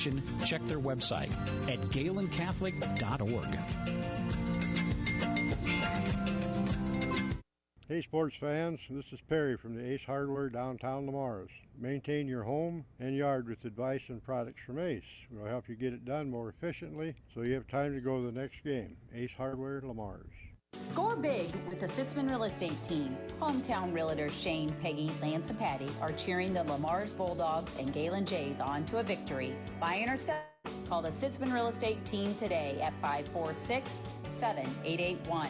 check their website at GehlenCatholic.org. Hey sports fans, this is Perry from the Ace Hardware downtown Lamar's. Maintain your home and yard with advice and products from Ace. We'll help you get it done more efficiently so you have time to go to the next game. Ace Hardware, Lamar's. Score big with the Sitzman Real Estate Team. Hometown realtors Shane, Peggy, Lance, and Patty are cheering the Lamar's Bulldogs and Gehlen Jays on to a victory. Buy or sell, call the Sitzman Real Estate Team today at 546-7881.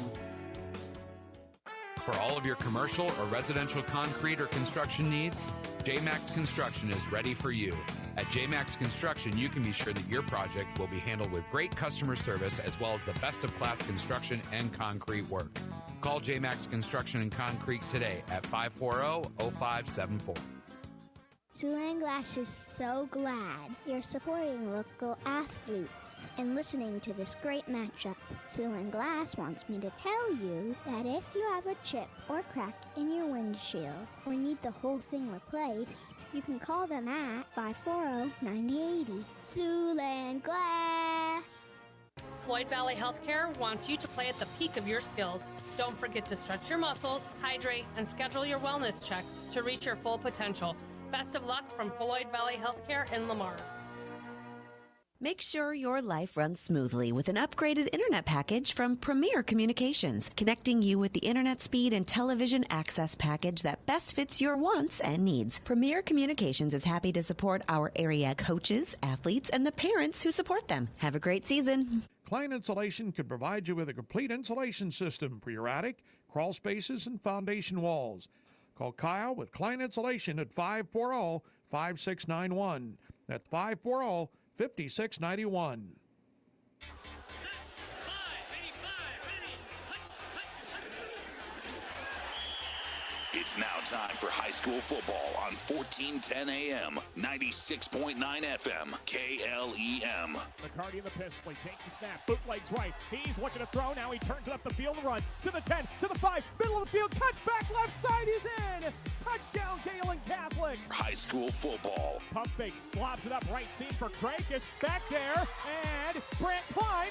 For all of your commercial or residential concrete or construction needs, JMax Construction is ready for you. At JMax Construction, you can be sure that your project will be handled with great customer service as well as the best of class construction and concrete work. Call JMax Construction and Concrete today at 540-0574. Siouxland Glass is so glad you're supporting local athletes and listening to this great matchup. Siouxland Glass wants me to tell you that if you have a chip or crack in your windshield or need the whole thing replaced, you can call them at 540-9080. Siouxland Glass. Floyd Valley Healthcare wants you to play at the peak of your skills. Don't forget to stretch your muscles, hydrate, and schedule your wellness checks to reach your full potential. Best of luck from Floyd Valley Healthcare in Lamar. Make sure your life runs smoothly with an upgraded internet package from Premier Communications, connecting you with the internet speed and television access package that best fits your wants and needs. Premier Communications is happy to support our area coaches, athletes, and the parents who support them. Have a great season. Klein Insulation can provide you with a complete insulation system for your attic, crawl spaces, and foundation walls. Call Kyle with Klein Insulation at 540-5691. That's 540-5691. It's now time for high school football on 1410 AM, 96.9 FM, KLEM. McCarty in the pistol. He takes the snap. Bootlegs right. He's looking to throw. Now he turns it up the field and runs to the 10, to the 5, middle of the field. Cuts back left side. He's in. Touchdown, Gehlen Catholic. High school football. Pump fake. Lobs it up right seam for Craig. Is back there. And Brant Klein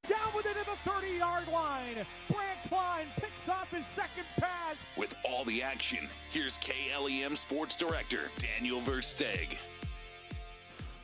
down with it at the 30-yard line. Brant Klein picks off his second pass. With all the action, here's KLEM Sports Director Daniel Versteeg.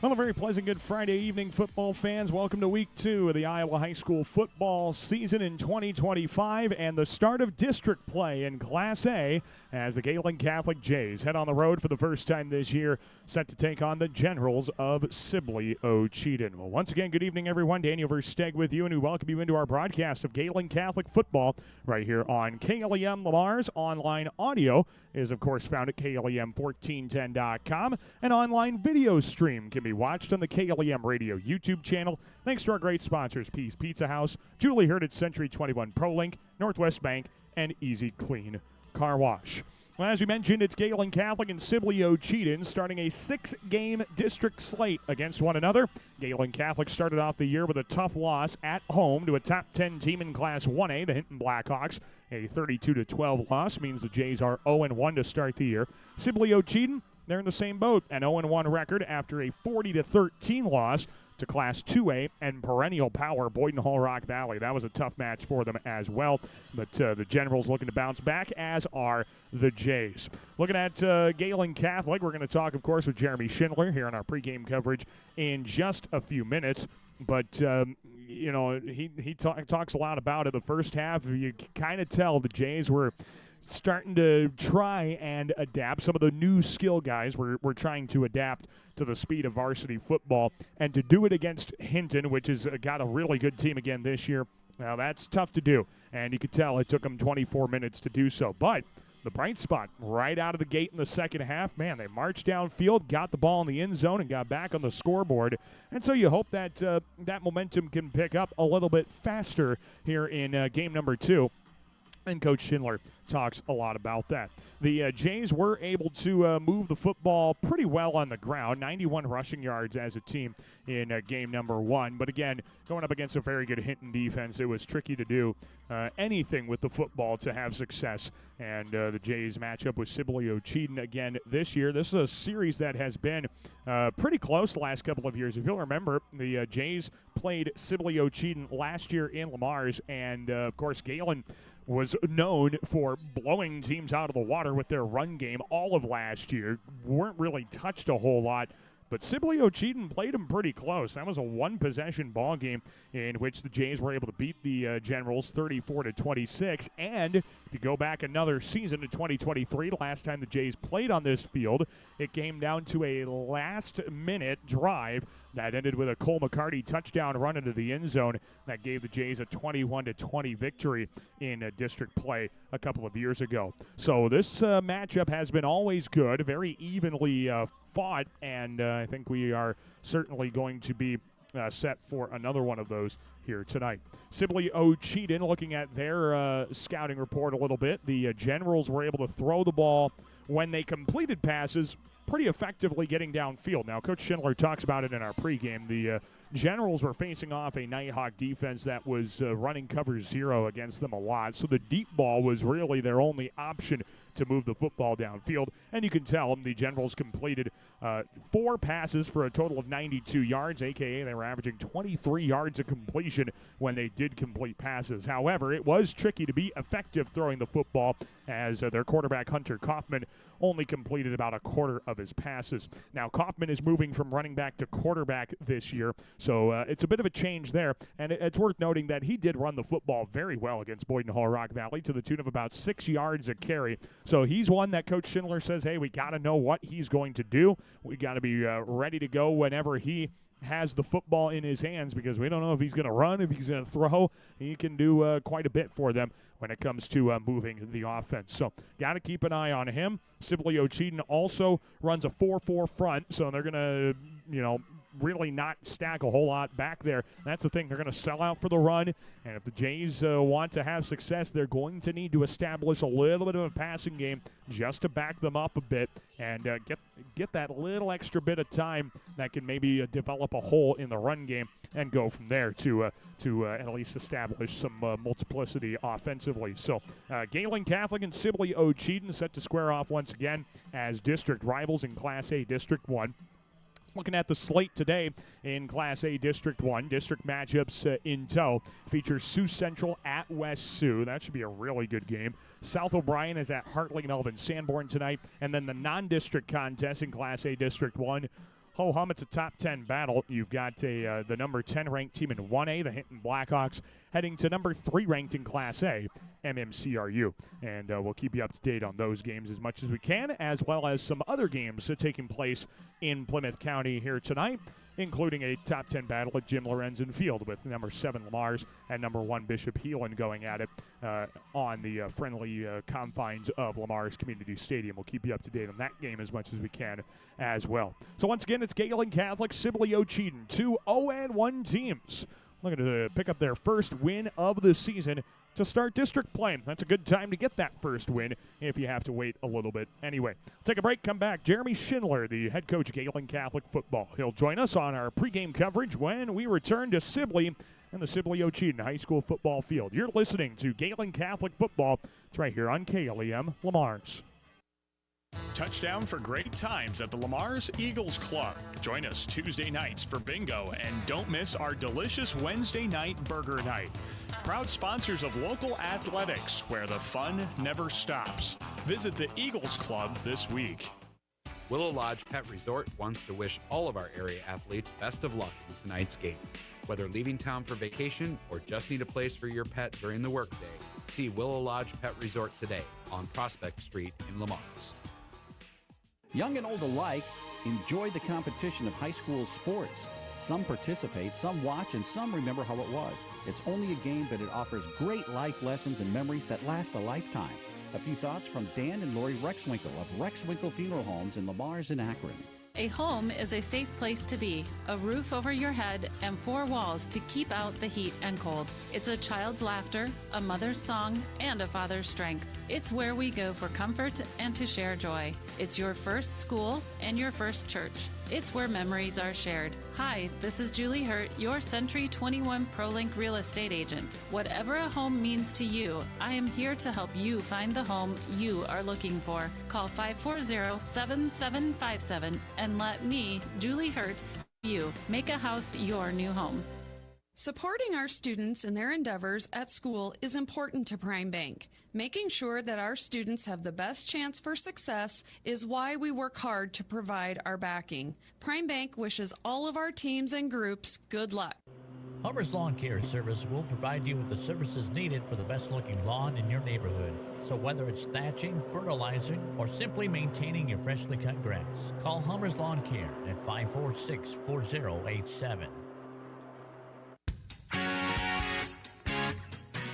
Well, a very pleasant good Friday evening, football fans. Welcome to Week 2 of the Iowa High School football season in 2025 and the start of district play in Class A as the Gehlen Catholic Jays head on the road for the first time this year, set to take on the Generals of Sibley-Ocheyedan. Well, once again, good evening, everyone. Daniel Versteeg with you, and we welcome you into our broadcast of Gehlen Catholic football right here on KLEM Lamar's. Online audio is, of course, found at KLEM1410.com. An online video stream can be watched on the KLEM Radio YouTube channel. Thanks to our great sponsors, Peace Pizza House, Julie Hurt at Century 21 ProLink, Northwest Bank, and Easy Clean Car Wash. Well, as we mentioned, it's Gehlen Catholic and Sibley-Ocheyedan starting a 6-game district slate against one another. Gehlen Catholic started off the year with a tough loss at home to a top 10 team in Class 1A, the Hinton Blackhawks. A 32-12 loss means the Jays are 0-1 to start the year. Sibley-Ocheyedan, they're in the same boat, an 0-1 record after a 40-13 loss to Class 2A and perennial power Boyden Hull Rock Valley. That was a tough match for them as well, but the Generals looking to bounce back, as are the Jays. Looking at Gehlen Catholic, we're going to talk, of course, with Jeremy Schindler here on our pregame coverage in just a few minutes. But, you know, he talks a lot about it. The first half, you kind of tell the Jays were starting to try and adapt. Some of the new skill guys were trying to adapt to the speed of varsity football, and to do it against Hinton, which has got a really good team again this year. Now, that's tough to do, and you could tell it took them 24 minutes to do so. But the bright spot right out of the gate in the second half, man, they marched downfield, got the ball in the end zone, and got back on the scoreboard. And so you hope that that momentum can pick up a little bit faster here in game number 2. And Coach Schindler talks a lot about that. The Jays were able to move the football pretty well on the ground, 91 rushing yards as a team in game number 1. But again, going up against a very good Hinton defense, it was tricky to do anything with the football to have success. And the Jays match up with Sibley-Ocheyedan again this year. This is a series that has been pretty close the last couple of years. If you'll remember, the Jays played Sibley-Ocheyedan last year in Lamar's, and of course, Gehlen was known for blowing teams out of the water with their run game all of last year. Weren't really touched a whole lot, but Sibley-Ocheyedan played them pretty close. That was a one-possession ball game in which the Jays were able to beat the Generals 34-26. And if you go back another season to 2023, the last time the Jays played on this field, it came down to a last-minute drive that ended with a Cole McCarty touchdown run into the end zone that gave the Jays a 21-20 victory in district play a couple of years ago. So this matchup has been always good, very evenly fought, and I think we are certainly going to be set for another one of those here tonight. Sibley-Ocheyedan, looking at their scouting report a little bit, the Generals were able to throw the ball when they completed passes pretty effectively getting downfield. Now, Coach Schindler talks about it in our pregame. The Generals were facing off a Nighthawk defense that was running cover 0 against them a lot, so the deep ball was really their only option to move the football downfield. And you can tell the Generals completed 4 passes for a total of 92 yards, a.k.a. they were averaging 23 yards of completion when they did complete passes. However, it was tricky to be effective throwing the football as their quarterback, Hunter Kaufman, only completed about a quarter of his passes. Now, Kaufman is moving from running back to quarterback this year, so it's a bit of a change there. And it's worth noting that he did run the football very well against Boyden Hall Rock Valley to the tune of about 6 yards a carry. So he's one that Coach Schindler says, hey, we got to know what he's going to do. We got to be ready to go whenever he has the football in his hands, because we don't know if he's going to run, if he's going to throw. He can do quite a bit for them when it comes to moving the offense. So got to keep an eye on him. Sibley-Ocheyedan also runs a 4-4 front, so they're going to, really not stack a whole lot back there. That's the thing. They're going to sell out for the run, and if the Jays want to have success, they're going to need to establish a little bit of a passing game just to back them up a bit and get that little extra bit of time that can maybe develop a hole in the run game and go from there to at least establish some multiplicity offensively. So Gehlen Catholic and Sibley-Ocheyedan set to square off once again as district rivals in Class A District 1. Looking at the slate today in Class A District 1, district matchups in tow features Sioux Central at West Sioux. That should be a really good game. South O'Brien is at Hartling Melvin Sanborn tonight. And then the non-district contest in Class A District 1. Ho-hum, it's a top 10 battle. You've got the number 10 ranked team in 1A, the Hinton Blackhawks, heading to number 3 ranked in Class A, MMCRU. And we'll keep you up to date on those games as much as we can, as well as some other games taking place in Plymouth County here tonight, including a top 10 battle at Jim Lorenzen Field with number 7 Lamar's and number 1 Bishop Heelan going at it on the friendly confines of Lamar's Community Stadium. We'll keep you up to date on that game as much as we can as well. So once again, it's Gehlen Catholic, Sibley-Ocheyedan, 2 0-1 teams looking to pick up their first win of the season to start district play. That's a good time to get that first win if you have to wait a little bit. Anyway, take a break, come back. Jeremy Schindler, the head coach of Gehlen Catholic football. He'll join us on our pregame coverage when we return to Sibley and the Sibley-Ocheyedan High School football field. You're listening to Gehlen Catholic football. It's right here on KLEM Lamar's. Touchdown for great times at the Lamar's Eagles Club. Join us Tuesday nights for bingo, and don't miss our delicious Wednesday night burger night. Proud sponsors of local athletics, where the fun never stops. Visit the Eagles Club this week. Willow Lodge Pet Resort wants to wish all of our area athletes best of luck in tonight's game. Whether leaving town for vacation or just need a place for your pet during the workday, see Willow Lodge Pet Resort today on Prospect Street in Lamar's. Young and old alike enjoy the competition of high school sports. Some participate, some watch, and some remember how it was. It's only a game, but it offers great life lessons and memories that last a lifetime. A few thoughts from Dan and Lori Rexwinkle of Rexwinkle Funeral Homes in Lamar's and Akron. A home is a safe place to be, a roof over your head, and 4 walls to keep out the heat and cold. It's a child's laughter, a mother's song, and a father's strength. It's where we go for comfort and to share joy. It's your first school and your first church. It's where memories are shared. Hi, this is Julie Hurt, your Century 21 ProLink real estate agent. Whatever a home means to you, I am here to help you find the home you are looking for. Call 540-7757 and let me, Julie Hurt, help you make a house your new home. Supporting our students in their endeavors at school is important to Prime Bank. Making sure that our students have the best chance for success is why we work hard to provide our backing. Prime Bank wishes all of our teams and groups good luck. Hummer's Lawn Care Service will provide you with the services needed for the best looking lawn in your neighborhood. So whether it's thatching, fertilizing, or simply maintaining your freshly cut grass, call Hummer's Lawn Care at 546-4087.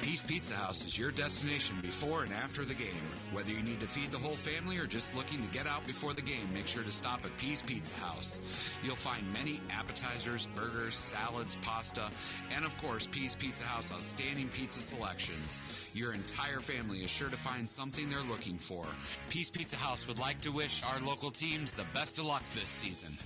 Peace Pizza House is your destination before and after the game. Whether you need to feed the whole family or just looking to get out before the game, make sure to stop at Peace Pizza House. You'll find many appetizers, burgers, salads, pasta, and of course, Peace Pizza House outstanding pizza selections. Your entire family is sure to find something they're looking for. Peace Pizza House would like to wish our local teams the best of luck this season.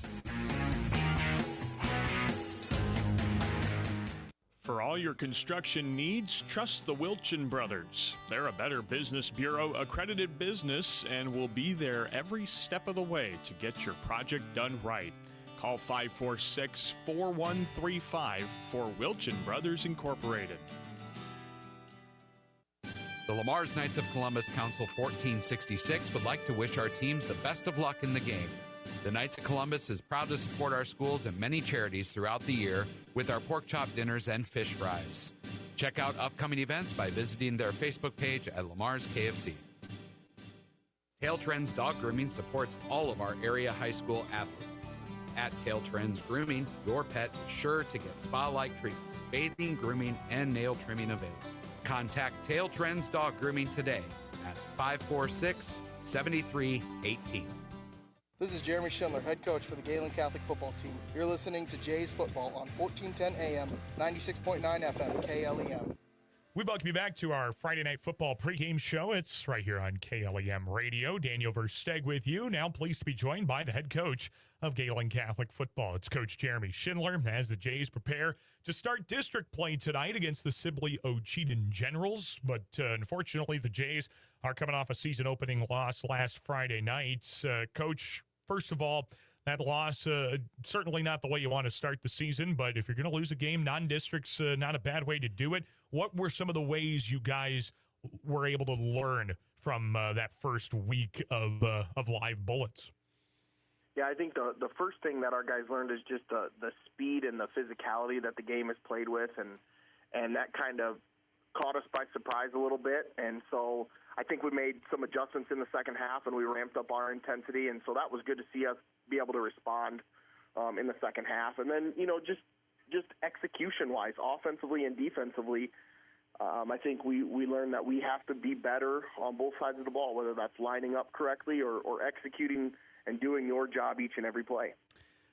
For all your construction needs, trust the Wilchin Brothers. They're a Better Business Bureau accredited business and will be there every step of the way to get your project done right. Call 546-4135 for Wilchin Brothers Incorporated. The Lamar's Knights of Columbus Council 1466 would like to wish our teams the best of luck in the game. The Knights of Columbus is proud to support our schools and many charities throughout the year with our pork chop dinners and fish fries. Check out upcoming events by visiting their Facebook page at Lamar's KFC. Tail Trends Dog Grooming supports all of our area high school athletes. At Tail Trends Grooming, your pet is sure to get spa-like treatment, bathing, grooming, and nail trimming available. Contact Tail Trends Dog Grooming today at 546-7318. This is Jeremy Schindler, head coach for the Gehlen Catholic football team. You're listening to Jays Football on 1410 AM, 96.9 FM, KLEM. We welcome you back to our Friday Night Football pregame show. It's right here on KLEM Radio. Daniel Versteg with you. Now pleased to be joined by the head coach of Gehlen Catholic football. It's Coach Jeremy Schindler as the Jays prepare to start district play tonight against the Sibley-Ocheyedan Generals. But unfortunately, the Jays are coming off a season-opening loss last Friday night. Coach, first of all, that loss, certainly not the way you want to start the season, but if you're going to lose a game, non-district's not a bad way to do it. What were some of the ways you guys were able to learn from that first week of live bullets? Yeah, I think the first thing that our guys learned is just the speed and the physicality that the game is played with, and that kind of caught us by surprise a little bit. And so I think we made some adjustments in the second half, and we ramped up our intensity, and so that was good to see us be able to respond in the second half. And then, just execution-wise, offensively and defensively, I think we learned that we have to be better on both sides of the ball, whether that's lining up correctly or executing and doing your job each and every play.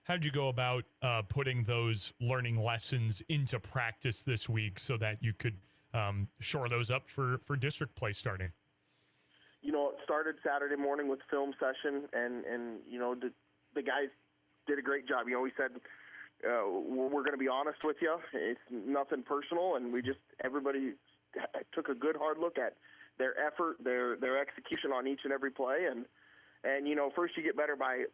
How did you go about putting those learning lessons into practice this week so that you could shore those up for district play starting? It started Saturday morning with film session, and the guys did a great job. We said, we're going to be honest with you. It's nothing personal, and everybody took a good hard look at their effort, their execution on each and every play, and first you get better by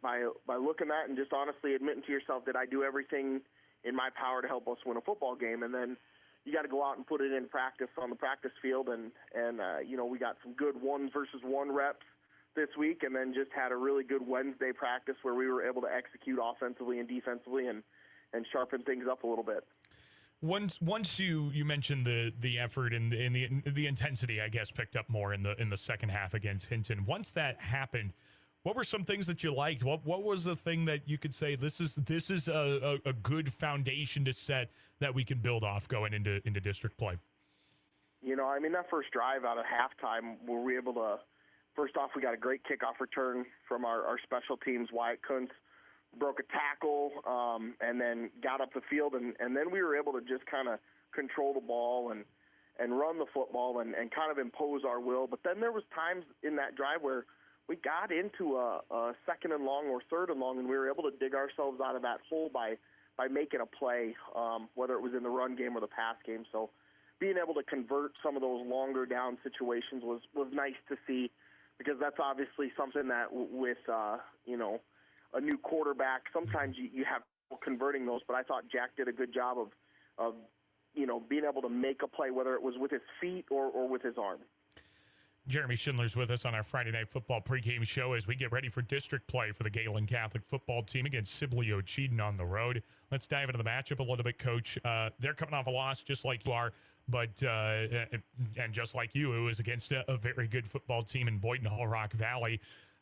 looking at and just honestly admitting to yourself that I do everything in my power to help us win a football game, and then you got to go out and put it in practice on the practice field, and we got some good 1-versus-1 reps this week, and then just had a really good Wednesday practice where we were able to execute offensively and defensively and sharpen things up a little bit. Once you mentioned the effort and the intensity, I guess, picked up more in the second half against Hinton. Once that happened, what were some things that you liked? What was the thing that you could say this is a good foundation to set that we can build off going into district play? That first drive out of halftime, were we able to? First off, we got a great kickoff return from our special teams. Wyatt Kuntz broke a tackle, and then got up the field, and then we were able to just kind of control the ball and run the football and kind of impose our will. But then there was times in that drive where we got into a second and long or third and long, and we were able to dig ourselves out of that hole by making a play, whether it was in the run game or the pass game. So being able to convert some of those longer down situations was nice to see, because that's obviously something that with, a new quarterback, sometimes you have trouble converting those, but I thought Jack did a good job of being able to make a play, whether it was with his feet or with his arm. Jeremy Schindler's with us on our Friday Night Football pregame show as we get ready for district play for the Gehlen Catholic football team against Sibley-Ocheyedan on the road. Let's dive into the matchup a little bit, Coach. They're coming off a loss just like you are, but and just like you, it was against a very good football team in Boynton Hall Rock Valley.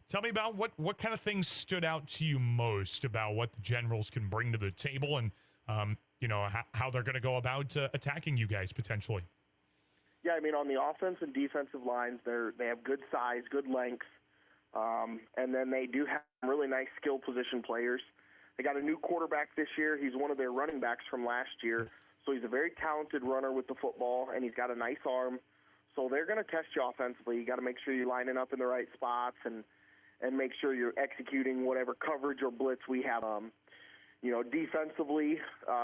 Tell me about what kind of things stood out to you most about what the Generals can bring to the table, and how they're going to go about attacking you guys potentially. Yeah, I mean, on the offense and defensive lines, they have good size, good length, and then they do have really nice skill position players. They got a new quarterback this year. He's one of their running backs from last year, so he's a very talented runner with the football, and he's got a nice arm. So they're going to test you offensively. You got to make sure you're lining up in the right spots and make sure you're executing whatever coverage or blitz we have. Defensively,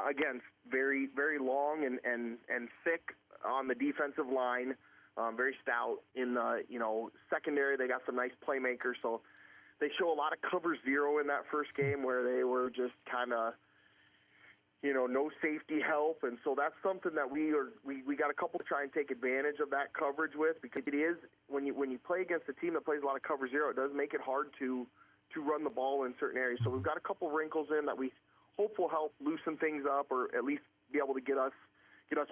again, very, very long and thick on the defensive line, very stout. In the, secondary, they got some nice playmakers. So they show a lot of cover zero in that first game where they were just kind of, no safety help. And so that's something that we got a couple to try and take advantage of that coverage with, because it is, when you play against a team that plays a lot of cover zero, it does make it hard to run the ball in certain areas. So we've got a couple wrinkles in that we hope will help loosen things up, or at least be able to get us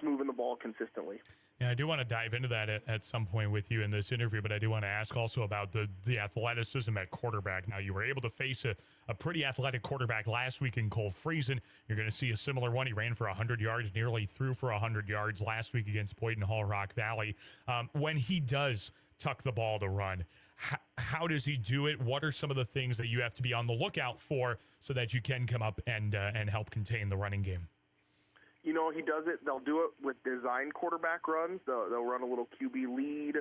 moving the ball consistently. Yeah, I do want to dive into that at some point with you in this interview, but I do want to ask also about the athleticism at quarterback. Now, you were able to face a pretty athletic quarterback last week in Cole Friesen. You're going to see a similar one. He ran for 100 yards, nearly threw for 100 yards last week against Boynton Hall Rock Valley. When he does tuck the ball to run, how does he do it? What are some of the things that you have to be on the lookout for so that you can come up and help contain the running game? He does it. They'll do it with design quarterback runs. They'll run a little QB lead,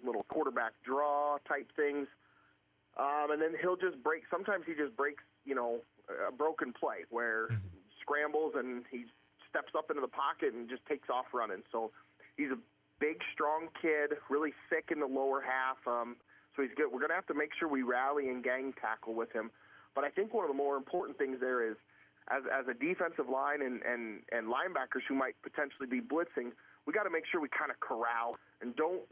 little quarterback draw type things. And then he'll just break. Sometimes he just breaks, a broken play where he scrambles and he steps up into the pocket and just takes off running. So he's a big, strong kid, really thick in the lower half. So he's good. We're going to have to make sure we rally and gang tackle with him. But I think one of the more important things there is, as a defensive line and linebackers who might potentially be blitzing, we got to make sure we kind of corral and don't,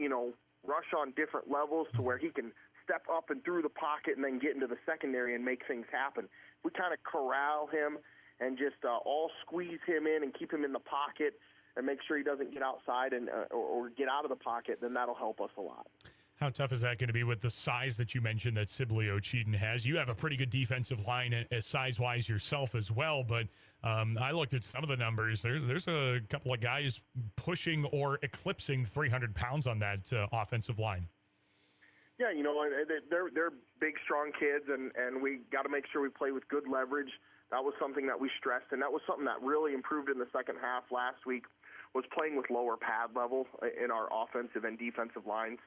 rush on different levels to where he can step up and through the pocket and then get into the secondary and make things happen. If we kind of corral him and just all squeeze him in and keep him in the pocket and make sure he doesn't get outside and or get out of the pocket, then that'll help us a lot. How tough is that going to be with the size that you mentioned that Sibley-Ocheyedan has? You have a pretty good defensive line size-wise yourself as well, but I looked at some of the numbers. There's a couple of guys pushing or eclipsing 300 pounds on that offensive line. Yeah, they're big, strong kids, and we got to make sure we play with good leverage. That was something that we stressed, and that was something that really improved in the second half last week, was playing with lower pad level in our offensive and defensive lines.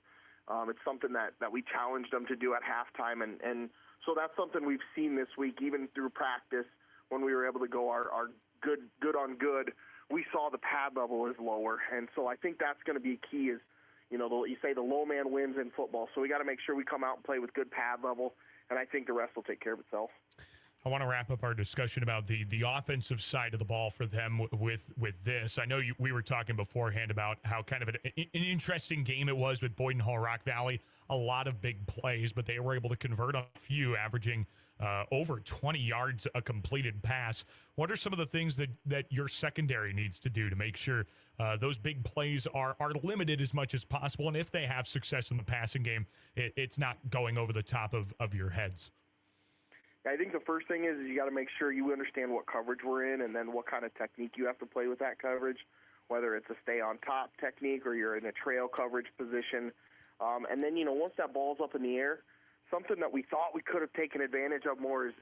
It's something that we challenged them to do at halftime, and so that's something we've seen this week, even through practice when we were able to go our good on good. We saw the pad level is lower, and so I think that's going to be key. Is you say the low man wins in football, so we got to make sure we come out and play with good pad level, and I think the rest will take care of itself. I want to wrap up our discussion about the offensive side of the ball for them with this. I know we were talking beforehand about how kind of an interesting game it was with Boynton Hall Rock Valley. A lot of big plays, but they were able to convert on a few, averaging over 20 yards a completed pass. What are some of the things that your secondary needs to do to make sure those big plays are limited as much as possible? And if they have success in the passing game, it's not going over the top of your heads? I think the first thing is you got to make sure you understand what coverage we're in and then what kind of technique you have to play with that coverage, whether it's a stay-on-top technique or you're in a trail coverage position. And then, once that ball's up in the air, something that we thought we could have taken advantage of more is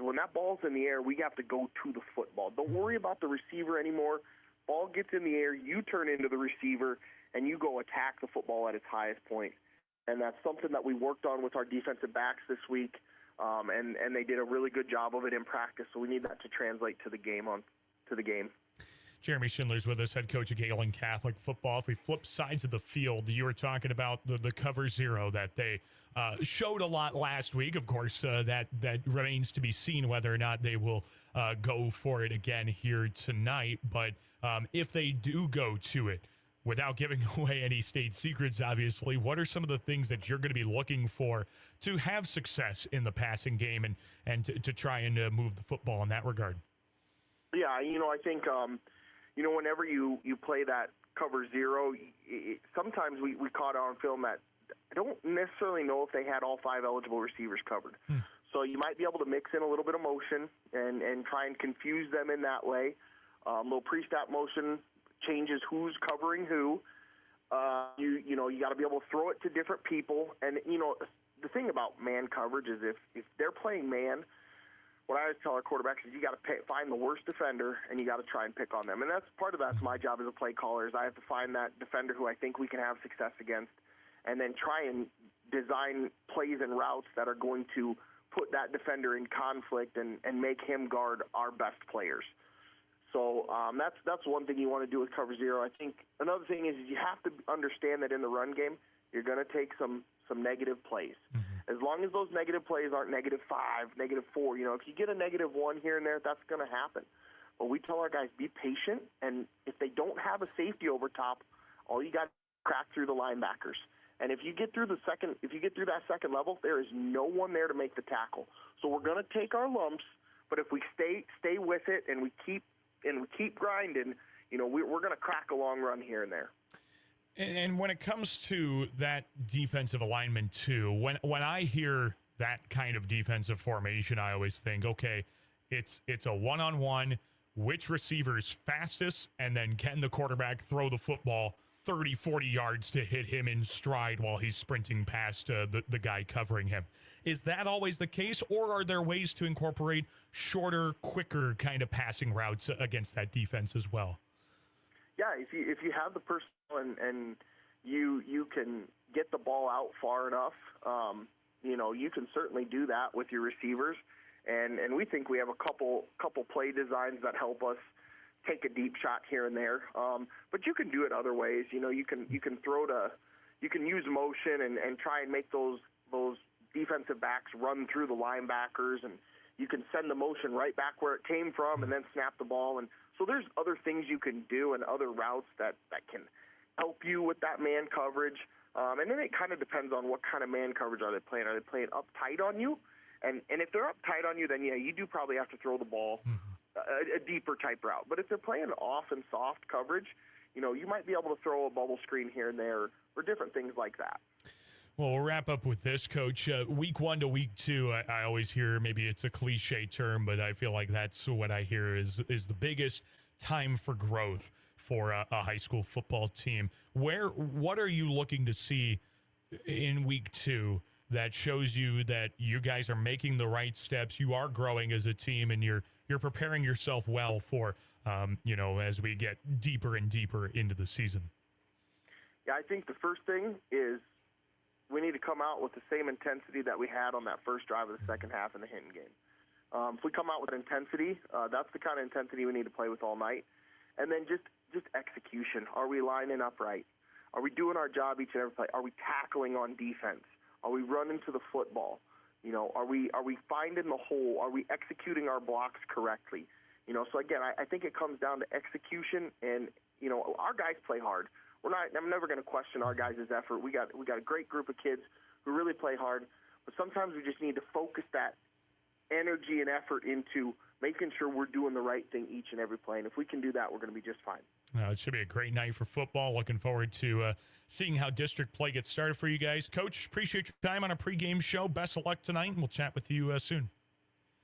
when that ball's in the air, we have to go to the football. Don't worry about the receiver anymore. Ball gets in the air, you turn into the receiver, and you go attack the football at its highest point. And that's something that we worked on with our defensive backs this week, and they did a really good job of it in practice. So we need that to translate to the game. Jeremy Schindler's with us, head coach of Gehlen Catholic football. If we flip sides of the field, you were talking about the cover zero that they showed a lot last week. Of course, that remains to be seen whether or not they will go for it again here tonight. But if they do go to it, without giving away any state secrets, obviously, what are some of the things that you're going to be looking for to have success in the passing game and to try and move the football in that regard? Yeah, I think, whenever you play that cover zero, sometimes we caught on film that I don't necessarily know if they had all 5 eligible receivers covered. So you might be able to mix in a little bit of motion and try and confuse them in that way. Little pre-snap motion changes who's covering who. You got to be able to throw it to different people. And, the thing about man coverage is if they're playing man, what I always tell our quarterbacks is you got to find the worst defender and you got to try and pick on them. And that's my job as a play caller is I have to find that defender who I think we can have success against and then try and design plays and routes that are going to put that defender in conflict and make him guard our best players. So that's one thing you want to do with cover zero. I think another thing is you have to understand that in the run game, you're going to take some negative plays. As long as those negative plays aren't -5, -4, if you get a -1 here and there, that's going to happen. But we tell our guys, be patient, and if they don't have a safety over top, all you got to crack through the linebackers. And if you get through that second level, there is no one there to make the tackle. So we're going to take our lumps, but if we stay with it and we keep grinding, we're going to crack a long run here and there. And when it comes to that defensive alignment too, when I hear that kind of defensive formation, I always think, okay, it's a one-on-one, which receiver's fastest, and then can the quarterback throw the football 30, 40 yards to hit him in stride while he's sprinting past the guy covering him. Is that always the case, or are there ways to incorporate shorter, quicker kind of passing routes against that defense as well? Yeah, if you have the personnel and you can get the ball out far enough, you can certainly do that with your receivers. And we think we have a couple play designs that help us take a deep shot here and there. But you can do it other ways. You can use motion and try and make those defensive backs run through the linebackers, and you can send the motion right back where it came from and then snap the ball. And so there's other things you can do and other routes that can help you with that man coverage. And then it kind of depends on what kind of man coverage are they playing. Are they playing up tight on you? And if they're up tight on you, then, you do probably have to throw the ball a deeper type route. But if they're playing off and soft coverage, you might be able to throw a bubble screen here and there or different things like that. Well, we'll wrap up with this, Coach. Week 1 to week 2, I always hear, maybe it's a cliche term, but I feel like that's what I hear is the biggest time for growth for a high school football team. What are you looking to see in week 2 that shows you that you guys are making the right steps, you are growing as a team, and you're preparing yourself well for, as we get deeper and deeper into the season? Yeah, I think the first thing is we need to come out with the same intensity that we had on that first drive of the second half in the Hinton game. If we come out with intensity, that's the kind of intensity we need to play with all night. And then just execution. Are we lining up right? Are we doing our job each and every play? Are we tackling on defense? Are we running to the football? Are we finding the hole? Are we executing our blocks correctly? So again, I think it comes down to execution, and our guys play hard. I'm never going to question our guys' effort. We got a great group of kids who really play hard, but sometimes we just need to focus that energy and effort into making sure we're doing the right thing each and every play. And if we can do that, we're going to be just fine. It should be a great night for football. Looking forward to seeing how district play gets started for you guys. Coach, appreciate your time on a pregame show. Best of luck tonight, and we'll chat with you soon.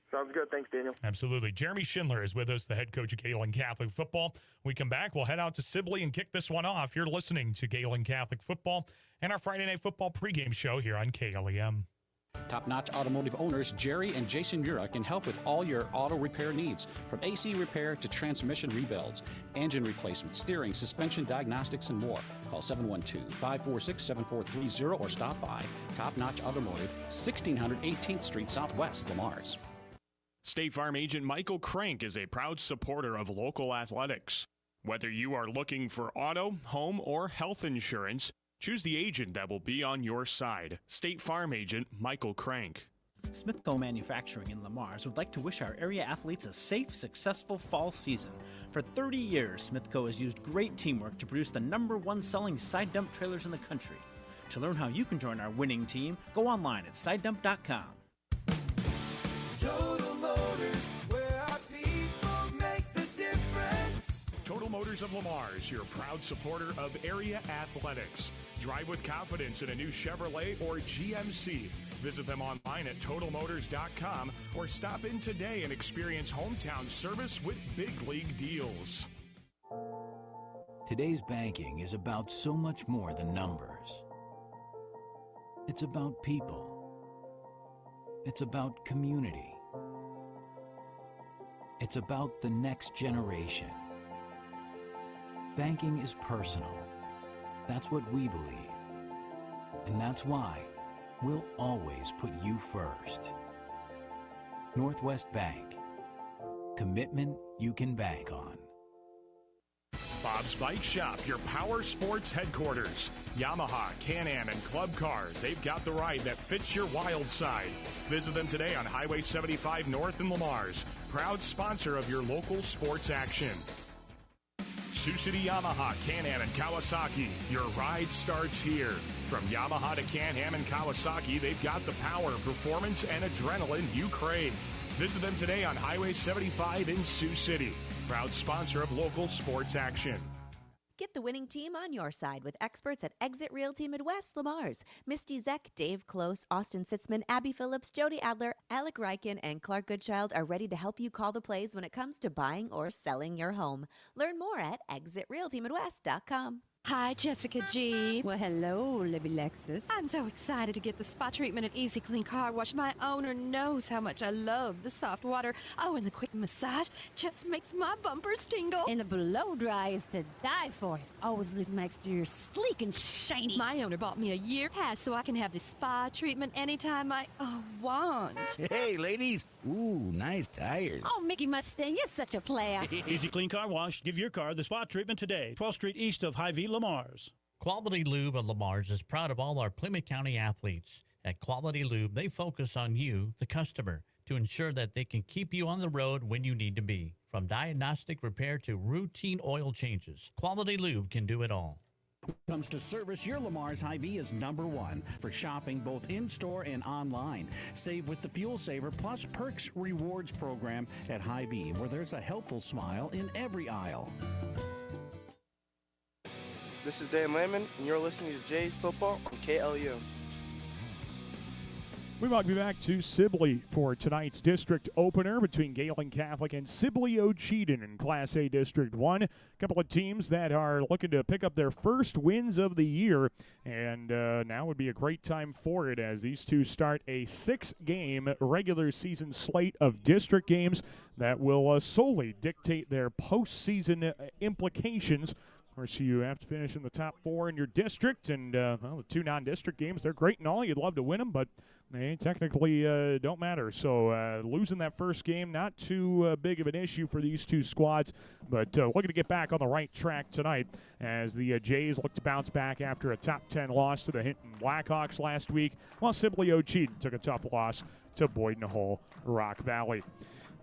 Sounds good. Thanks, Daniel. Absolutely. Jeremy Schindler is with us, the head coach of Gehlen Catholic Football. When we come back, we'll head out to Sibley and kick this one off. You're listening to Gehlen Catholic Football and our Friday Night Football pregame show here on KLEM. Top-notch automotive owners Jerry and Jason Mura can help with all your auto repair needs, from AC repair to transmission rebuilds, engine replacement, steering, suspension diagnostics, and more. Call 712-546-7430 or stop by Top Notch Automotive, 1600 18th Street Southwest, Lamars. State Farm agent Michael Crank is a proud supporter of local athletics. Whether you are looking for auto, home, or health insurance, choose the agent that will be on your side. State Farm agent Michael Crank. Smithco Manufacturing in Lamars would like to wish our area athletes a safe, successful fall season. For 30 years, Smithco has used great teamwork to produce the #1 selling side dump trailers in the country. To learn how you can join our winning team, go online at sidedump.com. Total Motors, where our people make the difference. Total Motors of Lamars, your proud supporter of area athletics. Drive with confidence in a new Chevrolet or GMC. Visit them online at totalmotors.com or stop in today and experience hometown service with big league deals. Today's banking is about so much more than numbers. It's about people. It's about community. It's about the next generation. Banking is personal. That's what we believe. And that's why we'll always put you first. Northwest Bank. Commitment you can bank on. Bob's Bike Shop, your power sports headquarters. Yamaha, Can-Am, and Club Car. They've got the ride that fits your wild side. Visit them today on Highway 75 North in Lamars. Proud sponsor of your local sports action. Sioux City Yamaha, Can-Am, and Kawasaki. Your ride starts here. From Yamaha to Can-Am and Kawasaki, they've got the power, performance, and adrenaline you crave. Visit them today on Highway 75 in Sioux City. Proud sponsor of local sports action. Get the winning team on your side with experts at Exit Realty Midwest Lamars. Misty Zeck, Dave Close, Austin Sitzman, Abby Phillips, Jody Adler, Alec Ryken, and Clark Goodchild are ready to help you call the plays when it comes to buying or selling your home. Learn more at ExitRealtyMidwest.com. Hi, Jessica G. Well, hello, Libby Lexus. I'm so excited to get the spa treatment at Easy Clean Car Wash. My owner knows how much I love the soft water. Oh, and the quick massage just makes my bumpers tingle. And the blow dry is to die for. It always makes your sleek and shiny. My owner bought me a year pass so I can have the spa treatment anytime I want. Hey, ladies. Ooh, nice tires. Oh, Mickey Mustang, you're such a player. Easy Clean Car Wash. Give your car the spa treatment today. 12th Street east of Hy-Vee, Lamars. Quality Lube of Lamars is proud of all our Plymouth County athletes. At Quality Lube, they focus on you, the customer, to ensure that they can keep you on the road when you need to be. From diagnostic repair to routine oil changes, Quality Lube can do it all. When it comes to service, your Lamar's Hy-Vee is #1 for shopping both in-store and online. Save with the Fuel Saver Plus Perks Rewards program at Hy-Vee, where there's a helpful smile in every aisle. This is Dan Lehman, and you're listening to Jays Football on KLEM. We welcome you back to Sibley for tonight's district opener between Gehlen Catholic and Sibley-Ocheyedan in Class A District 1. A couple of teams that are looking to pick up their first wins of the year, and now would be a great time for it as these two start a 6-game regular season slate of district games that will solely dictate their postseason implications. Of course, you have to finish in the top 4 in your district, and the 2 non-district games, they're great and all. You'd love to win them, but they technically don't matter. So losing that first game, not too big of an issue for these two squads, but looking to get back on the right track tonight as the Jays look to bounce back after a top 10 loss to the Hinton Blackhawks last week, while Sibley-Ocheyedan took a tough loss to Boyden Hull Rock Valley.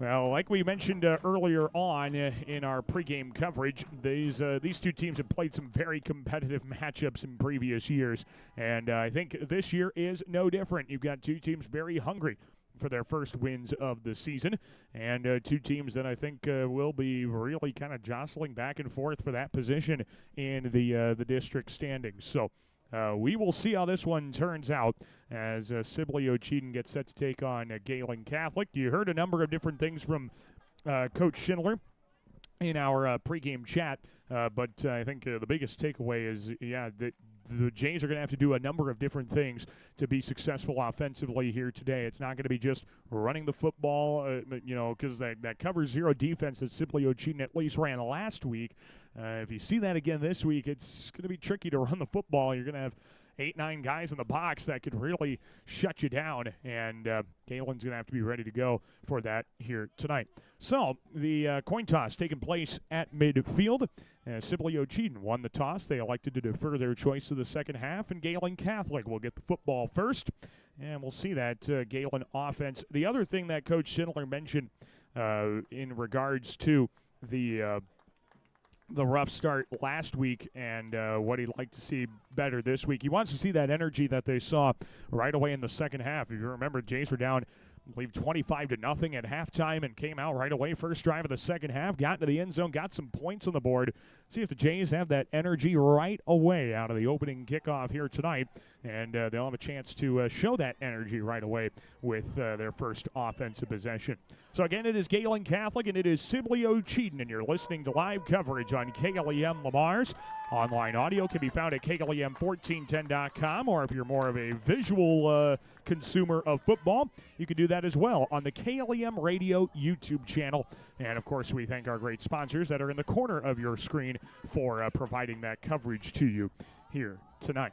Well, like we mentioned earlier on in our pregame coverage, these two teams have played some very competitive matchups in previous years, and I think this year is no different. You've got two teams very hungry for their first wins of the season, and two teams that I think will be really kind of jostling back and forth for that position in the district standings. So we will see how this one turns out as Sibley-Ocheyedan gets set to take on Gehlen Catholic. You heard a number of different things from Coach Schindler in our pregame chat, but I think the biggest takeaway is, that the Jays are going to have to do a number of different things to be successful offensively here today. It's not going to be just running the football, because that cover zero defense that Sibley-Ocheyedan at least ran last week. If you see that again this week, it's going to be tricky to run the football. You're going to have 8-9 guys in the box that could really shut you down, and Gehlen's going to have to be ready to go for that here tonight. So the coin toss taking place at midfield. Sibley-Ocheyedan won the toss. They elected to defer their choice to the second half, and Gehlen Catholic will get the football first, and we'll see that Gehlen offense. The other thing that Coach Schindler mentioned in regards to the rough start last week and what he'd like to see better this week. He wants to see that energy that they saw right away in the second half. If you remember, Jays were down, I believe, 25-0 at halftime and came out right away. First drive of the second half, got into the end zone, got some points on the board. See if the Jays have that energy right away out of the opening kickoff here tonight, and they'll have a chance to show that energy right away with their first offensive possession. So again, it is Gehlen Catholic and it is Sibley-Ocheyedan, and you're listening to live coverage on KLEM Lamar's. Online audio can be found at KLEM1410.com, or if you're more of a visual consumer of football, you can do that as well on the KLEM Radio YouTube channel. And, of course, we thank our great sponsors that are in the corner of your screen for providing that coverage to you here tonight.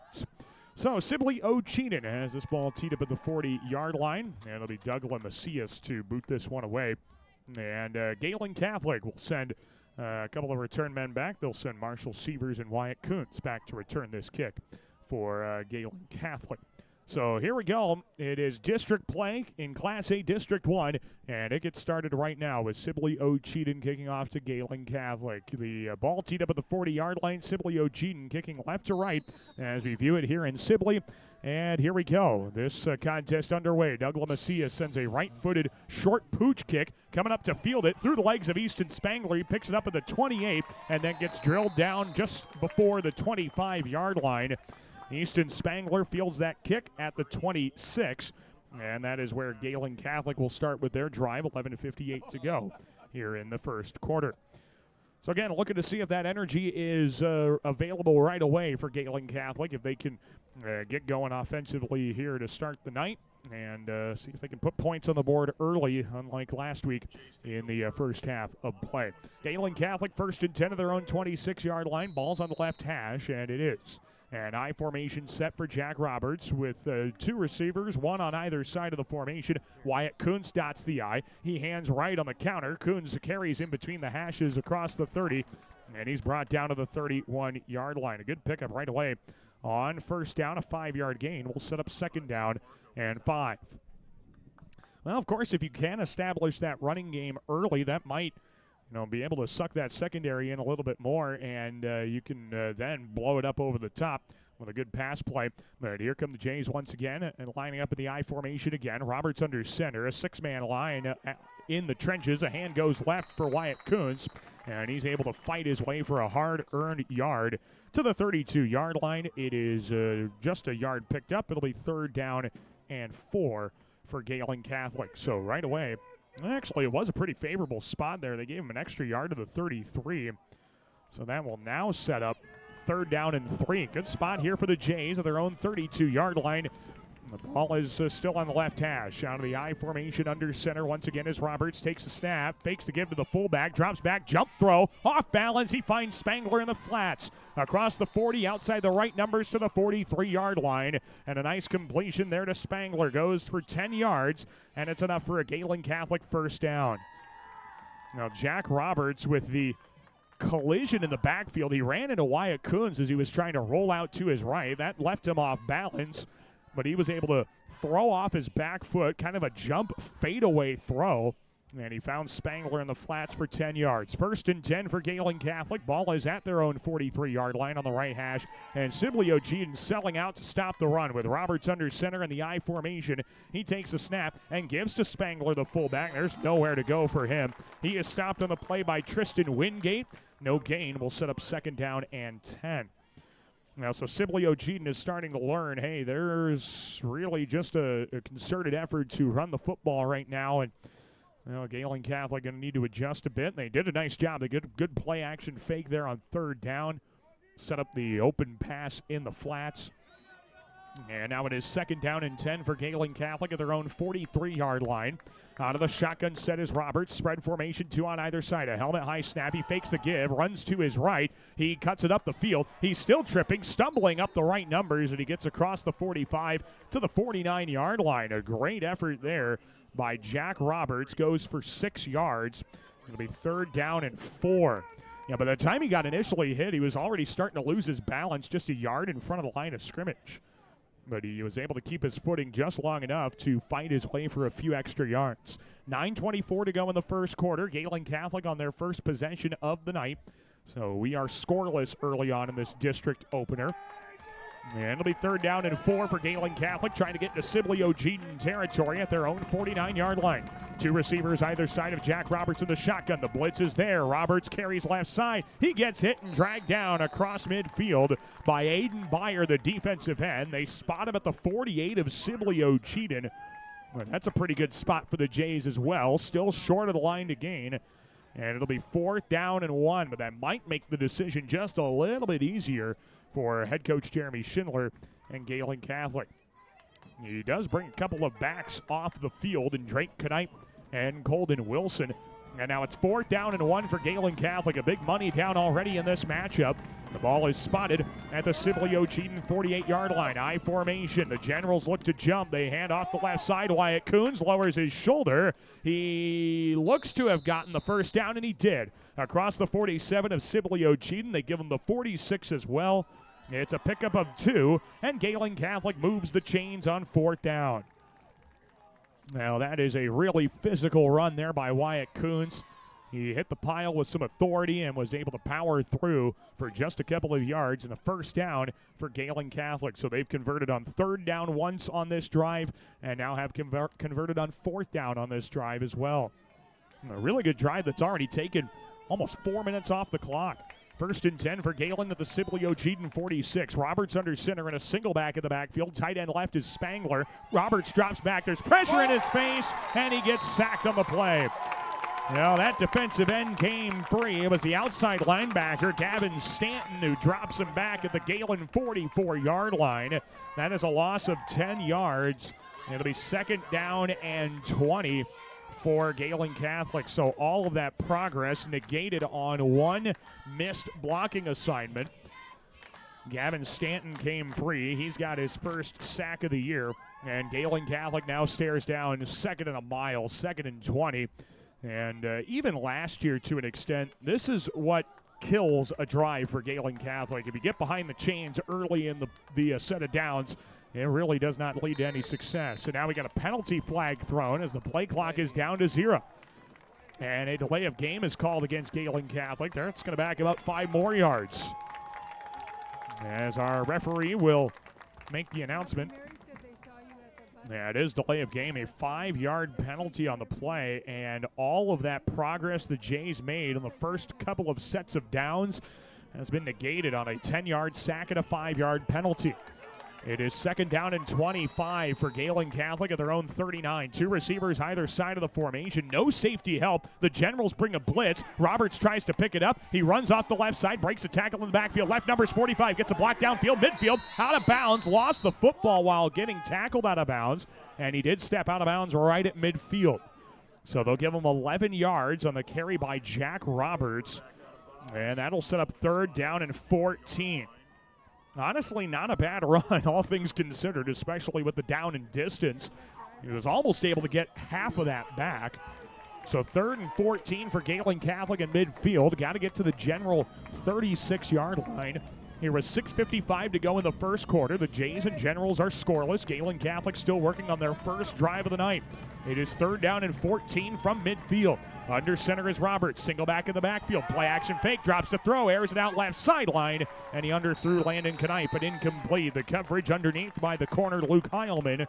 So Sibley-Ocheyedan has this ball teed up at the 40-yard line, and it'll be Douglas Macias to boot this one away. And Gehlen Catholic will send a couple of return men back. They'll send Marshall Sievers and Wyatt Kuntz back to return this kick for Gehlen Catholic. So here we go. It is district play in Class A District 1, and it gets started right now with Sibley-Ocheyedan kicking off to Gehlen Catholic. The ball teed up at the 40-yard line. Sibley-Ocheyedan kicking left to right as we view it here in Sibley. And here we go. This contest underway. Douglas Macias sends a right-footed short pooch kick coming up to field it through the legs of Easton Spangler. He picks it up at the 28 and then gets drilled down just before the 25-yard line. Easton Spangler fields that kick at the 26, and that is where Gehlen Catholic will start with their drive. 11:58 to go here in the first quarter. So again, looking to see if that energy is available right away for Gehlen Catholic, if they can get going offensively here to start the night, and see if they can put points on the board early, unlike last week in the first half of play. Gehlen Catholic first and 10 of their own 26-yard line. Ball's on the left hash, and it is an I formation set for Jack Roberts with two receivers, one on either side of the formation. Wyatt Kuntz dots the I. He hands right on the counter. Kuntz carries in between the hashes across the 30, and he's brought down to the 31-yard line. A good pickup right away on first down, a 5-yard gain. We'll set up second down and 5. Well, of course, if you can establish that running game early, that might be able to suck that secondary in a little bit more, and you can then blow it up over the top with a good pass play. But here come the Jays once again, and lining up in the I formation again. Roberts under center, a 6-man line in the trenches. A hand goes left for Wyatt Kuntz, and he's able to fight his way for a hard-earned yard to the 32-yard line. It is just a yard picked up. It'll be third down and 4 for Gehlen Catholic. So right away, actually, it was a pretty favorable spot there. They gave him an extra yard to the 33. So that will now set up third down and 3. Good spot here for the Jays at their own 32-yard line. The ball is still on the left hash. Out of the I formation under center once again as Roberts takes a snap, fakes the give to the fullback, drops back, jump throw, off balance. He finds Spangler in the flats. Across the 40, outside the right numbers to the 43-yard line. And a nice completion there to Spangler. Goes for 10 yards, and it's enough for a Gehlen Catholic first down. Now Jack Roberts with the collision in the backfield. He ran into Wyatt Kuntz as he was trying to roll out to his right. That left him off balance, but he was able to throw off his back foot, kind of a jump fadeaway throw, and he found Spangler in the flats for 10 yards. First and 10 for Gehlen Catholic. Ball is at their own 43-yard line on the right hash, and Sibley-Ocheyedan selling out to stop the run with Roberts under center in the I formation. He takes a snap and gives to Spangler, the fullback. There's nowhere to go for him. He is stopped on the play by Tristan Wingate. No gain. Will set up second down and 10. Now, so Sibley-Ocheyedan is starting to learn, hey, there's really just a concerted effort to run the football right now, and Gehlen Catholic going to need to adjust a bit. And they did a nice job. They did a good play-action fake there on third down. set up the open pass in the flats. And now it is 2nd down and 10 for Gehlen Catholic at their own 43-yard line. Out of the shotgun set is Roberts. Spread formation, 2 on either side. A helmet high snap. He fakes the give, runs to his right. He cuts it up the field. He's still tripping, stumbling up the right numbers, and he gets across the 45 to the 49-yard line. A great effort there by Jack Roberts. Goes for 6 yards. It'll be 3rd down and 4. Yeah, by the time he got initially hit, he was already starting to lose his balance just a yard in front of the line of scrimmage. But he was able to keep his footing just long enough to fight his way for a few extra yards. 9:24 to go in the first quarter. Gehlen Catholic on their first possession of the night. So we are scoreless early on in this district opener. And it'll be 3rd down and 4 for Gehlen Catholic, trying to get into Sibley-Ocheyedan territory at their own 49-yard line. 2 receivers either side of Jack Roberts in the shotgun. The blitz is there. Roberts carries left side. He gets hit and dragged down across midfield by Aiden Byer, the defensive end. They spot him at the 48 of Sibley-Ocheyedan. Well, that's a pretty good spot for the Jays as well. Still short of the line to gain. And it'll be 4th down and 1, but that might make the decision just a little bit easier for head coach Jeremy Schindler and Gehlen Catholic. He does bring a couple of backs off the field in Drake Knight and Colden Wilson. And now it's 4th down and 1 for Gehlen Catholic. A big money down already in this matchup. The ball is spotted at the Sibley-Ocheyedan 48-yard line. I formation. The Generals look to jump. They hand off the left side. Wyatt Coons lowers his shoulder. He looks to have gotten the first down, and he did. Across the 47 of Sibley-Ocheyedan. They give him the 46 as well. It's a pickup of 2, and Gehlen Catholic moves the chains on 4th down. Now that is a really physical run there by Wyatt Coons. He hit the pile with some authority and was able to power through for just a couple of yards and a first down for Gehlen Catholic. So they've converted on 3rd down once on this drive and now have converted on 4th down on this drive as well. A really good drive that's already taken almost 4 minutes off the clock. 1st and 10 for Gehlen at the Sibley-Ocheyedan 46. Roberts under center and a single back in the backfield. Tight end left is Spangler. Roberts drops back. There's pressure in his face, and he gets sacked on the play. Now that defensive end came free. It was the outside linebacker, Gavin Stanton, who drops him back at the Gehlen 44-yard line. That is a loss of 10 yards. It'll be 2nd down and 20 for Gehlen Catholic. So all of that progress negated on one missed blocking assignment. Gavin Stanton came free. He's got his first sack of the year. And Gehlen Catholic now stares down 2nd and a mile, 2nd and 20. And even last year, to an extent, this is what kills a drive for Gehlen Catholic. If you get behind the chains early in the set of downs, it really does not lead to any success. So now we got a penalty flag thrown as the play clock is down to 0. And a delay of game is called against Gehlen Catholic. That's going to back about 5 more yards. As our referee will make the announcement. Yeah, it is delay of game, a 5-yard penalty on the play, and all of that progress the Jays made on the first couple of sets of downs has been negated on a 10-yard sack and a 5-yard penalty. It is 2nd down and 25 for Gehlen Catholic at their own 39. 2 receivers either side of the formation. No safety help. The Generals bring a blitz. Roberts tries to pick it up. He runs off the left side, breaks a tackle in the backfield. Left numbers 45, gets a block downfield, midfield, out of bounds. Lost the football while getting tackled out of bounds, and he did step out of bounds right at midfield. So they'll give him 11 yards on the carry by Jack Roberts, and that'll set up 3rd down and 14. Honestly, not a bad run, all things considered, especially with the down and distance. He was almost able to get half of that back. So 3rd and 14 for Gehlen Catholic in midfield. Got to get to the general 36-yard line. Here was 6:55 to go in the first quarter. The Jays and Generals are scoreless. Gehlen Catholic still working on their first drive of the night. It is 3rd down and 14 from midfield. Under center is Roberts. Single back in the backfield. Play action fake. Drops the throw. Airs it out left sideline. And he underthrew Landon Knight, but incomplete. The coverage underneath by the corner, Luke Heilman,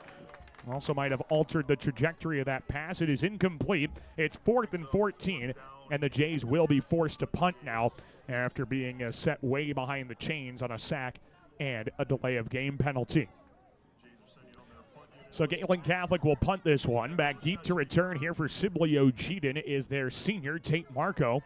also might have altered the trajectory of that pass. It is incomplete. It's 4th and 14, and the Jays will be forced to punt now after being set way behind the chains on a sack and a delay of game penalty. So Gehlen Catholic will punt this one. Back deep to return here for Sibley-Ocheyedan is their senior, Tate Marco.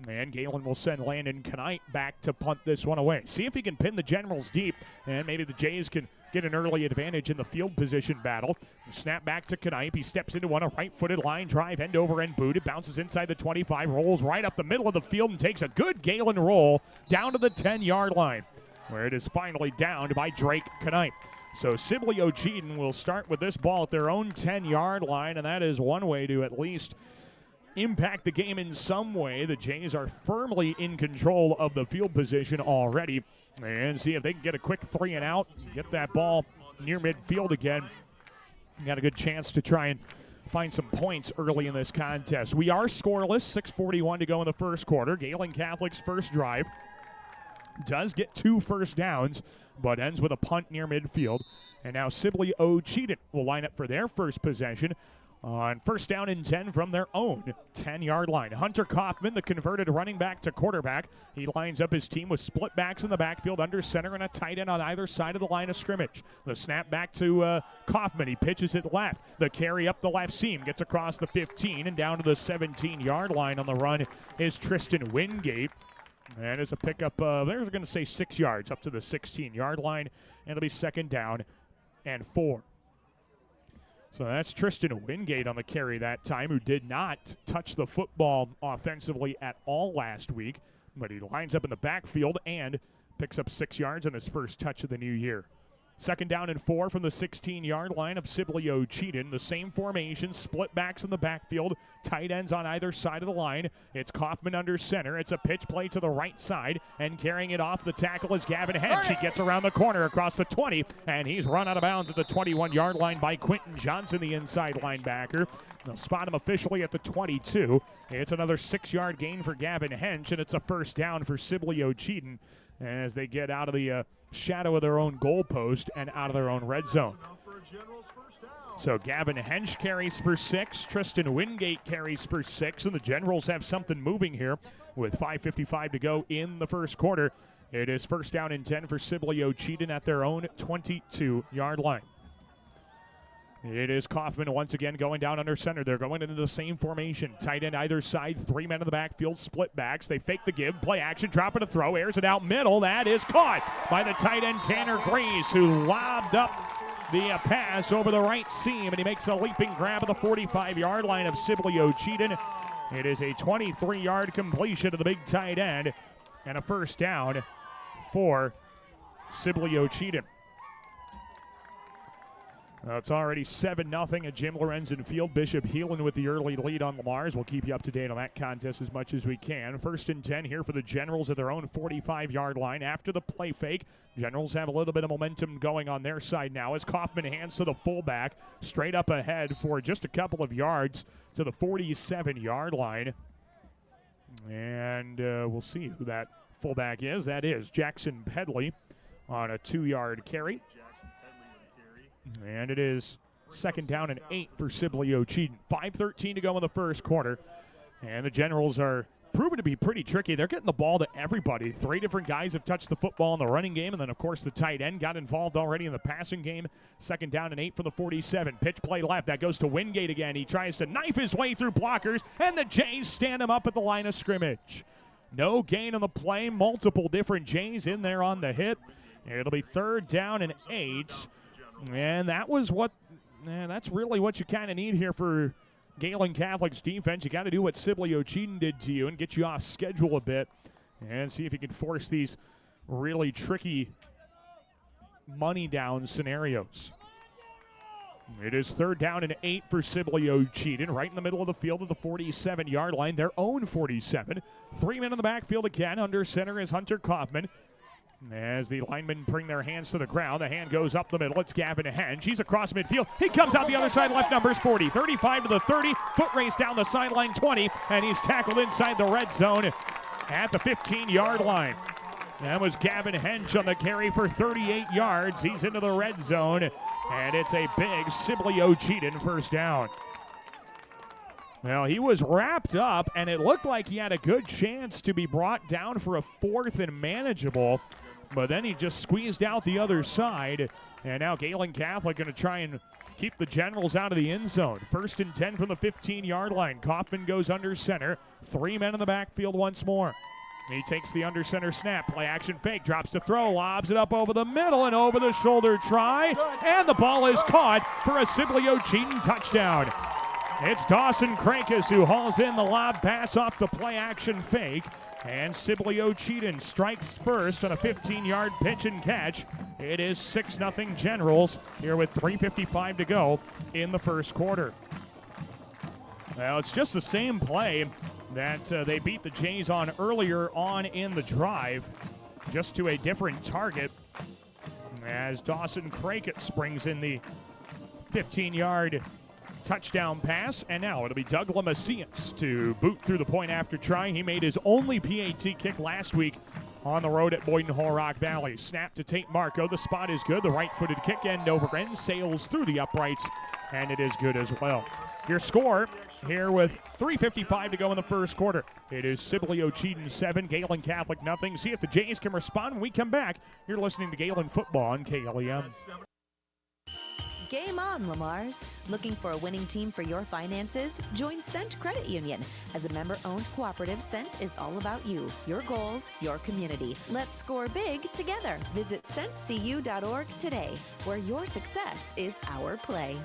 And Gehlen will send Landon Knight back to punt this one away. See if he can pin the Generals deep, and maybe the Jays can get an early advantage in the field position battle. Snap back to Knight. He steps into one, a right-footed line drive, end over end boot. It bounces inside the 25, rolls right up the middle of the field, and takes a good Gehlen roll down to the 10-yard line, where it is finally downed by Drake Knight. So Sibley-Ocheyedan will start with this ball at their own 10-yard line, and that is one way to at least impact the game in some way. The Jays are firmly in control of the field position already. And see if they can get a quick 3 and out, get that ball near midfield again. Got a good chance to try and find some points early in this contest. We are scoreless, 6:41 to go in the first quarter. Gehlen Catholic's first drive does get 2 first downs, but ends with a punt near midfield. And now Sibley-Ocheyedan will line up for their first possession on first down and 10 from their own 10-yard line. Hunter Kaufman, the converted running back to quarterback. He lines up his team with split backs in the backfield, under center, and a tight end on either side of the line of scrimmage. The snap back to Kaufman. He pitches it left. The carry up the left seam gets across the 15 and down to the 17-yard line. On the run is Tristan Wingate. And as a pickup, they're going to say 6 yards up to the 16-yard line. And it'll be second down and 4. So that's Tristan Wingate on the carry that time, who did not touch the football offensively at all last week. But he lines up in the backfield and picks up 6 yards on his first touch of the new year. Second down and 4 from the 16-yard line of Sibley-Ocheyedan. The same formation, split backs in the backfield, tight ends on either side of the line. It's Kaufman under center. It's a pitch play to the right side, and carrying it off the tackle is Gavin Hench. He gets around the corner across the 20, and he's run out of bounds at the 21-yard line by Quentin Johnson, the inside linebacker. They'll spot him officially at the 22. It's another 6-yard gain for Gavin Hench, and it's a first down for Sibley-Ocheyedan as they get out of the shadow of their own goalpost and out of their own red zone. So Gavin Hench carries for 6, Tristan Wingate carries for 6, and the Generals have something moving here with 5:55 to go in the first quarter. It is first down and 10 for Sibley-Ocheyedan at their own 22-yard line. It is Kaufman once again going down under center. They're going into the same formation. Tight end either side, 3 men in the backfield, split backs. They fake the give, play action, drop it a throw, airs it out middle. That is caught by the tight end Tanner Grace, who lobbed up the pass over the right seam, and he makes a leaping grab at the 45-yard line of Sibley-Ocheyedan. It is a 23-yard completion to the big tight end and a first down for Sibley-Ocheyedan. It's already 7-0 at Jim Lorenzen Field. Bishop Heelan with the early lead on Lamars. We'll keep you up to date on that contest as much as we can. First and 10 here for the Generals at their own 45-yard line. After the play fake, Generals have a little bit of momentum going on their side now as Kaufman hands to the fullback, straight up ahead for just a couple of yards to the 47-yard line. And we'll see who that fullback is. That is Jackson Pedley on a 2-yard carry. And it is second down and 8 for Sibley-Ocheyedan. 5:13 to go in the first quarter. And the Generals are proven to be pretty tricky. They're getting the ball to everybody. 3 different guys have touched the football in the running game. And then, of course, the tight end got involved already in the passing game. Second down and 8 for the 47. Pitch play left. That goes to Wingate again. He tries to knife his way through blockers. And the Jays stand him up at the line of scrimmage. No gain on the play. Multiple different Jays in there on the hit. It'll be third down and 8. And that was that's really what you kind of need here for Gehlen Catholic's defense. You got to do what Sibley-Ocheyedan did to you and get you off schedule a bit and see if you can force these really tricky money down scenarios. It is third down and 8 for Sibley-Ocheyedan, right in the middle of the field at the 47-yard line, their own 47. 3 men in the backfield again. Under center is Hunter Kaufman. As the linemen bring their hands to the ground, the hand goes up the middle. It's Gavin Hench. He's across midfield. He comes out the other side, left numbers 40. 35 to the 30. Foot race down the sideline 20. And he's tackled inside the red zone at the 15-yard line. That was Gavin Hench on the carry for 38 yards. He's into the red zone. And it's a big Sibley-Ocheyedan first down. Well, he was wrapped up, and it looked like he had a good chance to be brought down for a 4th and manageable. but then he just squeezed out the other side. And now Gehlen Catholic going to try and keep the Generals out of the end zone. 1st and 10 from the 15-yard line. Kaufman goes under center. 3 men in the backfield once more. He takes the under center snap, play action fake, drops to throw, lobs it up over the middle and over the shoulder try, and the ball is caught for a Sibley-Ocheyedan touchdown. It's Dawson Krankus who hauls in the lob pass off the play action fake, and Sibley-Ocheyedan strikes first on a 15-yard pitch and catch. It is 6-0 Generals here with 3:55 to go in the first quarter. Well, it's just the same play that they beat the Jays on earlier on in the drive, just to a different target, as Dawson Krankus brings in the 15-yard touchdown pass, and now it'll be Doug Lemasius to boot through the point after try. He made his only PAT kick last week on the road at Boyden Hull Rock Valley. Snap to Tate Marco. The spot is good. The right-footed kick end over end sails through the uprights, and it is good as well. Your score here with 3:55 to go in the first quarter. It is Sibley-Ocheyedan 7, Gehlen Catholic nothing. See if the Jays can respond when we come back. You're listening to Gehlen Football on KLEM. Game on, Lamars. Looking for a winning team for your finances? Join Cent Credit Union. As a member-owned cooperative, Cent is all about you, your goals, your community. Let's score big together. Visit centcu.org today, where your success is our play.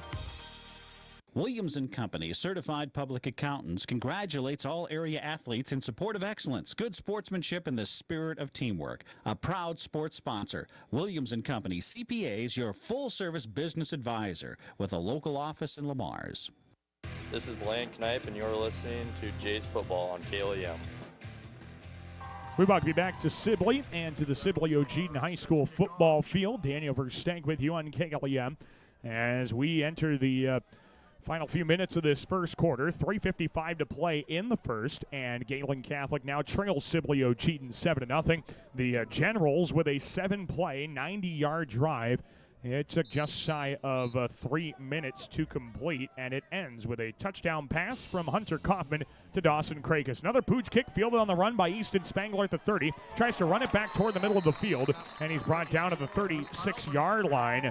Williams & Company, certified public accountants, congratulates all area athletes in support of excellence, good sportsmanship, and the spirit of teamwork. A proud sports sponsor, Williams & Company CPAs, your full-service business advisor with a local office in Lamars. This is Lane Knipe, and you're listening to Jays Football on KLEM. We're about to be back to Sibley and to the Sibley-Ocheyedan High School football field. Daniel Verstank with you on KLEM as we enter the final few minutes of this first quarter. 3:55 to play in the first, and Gehlen Catholic now trails Sibley-Ocheyedan 7-0. The Generals with a 7-play, 90-yard drive. It took just shy of 3 minutes to complete, and it ends with a touchdown pass from Hunter Kaufman to Dawson Krankus. Another pooch kick fielded on the run by Easton Spangler at the 30. Tries to run it back toward the middle of the field, and he's brought down to the 36-yard line.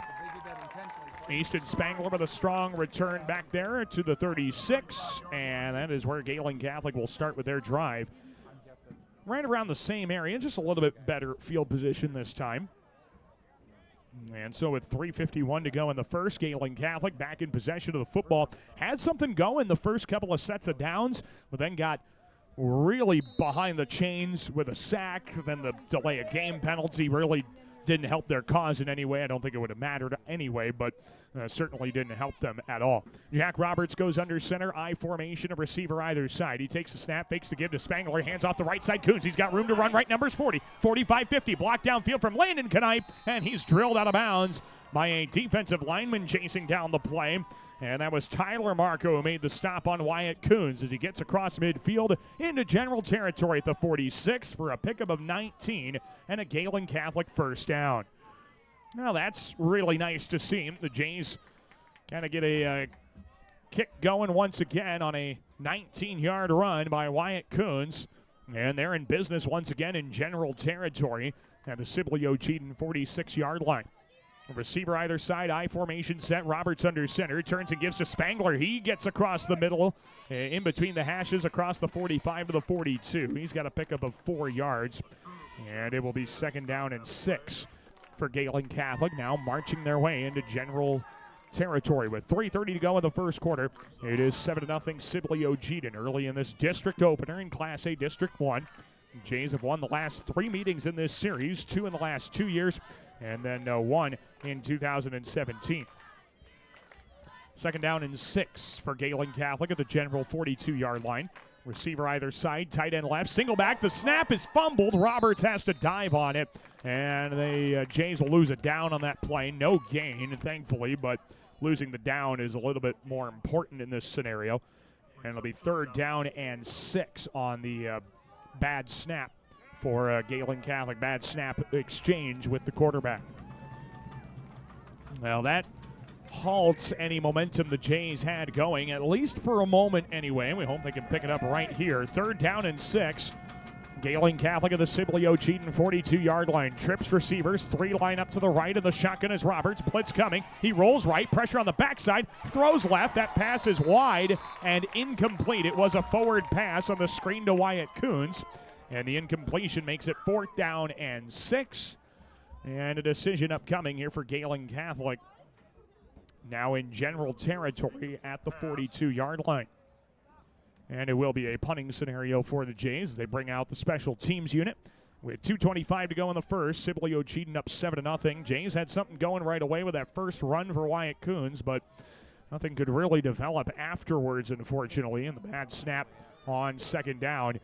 Easton Spangler with a strong return back there to the 36, and that is where Gehlen Catholic will start with their drive. Right around the same area, just a little bit better field position this time. And so with 3:51 to go in the first, Gehlen Catholic back in possession of the football. Had something going the first couple of sets of downs, but then got really behind the chains with a sack. Then the delay of game penalty really didn't help their cause in any way. I don't think it would have mattered anyway, but certainly didn't help them at all. Jack Roberts goes under center, I formation, a receiver either side. He takes the snap, fakes the give to Spangler, hands off the right side. Coons, he's got room to run right numbers 40, 45, 50. Blocked downfield from Landon Knipe, and he's drilled out of bounds by a defensive lineman chasing down the play. And that was Tyler Marco who made the stop on Wyatt Coons as he gets across midfield into general territory at the 46 for a pickup of 19 and a Gehlen Catholic first down. Now that's really nice to see. The Jays kind of get a kick going once again on a 19-yard run by Wyatt Coons. And they're in business once again in general territory at the Sibley-Ocheyedan 46-yard line. A receiver either side, I formation set. Roberts under center, turns and gives to Spangler. He gets across the middle, in between the hashes, across the 45 to the 42. He's got a pickup of 4 yards, and it will be 2nd down and 6 for Gehlen Catholic, now marching their way into general territory with 3:30 to go in the first quarter. It is 7-0 Sibley-Ocheyedan early in this district opener in Class A District 1. Jays have won the last 3 meetings in this series, 2 in the last 2 years, and then 1 in 2017. 2nd down and 6 for Gehlen Catholic at the general 42-yard line. Receiver either side, tight end left, single back. The snap is fumbled. Roberts has to dive on it, and the Jays will lose a down on that play. No gain, thankfully, but losing the down is a little bit more important in this scenario. And it'll be 3rd down and 6 on the bad snap for Gehlen Catholic. Bad snap exchange with the quarterback. Well, that halts any momentum the Jays had going, at least for a moment anyway. We hope they can pick it up right here. 3rd down and 6 Gehlen Catholic at the Sibley-Ocheyedan 42-yard line. Trips receivers, 3 line up to the right, and the shotgun is Roberts. Blitz coming. He rolls right, pressure on the backside, throws left. That pass is wide and incomplete. It was a forward pass on the screen to Wyatt Coons, and the incompletion makes it 4th down and 6. And a decision upcoming here for Gehlen Catholic. Now in general territory at the 42-yard line. And it will be a punting scenario for the Jays. They bring out the special teams unit. With 2:25 to go in the first, Sibley-Ocheyedan up 7-0. Jays had something going right away with that first run for Wyatt Coons, but nothing could really develop afterwards, unfortunately. And the bad snap on 2nd down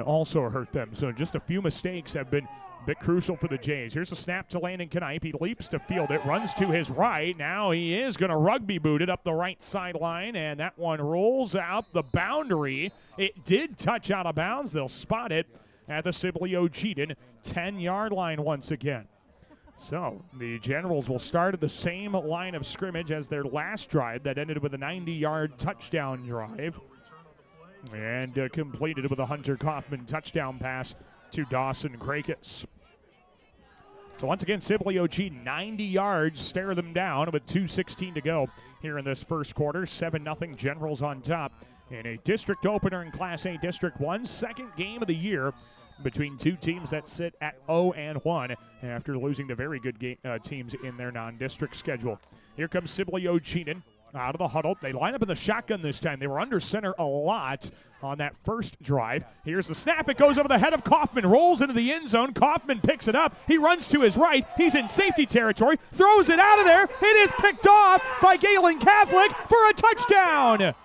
also hurt them. So just a few mistakes have been a bit crucial for the Jays. Here's a snap to Landon Knipe. He leaps to field it, runs to his right. Now he is going to rugby boot it up the right sideline, and that one rolls out the boundary. It did touch out of bounds. They'll spot it at the Sibley-Ocheyedan 10-yard line once again. So the Generals will start at the same line of scrimmage as their last drive that ended with a 90-yard touchdown drive and completed with a Hunter Kaufman touchdown pass to Dawson Krakis. So once again, Sibley-Ocheyedan 90 yards, stare them down with 2:16 to go here in this first quarter. 7-0 Generals on top in a district opener in Class A District 1, second game of the year between two teams that sit at 0-1 after losing to very good teams in their non-district schedule. Here comes Sibley-Ocheyedan out of the huddle. They line up in the shotgun this time. They were under center a lot on that first drive. Here's the snap. It goes over the head of Kaufman, rolls into the end zone. Kaufman picks it up. He runs to his right. He's in safety territory, throws it out of there. It is picked off by Gehlen Catholic for a touchdown.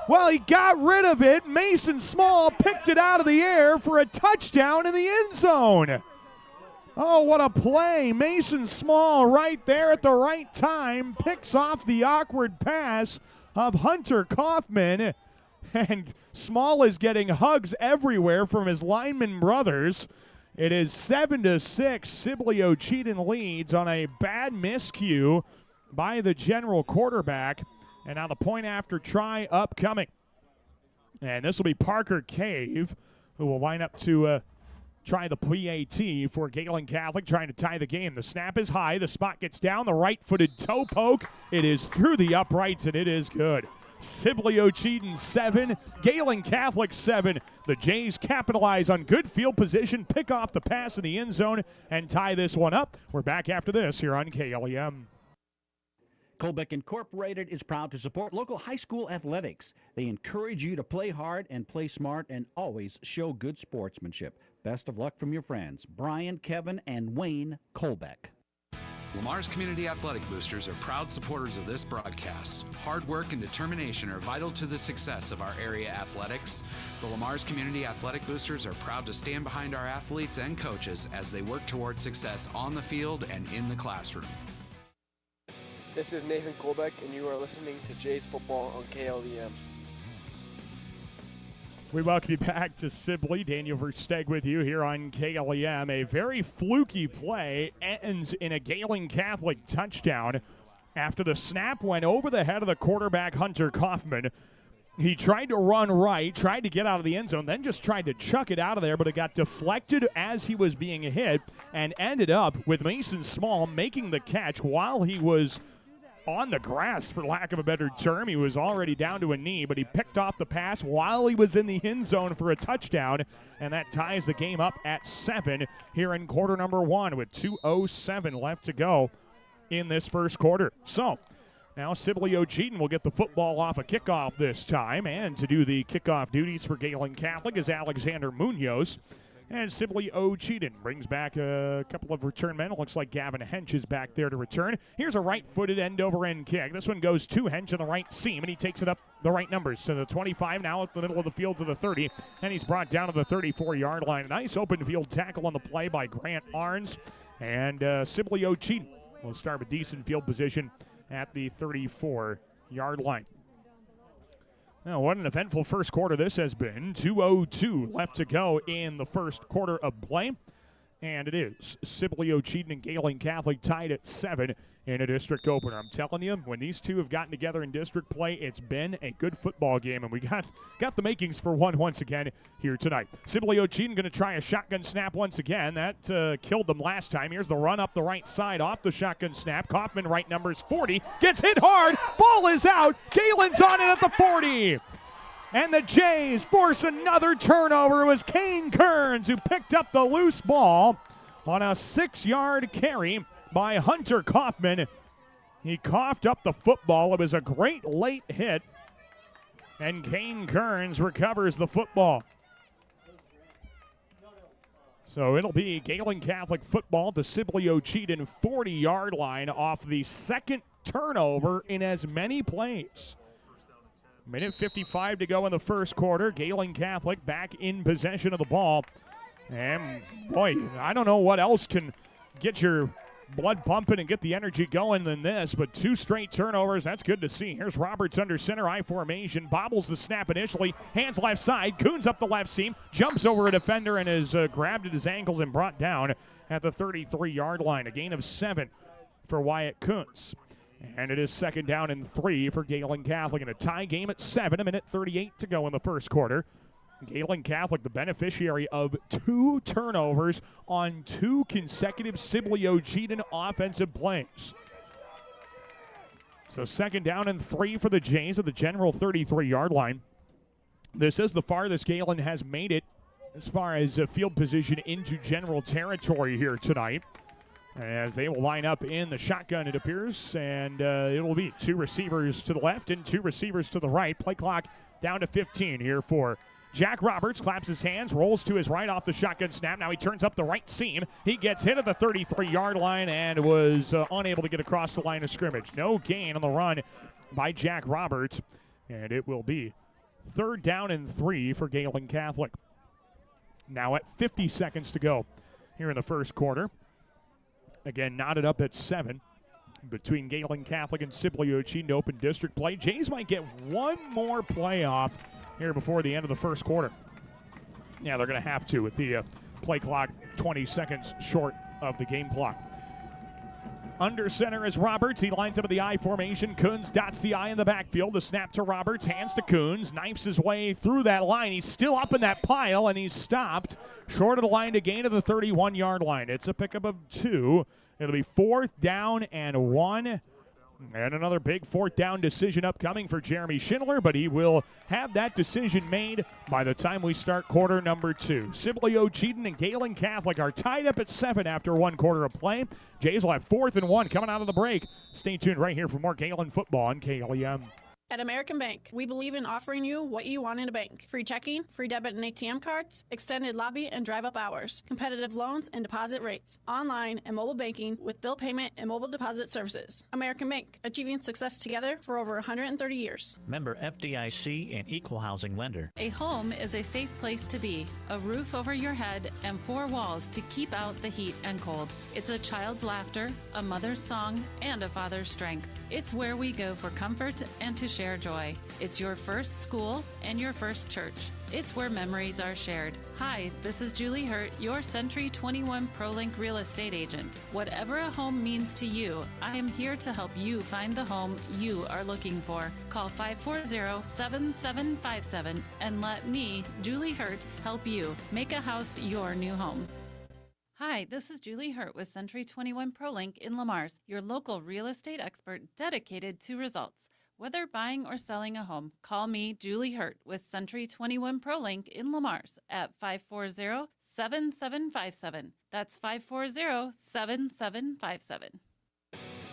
Well, he got rid of it. Mason Small picked it out of the air for a touchdown in the end zone. Oh, what a play. Mason Small right there at the right time picks off the awkward pass of Hunter Kaufman. And Small is getting hugs everywhere from his lineman brothers. It is 7-6. Sibley-Ocheyedan leads on a bad miscue by the general quarterback. And now the point after try upcoming. And this will be Parker Cave, who will line up to try the PAT for Gehlen Catholic, trying to tie the game. The snap is high. The spot gets down. The right-footed toe poke. It is through the uprights, and it is good. Sibley-Ocheyedan 7, Gehlen Catholic 7. The Jays capitalize on good field position, pick off the pass in the end zone, and tie this one up. We're back after this here on KLEM. Colbeck Incorporated is proud to support local high school athletics. They encourage you to play hard and play smart and always show good sportsmanship. Best of luck from your friends, Brian, Kevin, and Wayne Colbeck. Lamar's Community Athletic Boosters are proud supporters of this broadcast. Hard work and determination are vital to the success of our area athletics. The Lamar's Community Athletic Boosters are proud to stand behind our athletes and coaches as they work toward success on the field and in the classroom. This is Nathan Colbeck, and you are listening to Jays Football on KLEM. We welcome you back to Sibley. Daniel Versteg with you here on KLEM. A very fluky play ends in a Gehlen Catholic touchdown after the snap went over the head of the quarterback, Hunter Kaufman. He tried to run right, tried to get out of the end zone, then just tried to chuck it out of there, but it got deflected as he was being hit and ended up with Mason Small making the catch while he was on the grass, for lack of a better term. He was already down to a knee, but he picked off the pass while he was in the end zone for a touchdown, and that ties the game up at 7 here in quarter number 1 with 2:07 left to go in this first quarter. So now Sibley-Ocheyedan will get the football off a kickoff this time, and to do the kickoff duties for Gehlen Catholic is Alexander Munoz. And Sibley-Ocheyedan brings back a couple of return men. It looks like Gavin Hench is back there to return. Here's a right-footed end-over-end kick. This one goes to Hench on the right seam, and he takes it up the right numbers to the 25, now at the middle of the field to the 30, and he's brought down to the 34-yard line. A nice open field tackle on the play by Grant Arns, and Sibley-Ocheyedan will start with decent field position at the 34-yard line. Now, what an eventful first quarter this has been. 2:02 left to go in the first quarter of play. And it is Sibley-Ocheyedan and Gehlen Catholic tied at 7 in a district opener. I'm telling you, when these two have gotten together in district play, it's been a good football game, and we got the makings for one once again here tonight. Sibley-Ocheyedan going to try a shotgun snap once again. That killed them last time. Here's the run up the right side off the shotgun snap. Kaufman, right numbers 40, gets hit hard. Ball is out. Gehlen's on it at the 40. And the Jays force another turnover. It was Kane Kearns who picked up the loose ball on a 6-yard carry by Hunter Kaufman. He coughed up the football. It was a great late hit, and Kane Kearns recovers the football. So it'll be Gehlen Catholic football to Sibley-Ocheyedan 40-yard line off the second turnover in as many plays. Minute 55 to go in the first quarter. Gehlen Catholic back in possession of the ball. And, boy, I don't know what else can get your blood pumping and get the energy going than this, but 2 straight turnovers, that's good to see. Here's Roberts under center, I formation, bobbles the snap initially, hands left side, Coons up the left seam, jumps over a defender and is grabbed at his ankles and brought down at the 33-yard line. A gain of 7 for Wyatt Coons. And it is 2nd down and 3 for Gehlen Catholic in a tie game at 7, a minute 38 to go in the first quarter. Gehlen Catholic, the beneficiary of 2 turnovers on 2 consecutive Sibley-Ocheyedan offensive plays. So 2nd down and 3 for the Jays at the general 33-yard line. This is the farthest Gehlen has made it as far as field position into general territory here tonight, as they will line up in the shotgun, it appears, and it will be 2 receivers to the left and 2 receivers to the right. Play clock down to 15 here for Jack Roberts. Claps his hands, rolls to his right off the shotgun snap. Now he turns up the right seam. He gets hit at the 33-yard line and was unable to get across the line of scrimmage. No gain on the run by Jack Roberts, and it will be 3rd down and 3 for Gehlen Catholic. Now at 50 seconds to go here in the first quarter. Again, knotted up at 7 between Gehlen Catholic and Sibley-Ocheyedan to open district play. Jays might get one more playoff here before the end of the first quarter. Yeah, they're going to have to with the play clock 20 seconds short of the game clock. Under center is Roberts. He lines up in the I formation. Coons dots the I in the backfield. The snap to Roberts. Hands to Coons. Knifes his way through that line. He's still up in that pile, and he's stopped short of the line to gain of the 31-yard line. It's a pickup of 2. It'll be 4th down and 1. And another big 4th down decision upcoming for Jeremy Schindler, but he will have that decision made by the time we start quarter number 2. Sibley-Ocheyedan and Gehlen Catholic are tied up at 7 after 1 quarter of play. Jays will have 4th and 1 coming out of the break. Stay tuned right here for more Gehlen football on KLEM. At American Bank, we believe in offering you what you want in a bank. Free checking, free debit and ATM cards, extended lobby and drive-up hours, competitive loans and deposit rates, online and mobile banking with bill payment and mobile deposit services. American Bank, achieving success together for over 130 years. Member FDIC and equal housing lender. A home is a safe place to be, a roof over your head, and 4 walls to keep out the heat and cold. It's a child's laughter, a mother's song, and a father's strength. It's where we go for comfort and to share joy. It's your first school and your first church. It's where memories are shared. Hi, this is Julie Hurt, your Century 21 ProLink real estate agent. Whatever a home means to you, I am here to help you find the home you are looking for. Call 540-7757 and let me, Julie Hurt, help you make a house your new home. Hi, this is Julie Hurt with Century 21 ProLink in Lamar's, your local real estate expert dedicated to results. Whether buying or selling a home, call me, Julie Hurt, with Century 21 ProLink in Lamar's at 540-7757. That's 540-7757.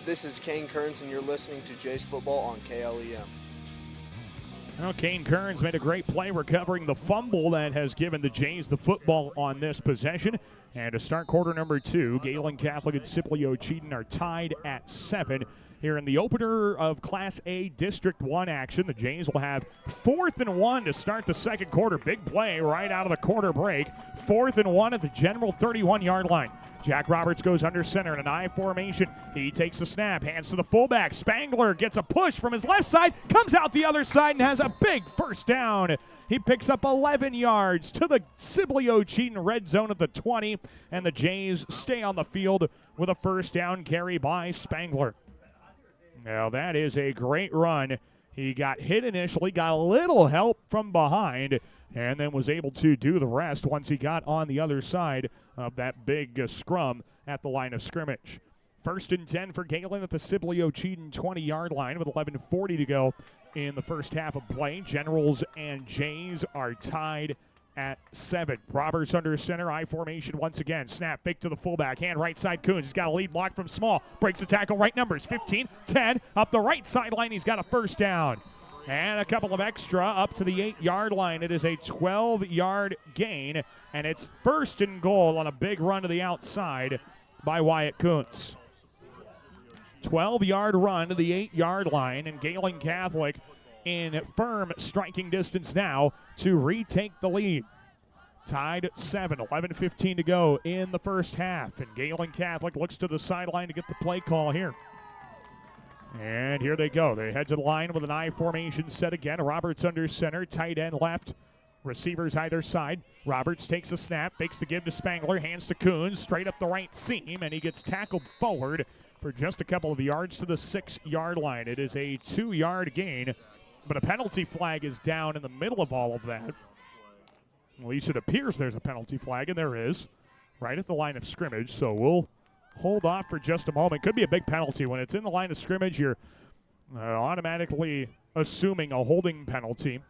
This is Kane Kearns, and you're listening to Jays Football on KLEM. Well, Kane Kearns made a great play recovering the fumble that has given the Jays the football on this possession. And to start quarter number 2, Gehlen Catholic and Sibley-Ocheyedan are tied at 7. Here in the opener of Class A District 1 action, the Jays will have 4th and 1 to start the second quarter. Big play right out of the quarter break. 4th and 1 at the general 31-yard line. Jack Roberts goes under center in an I formation. He takes the snap, hands to the fullback. Spangler gets a push from his left side, comes out the other side and has a big first down. He picks up 11 yards to the Sibley-Ocheyedan red zone at the 20, and the Jays stay on the field with a first down carry by Spangler. Now that is a great run. He got hit initially, got a little help from behind, and then was able to do the rest once he got on the other side of that big scrum at the line of scrimmage. 1st and 10 for Gehlen at the Sibley-Ocheyedan 20-yard line with 11:40 to go in the first half of play. Generals and Jays are tied at 7. Roberts under center, I formation once again. Snap, fake to the fullback, hand right side. Coons, he's got a lead block from Small. Breaks the tackle, right numbers, 15, 10. Up the right sideline, he's got a first down. And a couple of extra up to the 8-yard line. It is a 12-yard gain, and it's 1st and goal on a big run to the outside by Wyatt Kuntz. 12-yard run to the 8-yard line, and Gehlen Catholic in firm striking distance now to retake the lead. Tied at 7, 11:15 to go in the first half, and Gehlen Catholic looks to the sideline to get the play call here. And here they go. They head to the line with an I formation set again. Roberts under center, tight end left. Receivers either side. Roberts takes a snap, fakes the give to Spangler, hands to Coons, straight up the right seam, and he gets tackled forward for just a couple of yards to the 6-yard line. It is a 2-yard gain, but a penalty flag is down in the middle of all of that. At least it appears there's a penalty flag, and there is, right at the line of scrimmage, so we'll hold off for just a moment. Could be a big penalty. When it's in the line of scrimmage, you're automatically assuming a holding penalty.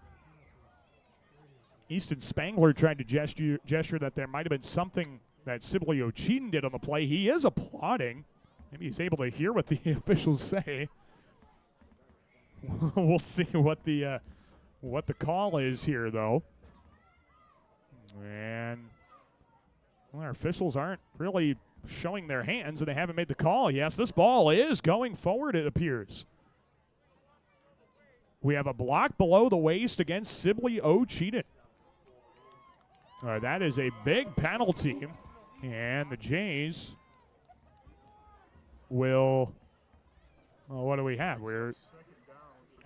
Easton Spangler tried to gesture that there might have been something that Sibley-Ocheyedan did on the play. He is applauding. Maybe he's able to hear what the officials say. We'll see what the call is here, though. And well, our officials aren't really showing their hands, and they haven't made the call. Yes, this ball is going forward, it appears. We have a block below the waist against Sibley-Ocheyedan. That is a big penalty, and the Jays will, well, what do we have?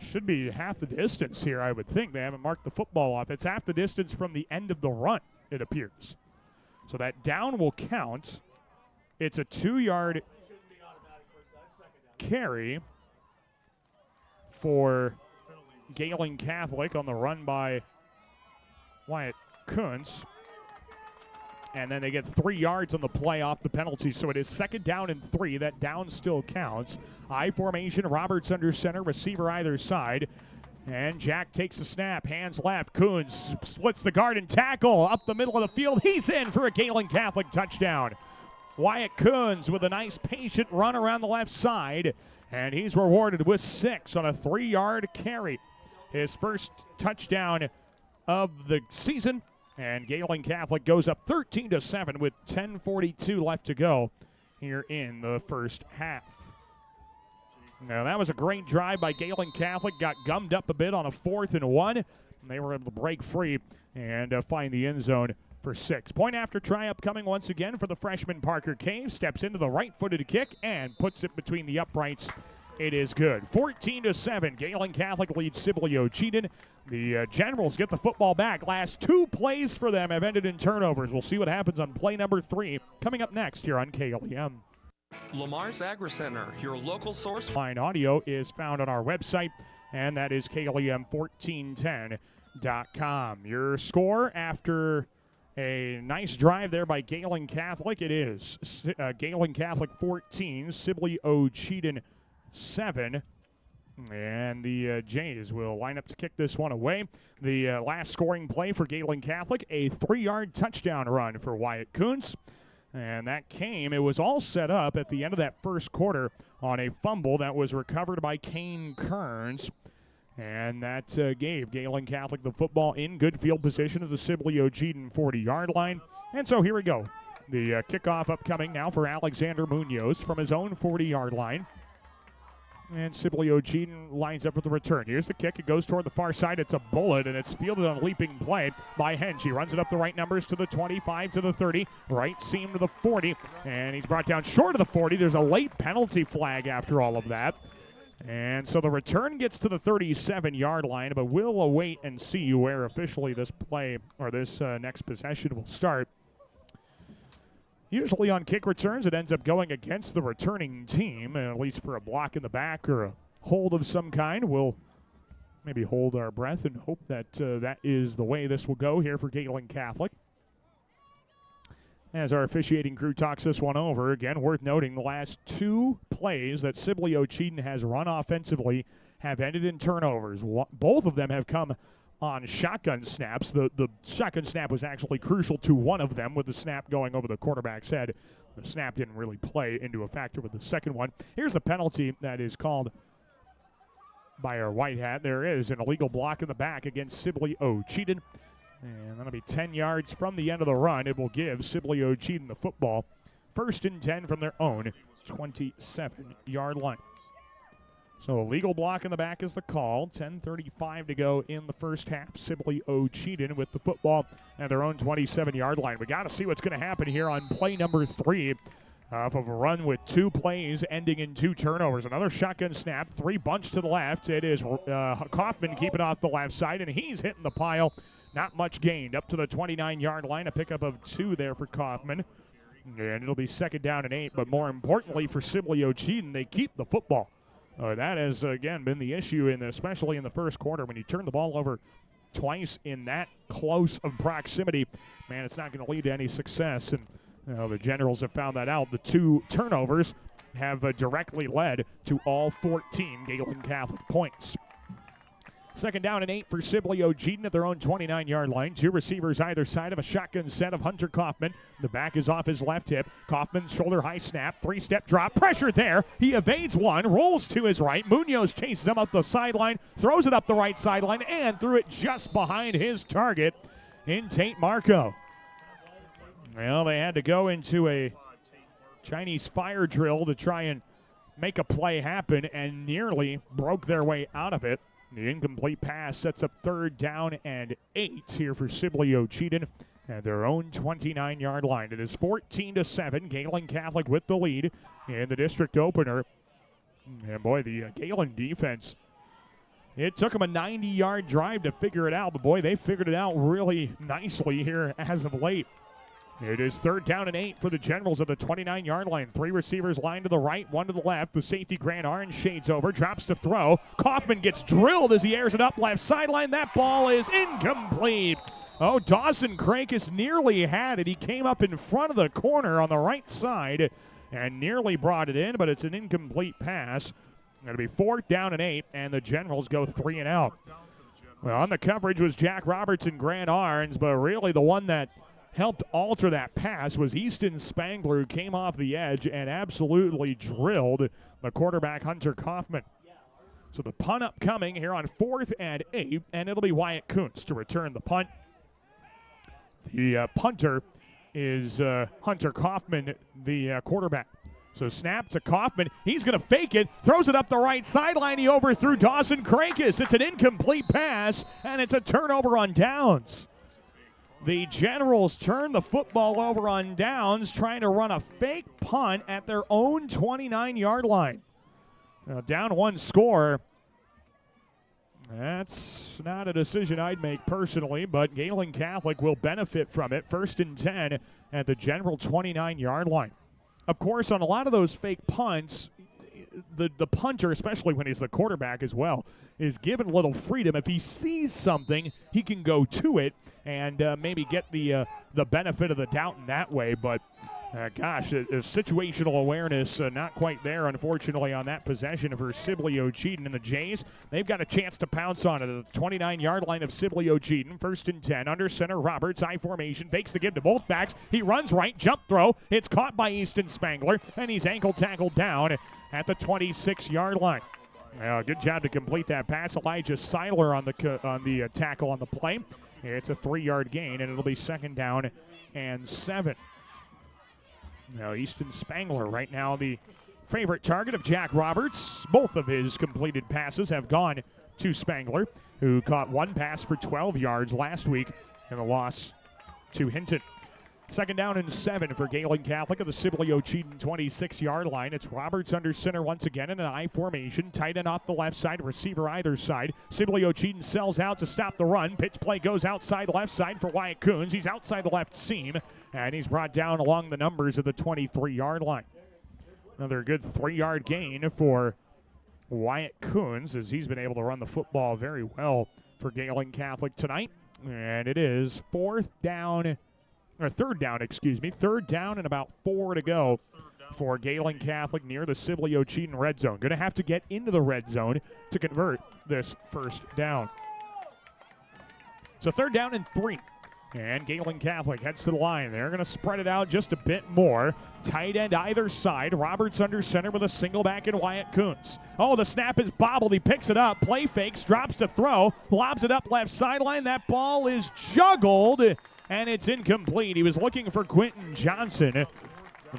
Should be half the distance here, I would think. They haven't marked the football off. It's half the distance from the end of the run, it appears. So that down will count. It's a 2-yard carry for Gehlen Catholic on the run by Wyatt Kuntz. And then they get 3 yards on the play off the penalty. So it is 2nd down and 3. That down still counts. I formation, Roberts under center, receiver either side. And Jack takes the snap, hands left. Kuntz splits the guard and tackle up the middle of the field. He's in for a Gehlen Catholic touchdown. Wyatt Kuntz with a nice patient run around the left side, and he's rewarded with 6 on a 3-yard carry. His first touchdown of the season, and Gehlen Catholic goes up 13-7 with 10:42 left to go here in the first half. Now that was a great drive by Gehlen Catholic, got gummed up a bit on a 4th and 1, and they were able to break free and find the end zone for 6. Point after try upcoming once again for the freshman Parker Cave. Steps into the right-footed kick and puts it between the uprights. It is good. 14-7. Gehlen Catholic leads Sibley-Ocheyedan. The Generals get the football back. Last 2 plays for them have ended in turnovers. We'll see what happens on play number 3 coming up next here on KLEM. Lamar's Agri Center, your local source. Fine audio is found on our website, and that is KLEM1410.com. Your score after a nice drive there by Gehlen Catholic. It is Gehlen Catholic 14, Sibley-Ocheyedan 7. And the Jays will line up to kick this one away. The last scoring play for Gehlen Catholic, a 3-yard touchdown run for Wyatt Kuntz. And that came, it was all set up at the end of that first quarter on a fumble that was recovered by Kane Kearns. And that gave Gehlen Catholic the football in good field position at the Sibley-Ocheyedan 40-yard line. And so here we go. The kickoff upcoming now for Alexander Munoz from his own 40-yard line. And Sibley-Ocheyedan lines up for the return. Here's the kick. It goes toward the far side. It's a bullet, and it's fielded on a leaping play by Henge. He runs it up the right numbers to the 25, to the 30, right seam to the 40, and he's brought down short of the 40. There's a late penalty flag after all of that. And so the return gets to the 37-yard line, but we'll await and see where officially this play or this next possession will start. Usually on kick returns, it ends up going against the returning team, at least for a block in the back or a hold of some kind. We'll maybe hold our breath and hope that that is the way this will go here for Gehlen Catholic. As our officiating crew talks this one over, again, worth noting the last two plays that Sibley-Ocheyedan has run offensively have ended in turnovers. Both of them have come on shotgun snaps. The shotgun snap was actually crucial to one of them with the snap going over the quarterback's head. The snap didn't really play into a factor with the second one. Here's the penalty that is called by our white hat. There is an illegal block in the back against Sibley-Ocheyedan. And that'll be 10 yards from the end of the run. It will give Sibley-Ocheyedan the football. 1st and 10 from their own 27-yard line. So a legal block in the back is the call. 10:35 to go in the first half. Sibley-Ocheyedan with the football at their own 27-yard line. We got to see what's going to happen here on play number 3 off of a run with 2 plays ending in 2 turnovers. Another shotgun snap, 3 bunch to the left. It is Kaufman keeping off the left side, and he's hitting the pile. Not much gained. Up to the 29-yard line, a pickup of 2 there for Kaufman. And it'll be 2nd down and 8, but more importantly for Sibley-Ocheyedan, they keep the football. That has, again, been the issue, especially in the first quarter. When you turn the ball over twice in that close of proximity, man, it's not going to lead to any success. And the Generals have found that out. The 2 turnovers have directly led to all 14 Gehlen Catholic points. 2nd down and 8 for Sibley-Ocheyedan at their own 29-yard line. 2 receivers either side of a shotgun set of Hunter Kaufman. The back is off his left hip. Kaufman's shoulder high snap, 3-step drop, pressure there. He evades one, rolls to his right. Munoz chases him up the sideline, throws it up the right sideline, and threw it just behind his target in Tate Marco. Well, they had to go into a Chinese fire drill to try and make a play happen and nearly broke their way out of it. The incomplete pass sets up 3rd down and 8 here for Sibley-Ocheyedan at their own 29-yard line. It is 14-7. Gehlen Catholic with the lead in the district opener. And boy, the Gehlen defense, it took them a 90-yard drive to figure it out, but boy, they figured it out really nicely here as of late. It is 3rd down and 8 for the Generals at the 29-yard line. 3 receivers lined to the right, 1 to the left. The safety Grant Orange shades over, drops to throw. Kaufman gets drilled as he airs it up left sideline. That ball is incomplete. Oh, Dawson Krakis nearly had it. He came up in front of the corner on the right side and nearly brought it in, but it's an incomplete pass. It'll be 4th down and 8, and the Generals go 3 and out. Well, on the coverage was Jack Roberts and Grant Orange, but really the one that helped alter that pass was Easton Spangler, who came off the edge and absolutely drilled the quarterback Hunter Kaufman. So the punt upcoming here on 4th and 8, and it'll be Wyatt Kuntz to return the punt. The punter is Hunter Kaufman, the quarterback. So snap to Kaufman. He's going to fake it, throws it up the right sideline. He overthrew Dawson Krakis. It's an incomplete pass, and it's a turnover on downs. The Generals turn the football over on downs, trying to run a fake punt at their own 29-yard line. Now, down 1 score. That's not a decision I'd make personally, but Gehlen Catholic will benefit from it. 1st and 10 at the General 29-yard line. Of course, on a lot of those fake punts, the punter, especially when he's the quarterback as well, is given a little freedom. If he sees something, he can go to it and maybe get the benefit of the doubt in that way. But, gosh, situational awareness not quite there, unfortunately, on that possession for Sibley-Ocheyedan. And the Jays, they've got a chance to pounce on it at the 29-yard line of Sibley-Ocheyedan. 1st and 10, under center, Roberts, I formation, fakes the give to both backs. He runs right, jump throw. It's caught by Easton Spangler, and he's ankle tackled down at the 26-yard line. Good job to complete that pass. Elijah Seiler on the tackle on the play. It's a 3-yard gain, and it'll be 2nd down and 7. Now, Easton Spangler right now the favorite target of Jack Roberts. Both of his completed passes have gone to Spangler, who caught one pass for 12 yards last week in a loss to Hinton. 2nd down and 7 for Gehlen Catholic at the Sibley-Ocheyedan 26-yard line. It's Roberts under center once again in an I formation. Tight end off the left side, receiver either side. Sibley-Ocheyedan sells out to stop the run. Pitch play goes outside left side for Wyatt Coons. He's outside the left seam, and he's brought down along the numbers of the 23-yard line. Another good 3-yard gain for Wyatt Coons, as he's been able to run the football very well for Gehlen Catholic tonight. And it is 3rd down, and about 4 to go for Gehlen Catholic near the Sibley-Ocheyedan red zone. Going to have to get into the red zone to convert this 1st down. So 3rd down and 3. And Gehlen Catholic heads to the line. They're going to spread it out just a bit more. Tight end either side. Roberts under center with a single back in Wyatt Coons. Oh, the snap is bobbled. He picks it up. Play fakes. Drops to throw. Lobs it up left sideline. That ball is juggled, and it's incomplete. He was looking for Quentin Johnson.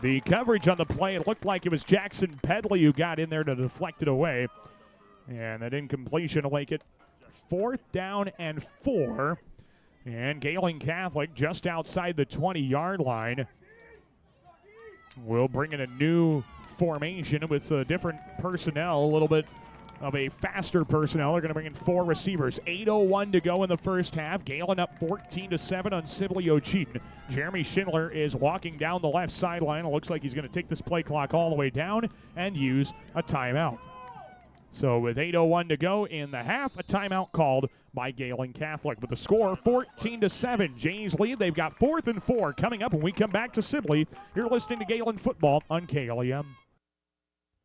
The coverage on the play, it looked like it was Jackson Pedley who got in there to deflect it away. And that incompletion will make it 4th down and 4. And Gehlen Catholic just outside the 20-yard line will bring in a new formation with different personnel, a little bit of a faster personnel. They're going to bring in 4 receivers. 8:01 to go in the first half. Gehlen up 14-7 on Sibley-Ocheyedan. Jeremy Schindler is walking down the left sideline. It looks like he's going to take this play clock all the way down and use a timeout. So with 8:01 to go in the half, a timeout called by Gehlen Catholic. With the score 14-7, Jays lead. They've got 4th and 4 coming up when we come back to Sibley. You're listening to Gehlen Football on KLEM.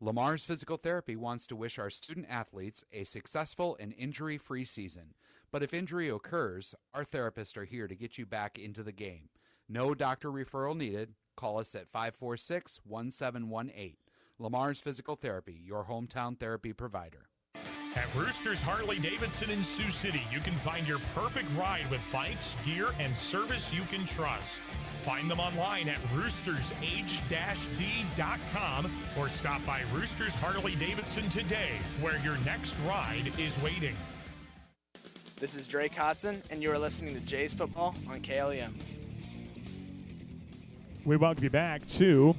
Lamar's Physical Therapy wants to wish our student athletes a successful and injury-free season. But if injury occurs, our therapists are here to get you back into the game. No doctor referral needed. Call us at 546-1718. Lamar's Physical Therapy, your hometown therapy provider. At Roosters Harley-Davidson in Sioux City, you can find your perfect ride with bikes, gear, and service you can trust. Find them online at roostersh-d.com or stop by Roosters Harley-Davidson today, where your next ride is waiting. This is Drake Hodson, and you are listening to Jays Football on KLEM. We welcome you back to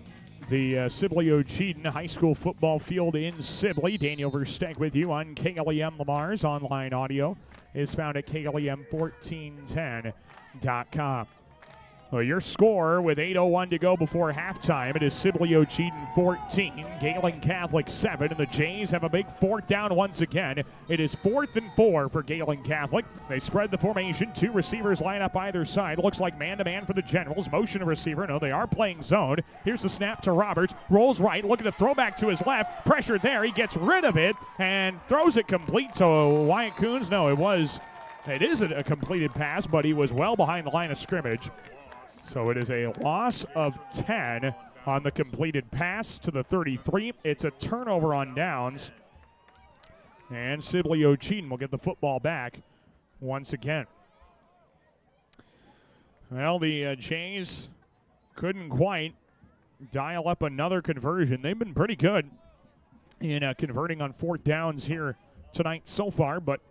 the Sibley-Ocheyedan High School football field in Sibley. Daniel Versteeg with you on KLEM Lamar's online audio is found at KLEM1410.com. Well, your score with 8:01 to go before halftime, it is Sibley-Ocheyedan 14, Gehlen Catholic 7, and the Jays have a big 4th down once again. It is 4th and 4 for Gehlen Catholic. They spread the formation. 2 receivers line up either side. Looks like man-to-man for the Generals. Motion receiver. No, they are playing zone. Here's the snap to Roberts. Rolls right, looking to throw back to his left. Pressure there. He gets rid of it and throws it complete to Wyatt Coons. No, it is a completed pass, but he was well behind the line of scrimmage. So it is a loss of 10 on the completed pass to the 33. It's a turnover on downs. And Sibley-Ocheyedan will get the football back once again. Well, the Jays couldn't quite dial up another conversion. They've been pretty good in converting on 4th downs here tonight so far, but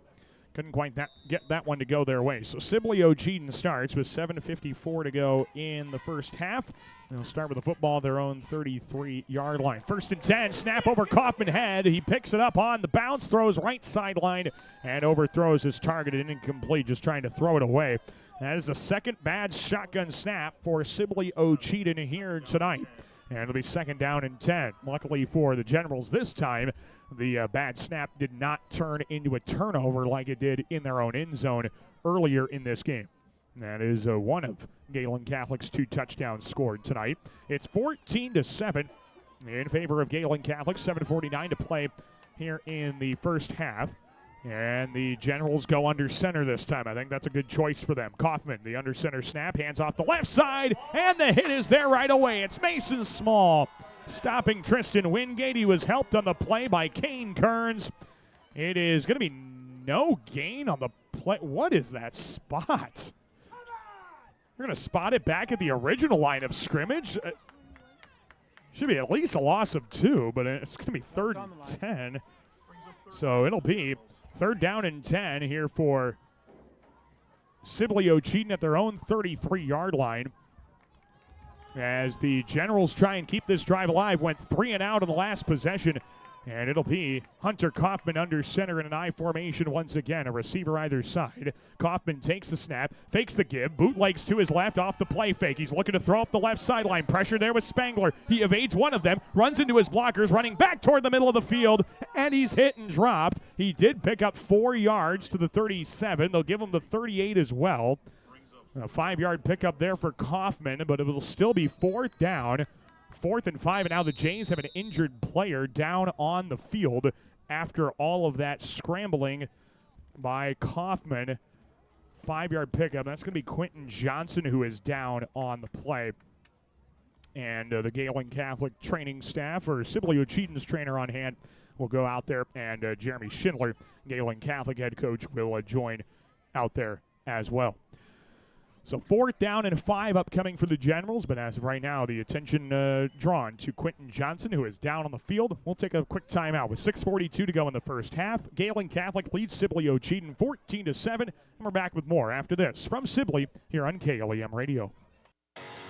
couldn't quite get that one to go their way. So Sibley-Ocheyedan starts with 7:54 to go in the first half. They'll start with the football at their own 33-yard line. 1st and 10, snap over Kaufman head. He picks it up on the bounce, throws right sideline, and overthrows his target and incomplete, just trying to throw it away. That is the second bad shotgun snap for Sibley-Ocheyedan here tonight. And it'll be 2nd down and 10. Luckily for the Generals this time, the bad snap did not turn into a turnover like it did in their own end zone earlier in this game. And that is one of Gehlen Catholic's 2 touchdowns scored tonight. It's 14-7 in favor of Gehlen Catholic. 7:49 to play here in the first half. And the Generals go under center this time. I think that's a good choice for them. Kaufman, the under center snap, hands off the left side, and the hit is there right away. It's Mason Small stopping Tristan Wingate. He was helped on the play by Kane Kearns. It is going to be no gain on the play. What is that spot? They're going to spot it back at the original line of scrimmage. Should be at least a loss of 2, but it's going to be 3rd and 10. So it'll be 3rd down and 10 here for Sibley-Ocheyedan at their own 33-yard line. As the Generals try and keep this drive alive, went 3 and out in the last possession. And it'll be Hunter Kaufman under center in an I formation once again, a receiver either side. Kaufman takes the snap, fakes the give, bootlegs to his left off the play fake. He's looking to throw up the left sideline. Pressure there with Spangler. He evades one of them, runs into his blockers, running back toward the middle of the field, and he's hit and dropped. He did pick up 4 yards to the 37. They'll give him the 38 as well. A 5-yard pickup there for Kaufman, but it will still be 4th down. 4th and 5, and now the Jays have an injured player down on the field after all of that scrambling by Kaufman. 5-yard pickup. That's going to be Quentin Johnson, who is down on the play. And the Gehlen Catholic training staff, or Sibley-Ocheyedan's trainer on hand, will go out there, and Jeremy Schindler, Gehlen Catholic head coach, will join out there as well. So 4th down and 5 upcoming for the Generals, but as of right now, the attention drawn to Quentin Johnson, who is down on the field. We'll take a quick timeout with 6:42 to go in the first half. Gehlen Catholic leads Sibley-Ocheyedan 14-7, and we're back with more after this from Sibley here on KLEM Radio.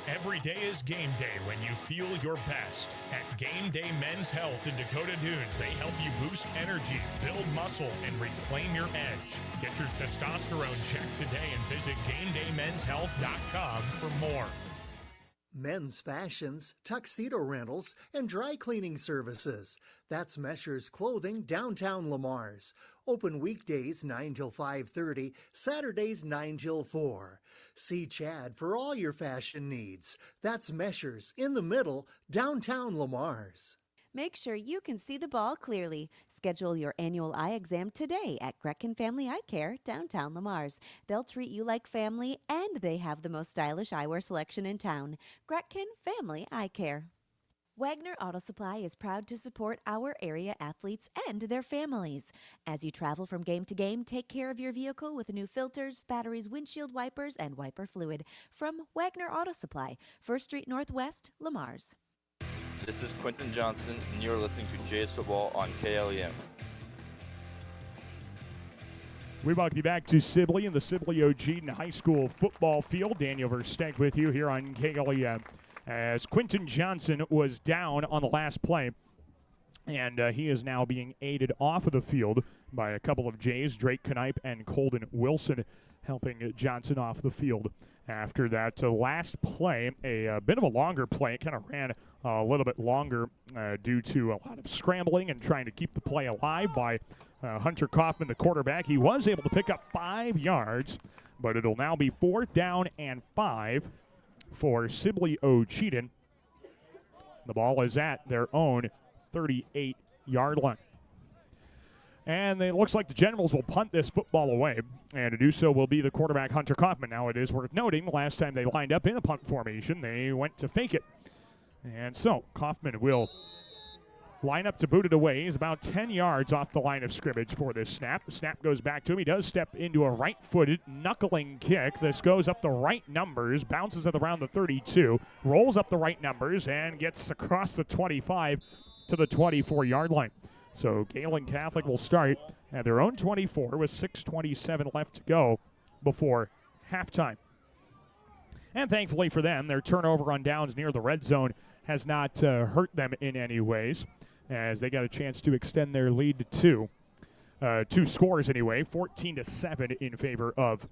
Every day is game day when you feel your best. At Game Day Men's Health in Dakota Dunes, they help you boost energy, build muscle, and reclaim your edge. Get your testosterone checked today and visit GameDayMen'sHealth.com for more. Men's fashions, tuxedo rentals, and dry cleaning services. That's Mesher's Clothing, downtown Lamar's. Open weekdays 9 till 5:30, Saturdays 9 till 4. See Chad for all your fashion needs. That's Mesher's in the middle, downtown Lamar's. Make sure you can see the ball clearly. Schedule your annual eye exam today at Gretchen Family Eye Care, downtown Lamar's. They'll treat you like family, and they have the most stylish eyewear selection in town. Gretchen Family Eye Care. Wagner Auto Supply is proud to support our area athletes and their families. As you travel from game to game, take care of your vehicle with new filters, batteries, windshield wipers, and wiper fluid. From Wagner Auto Supply, 1st Street Northwest, Lamar's. This is Quentin Johnson, and you're listening to Jays Football on KLEM. We welcome you back to Sibley in the Sibley-Ocheyedan High School football field. Daniel Versteeg with you here on KLEM. As Quentin Johnson was down on the last play, and he is now being aided off of the field by a couple of Jays, Drake Knipe and Colden Wilson, helping Johnson off the field. After that last play, a bit of a longer play. It kind of ran a little bit longer due to a lot of scrambling and trying to keep the play alive by Hunter Kaufman, the quarterback. He was able to pick up 5 yards, but it'll now be 4th down and 5 for Sibley-Ocheyedan. The ball is at their own 38-yard line. And it looks like the Generals will punt this football away, and to do so will be the quarterback, Hunter Kaufman. Now, it is worth noting, the last time they lined up in a punt formation, they went to fake it. And so Kaufman will line up to boot it away. He's about 10 yards off the line of scrimmage for this snap. The snap goes back to him. He does step into a right-footed knuckling kick. This goes up the right numbers, bounces at around the 32, rolls up the right numbers, and gets across the 25 to the 24-yard line. So Gehlen Catholic will start at their own 24 with 6:27 left to go before halftime. And thankfully for them, their turnover on downs near the red zone has not hurt them in any ways, as they got a chance to extend their lead to 2 scores anyway, 14-7 in favor of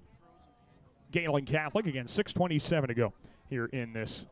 Gehlen Catholic. Again, 6:27 to go here in this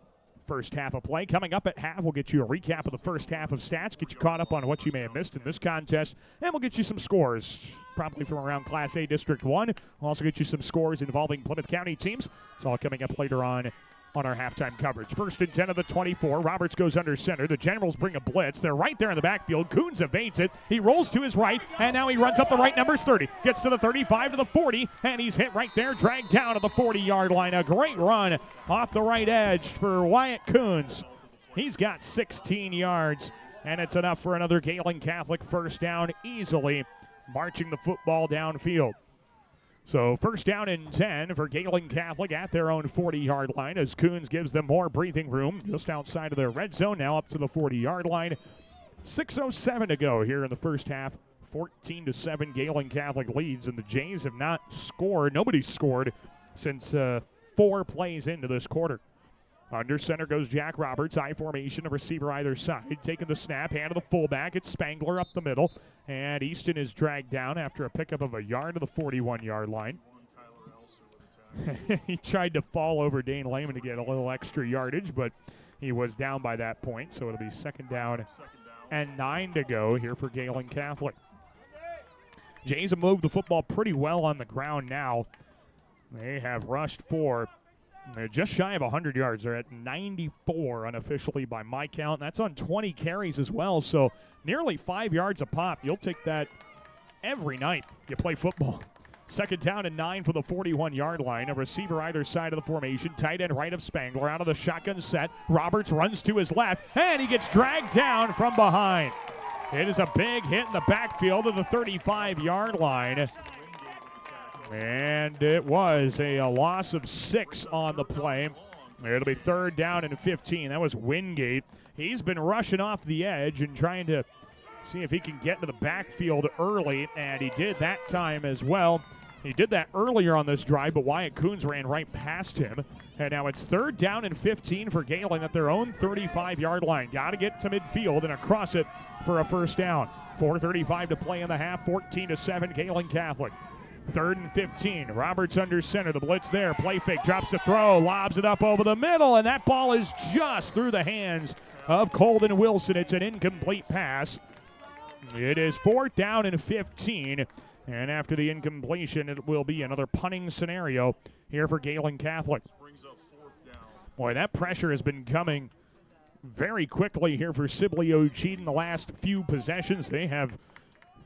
first half of play. Coming up at half, we'll get you a recap of the first half of stats, get you caught up on what you may have missed in this contest, and we'll get you some scores, probably from around Class A District 1. We'll also get you some scores involving Plymouth County teams. It's all coming up later on our halftime coverage. 1st and 10 of the 24. Roberts goes under center. The Generals bring a blitz. They're right there in the backfield. Coons evades it. He rolls to his right, and now he runs up the right numbers 30. Gets to the 35 to the 40, and he's hit right there, dragged down to the 40-yard line. A great run off the right edge for Wyatt Coons. He's got 16 yards, and it's enough for another Gehlen Catholic first down easily, marching the football downfield. So first down and 10 for Gehlen Catholic at their own 40-yard line as Coons gives them more breathing room just outside of their red zone, now up to the 40-yard line. 6:07 to go here in the first half. 14-7 Gehlen Catholic leads, and the Jays have not scored. Nobody's scored since 4 plays into this quarter. Under center goes Jack Roberts, I formation, a receiver either side. Taking the snap, hand to the fullback. It's Spangler up the middle. And Easton is dragged down after a pickup of a yard to the 41-yard line. He tried to fall over Dane Lehman to get a little extra yardage, but he was down by that point. So it'll be second down and 9 to go here for Gehlen Catholic. Jays have moved the football pretty well on the ground now. They have rushed for just shy of 100 yards. They're at 94 unofficially by my count. That's on 20 carries as well, so nearly 5 yards a pop. You'll take that every night you play football. Second down and 9 for the 41-yard line. A receiver either side of the formation. Tight end right of Spangler out of the shotgun set. Roberts runs to his left, and he gets dragged down from behind. It is a big hit in the backfield of the 35-yard line. And it was a loss of 6 on the play. It'll be third down and 15. That was Wingate. He's been rushing off the edge and trying to see if he can get into the backfield early, and he did that time as well. He did that earlier on this drive, but Wyatt Coons ran right past him. And now it's third down and 15 for Gehlen at their own 35-yard line. Got to get to midfield and across it for a first down. 4:35 to play in the half, 14-7 Gehlen Catholic. Third and 15. Roberts under center. The blitz there. Play fake. Drops the throw. Lobs it up over the middle. And that ball is just through the hands of Colden Wilson. It's an incomplete pass. It is fourth down and 15. And after the incompletion, it will be another punting scenario here for Gehlen Catholic. Boy, that pressure has been coming very quickly here for Sibley-Ocheyedan the last few possessions. They have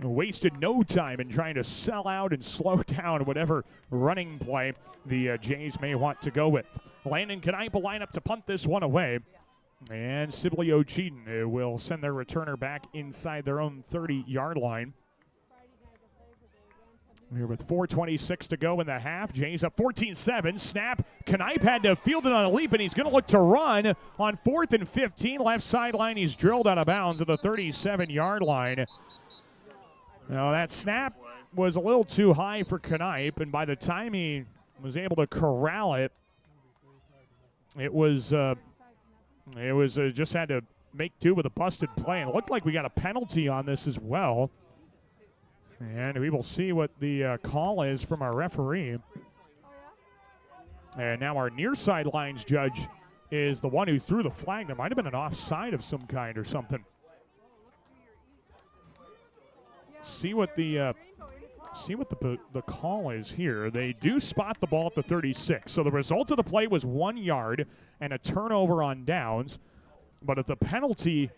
wasted no time in trying to sell out and slow down whatever running play the Jays may want to go with. Landon Knipe will line up to punt this one away. And Sibley-Ocheyedan will send their returner back inside their own 30-yard line. Here with 4:26 to go in the half. Jays up 14-7. Snap. Knipe had to field it on a leap, and he's going to look to run on 4th and 15. Left sideline, he's drilled out of bounds at the 37-yard line. Now, that snap was a little too high for Knipe, and by the time he was able to corral it, it was just had to make do with a busted play. And it looked like we got a penalty on this as well. And we will see what the call is from our referee. And now our near sidelines judge is the one who threw the flag. There might have been an offside of some kind or something. See what the call is here. They do spot the ball at the 36. So the result of the play was 1 yard and a turnover on downs. But if the penalty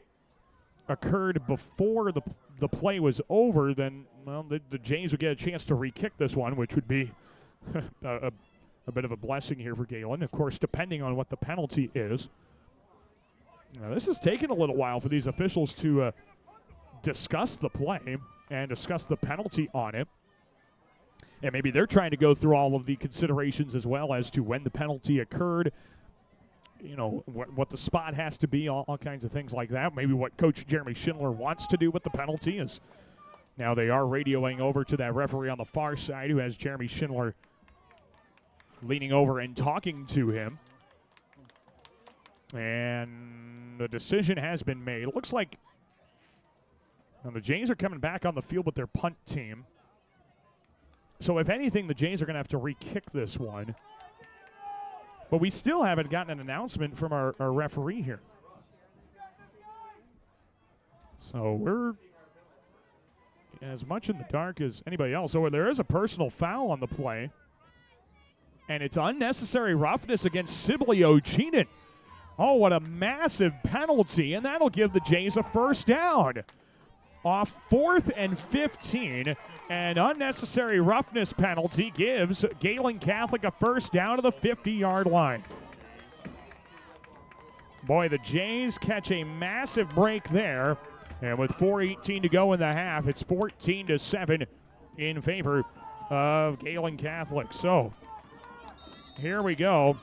occurred before the play was over, then the Jays would get a chance to re-kick this one, which would be a bit of a blessing here for Gehlen. Of course, depending on what the penalty is. Now, this has taken a little while for these officials to discuss the play and discuss the penalty on it. And maybe they're trying to go through all of the considerations as well as to when the penalty occurred, you know, what the spot has to be, all kinds of things like that. Maybe what Coach Jeremy Schindler wants to do with the penalty is now they are radioing over to that referee on the far side who has Jeremy Schindler leaning over and talking to him. And the decision has been made. It looks like the Jays are coming back on the field with their punt team. So if anything, the Jays are going to have to re-kick this one. But we still haven't gotten an announcement from our referee here. So we're as much in the dark as anybody else. So there is a personal foul on the play. And it's unnecessary roughness against Sibley-Ocheyedan. Oh, what a massive penalty. And that'll give the Jays a first down. Off 4th and 15, an unnecessary roughness penalty gives Gehlen Catholic a first down to the 50-yard line. Boy, the Jays catch a massive break there, and with 4:18 to go in the half, it's 14-7 in favor of Gehlen Catholic. So here we go.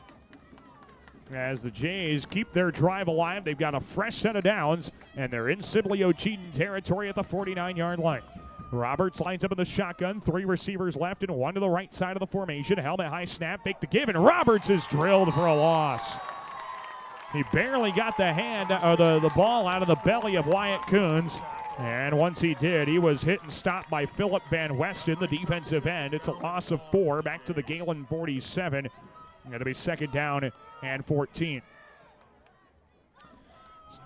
As the Jays keep their drive alive, they've got a fresh set of downs, and they're in Sibley-Ocheyedan territory at the 49-yard line. Roberts lines up in the shotgun, 3 receivers left and 1 to the right side of the formation. Helmet high snap, fake the give, and Roberts is drilled for a loss. He barely got the ball out of the belly of Wyatt Coons, and once he did, he was hit and stopped by Philip Van Westen, the defensive end. It's a loss of 4 back to the Gehlen 47. Going to be second down and 14.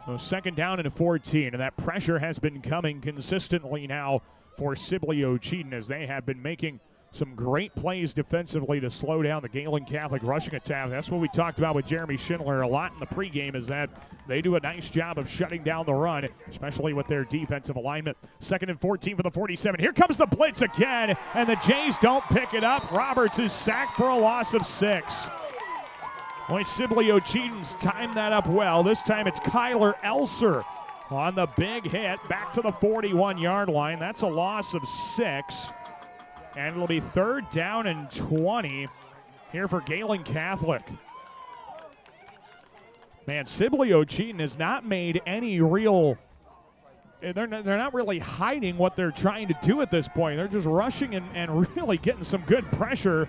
So second down and 14, and that pressure has been coming consistently now for Sibley-Ocheyedan as they have been making some great plays defensively to slow down the Gehlen Catholic rushing attack. That's what we talked about with Jeremy Schindler a lot in the pregame, is that they do a nice job of shutting down the run, especially with their defensive alignment. Second and 14 for the 47. Here comes the blitz again, and the Jays don't pick it up. Roberts is sacked for a loss of 6. Boy, Sibley-Ocheyedan's timed that up well. This time it's Kyler Elser on the big hit back to the 41-yard line. That's a loss of 6. And it'll be third down and 20 here for Gehlen Catholic. Man, Sibley-Ocheyedan has not made any real... They're not really hiding what they're trying to do at this point. They're just rushing and really getting some good pressure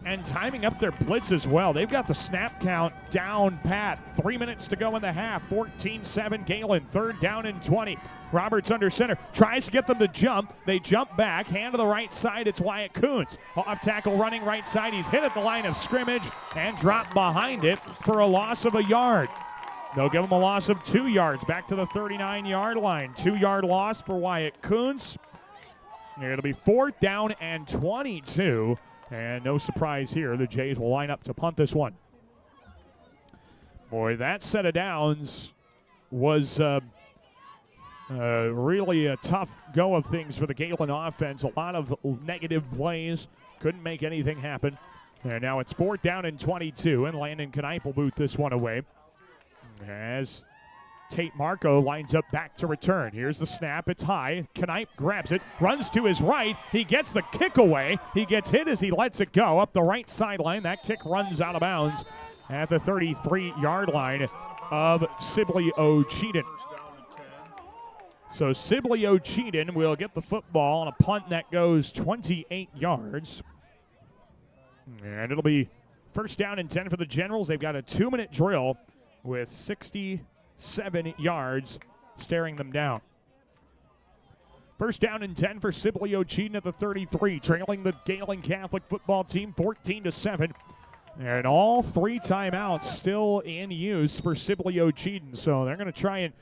and timing up their blitz as well. They've got the snap count down pat. 3 minutes to go in the half. 14-7 Gehlen. Third down and 20. Roberts under center. Tries to get them to jump. They jump back. Hand to the right side. It's Wyatt Coons. Off tackle running right side. He's hit at the line of scrimmage and dropped behind it for a loss of a yard. They'll give him a loss of 2 yards. Back to the 39-yard line. 2-yard loss for Wyatt Coons. It'll be fourth down and 22. And no surprise here, the Jays will line up to punt this one. Boy, that set of downs was really a tough go of things for the Gehlen offense. A lot of negative plays. Couldn't make anything happen. And now it's fourth down and 22, and Landon Knipe will boot this one away as Tate Marco lines up back to return. Here's the snap. It's high. Knipe grabs it, runs to his right. He gets the kick away. He gets hit as he lets it go up the right sideline. That kick runs out of bounds at the 33-yard line of Sibley-Ocheyedan. So Sibley-Ocheyedan will get the football on a punt that goes 28 yards. And it'll be first down and 10 for the Generals. They've got a 2-minute drill with 67 yards staring them down. First down and 10 for Sibley-Ocheyedan at the 33, trailing the Gehlen Catholic football team 14-7. And all 3 timeouts still in use for Sibley-Ocheyedan. So they're going to try and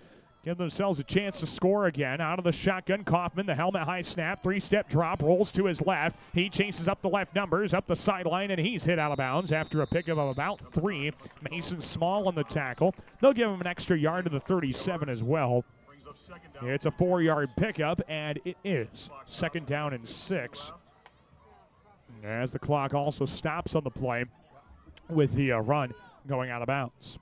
give themselves a chance to score again. Out of the shotgun, Kaufman, the helmet high snap, 3-step drop, rolls to his left. He chases up the left numbers, up the sideline, and he's hit out of bounds after a pickup of about 3. Mason Small on the tackle. They'll give him an extra yard to the 37 as well. It's a 4-yard pickup, and it is second down and 6. As the clock also stops on the play with the run going out of bounds.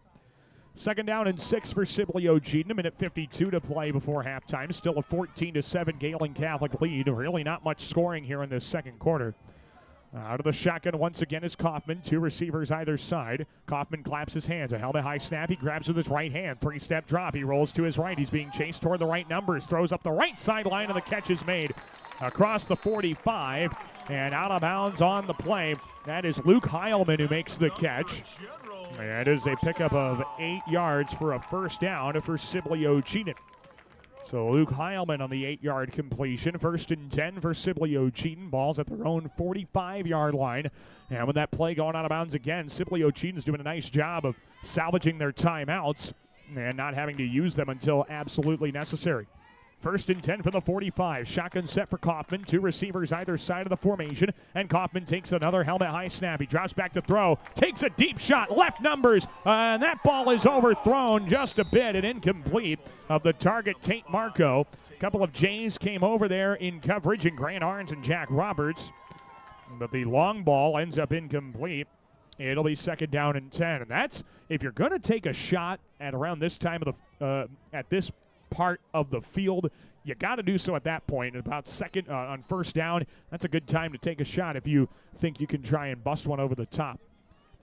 Second down and 6 for Sibley-Ocheyedan. A minute 52 to play before halftime. Still a 14-7 Gehlen Catholic lead. Really not much scoring here in this second quarter. Out of the shotgun once again is Kaufman. 2 receivers either side. Kaufman claps his hands. A helmet high snap. He grabs with his right hand. 3-step drop. He rolls to his right. He's being chased toward the right numbers. Throws up the right sideline, and the catch is made across the 45 and out of bounds on the play. That is Luke Heilman who makes the catch. And it is a pickup of 8 yards for a first down for Sibley-Ocheyedan. So Luke Heilman on the 8-yard completion. First and 10 for Sibley-Ocheyedan. Ball's at their own 45-yard line. And with that play going out of bounds again, Sibley-Ocheyedan's doing a nice job of salvaging their timeouts and not having to use them until absolutely necessary. First and 10 for the 45. Shotgun set for Kaufman. 2 receivers either side of the formation. And Kaufman takes another helmet high snap. He drops back to throw. Takes a deep shot. Left numbers. And that ball is overthrown just a bit and incomplete of the target, Tate Marco. A couple of Jays came over there in coverage, and Grant Arns and Jack Roberts. But the long ball ends up incomplete. It'll be second down and 10. And that's, if you're going to take a shot at around this time of the, at this part of the field, you got to do so at that point. About second on first down, that's a good time to take a shot if you think you can try and bust one over the top.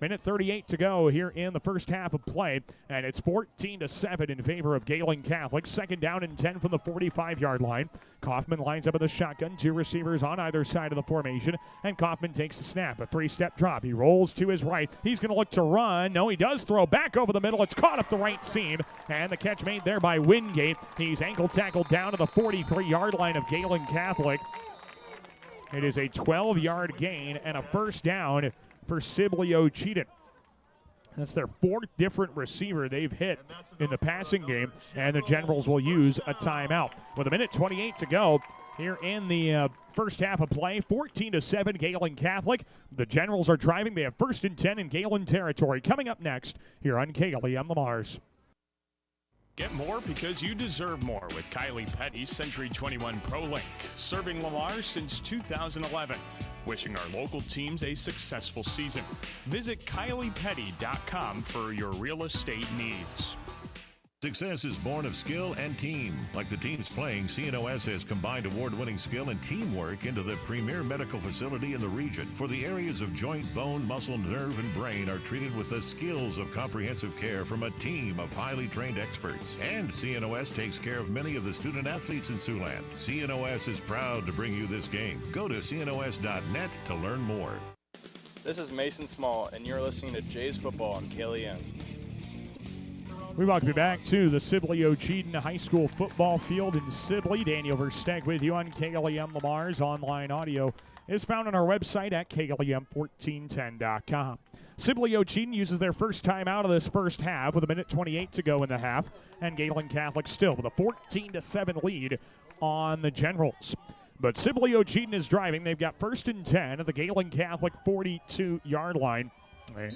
Minute 38 to go here in the first half of play, and it's 14-7 in favor of Gehlen Catholic. Second down and 10 from the 45-yard line. Kaufman lines up with a shotgun, 2 receivers on either side of the formation, and Kaufman takes a snap, a 3-step drop. He rolls to his right. He's going to look to run. No, he does throw back over the middle. It's caught up the right seam, and the catch made there by Wingate. He's ankle tackled down to the 43-yard line of Gehlen Catholic. It is a 12-yard gain and a first down for Sibley-Ocheyedan. That's their 4th different receiver they've hit in the passing game, and the Generals will use a timeout. With a minute 28 to go here in the first half of play, 14-7 Gehlen Catholic. The Generals are driving. They have 1st and 10 in Gehlen territory. Coming up next here on KLEM Lamar's. Get more because you deserve more with Kylie Petty's Century 21 Pro Link, serving Lamar since 2011. Wishing our local teams a successful season. Visit KyliePetty.com for your real estate needs. Success is born of skill and team. Like the teams playing, CNOS has combined award-winning skill and teamwork into the premier medical facility in the region. For the areas of joint, bone, muscle, nerve, and brain are treated with the skills of comprehensive care from a team of highly trained experts. And CNOS takes care of many of the student athletes in Siouxland. CNOS is proud to bring you this game. Go to CNOS.net to learn more. This is Mason Small, and you're listening to Jays Football on KLEM. We welcome you back to the Sibley-Ocheyedan High School football field in Sibley. Daniel Versteg with you on KLEM Lamar's. Online audio is found on our website at KLEM1410.com. Sibley-Ocheyedan uses their first time out of this first half with a minute 28 to go in the half, and Gehlen Catholic still with a 14-7 lead on the Generals. But Sibley-Ocheyedan is driving. They've got 1st and 10 at the Gehlen Catholic 42-yard line.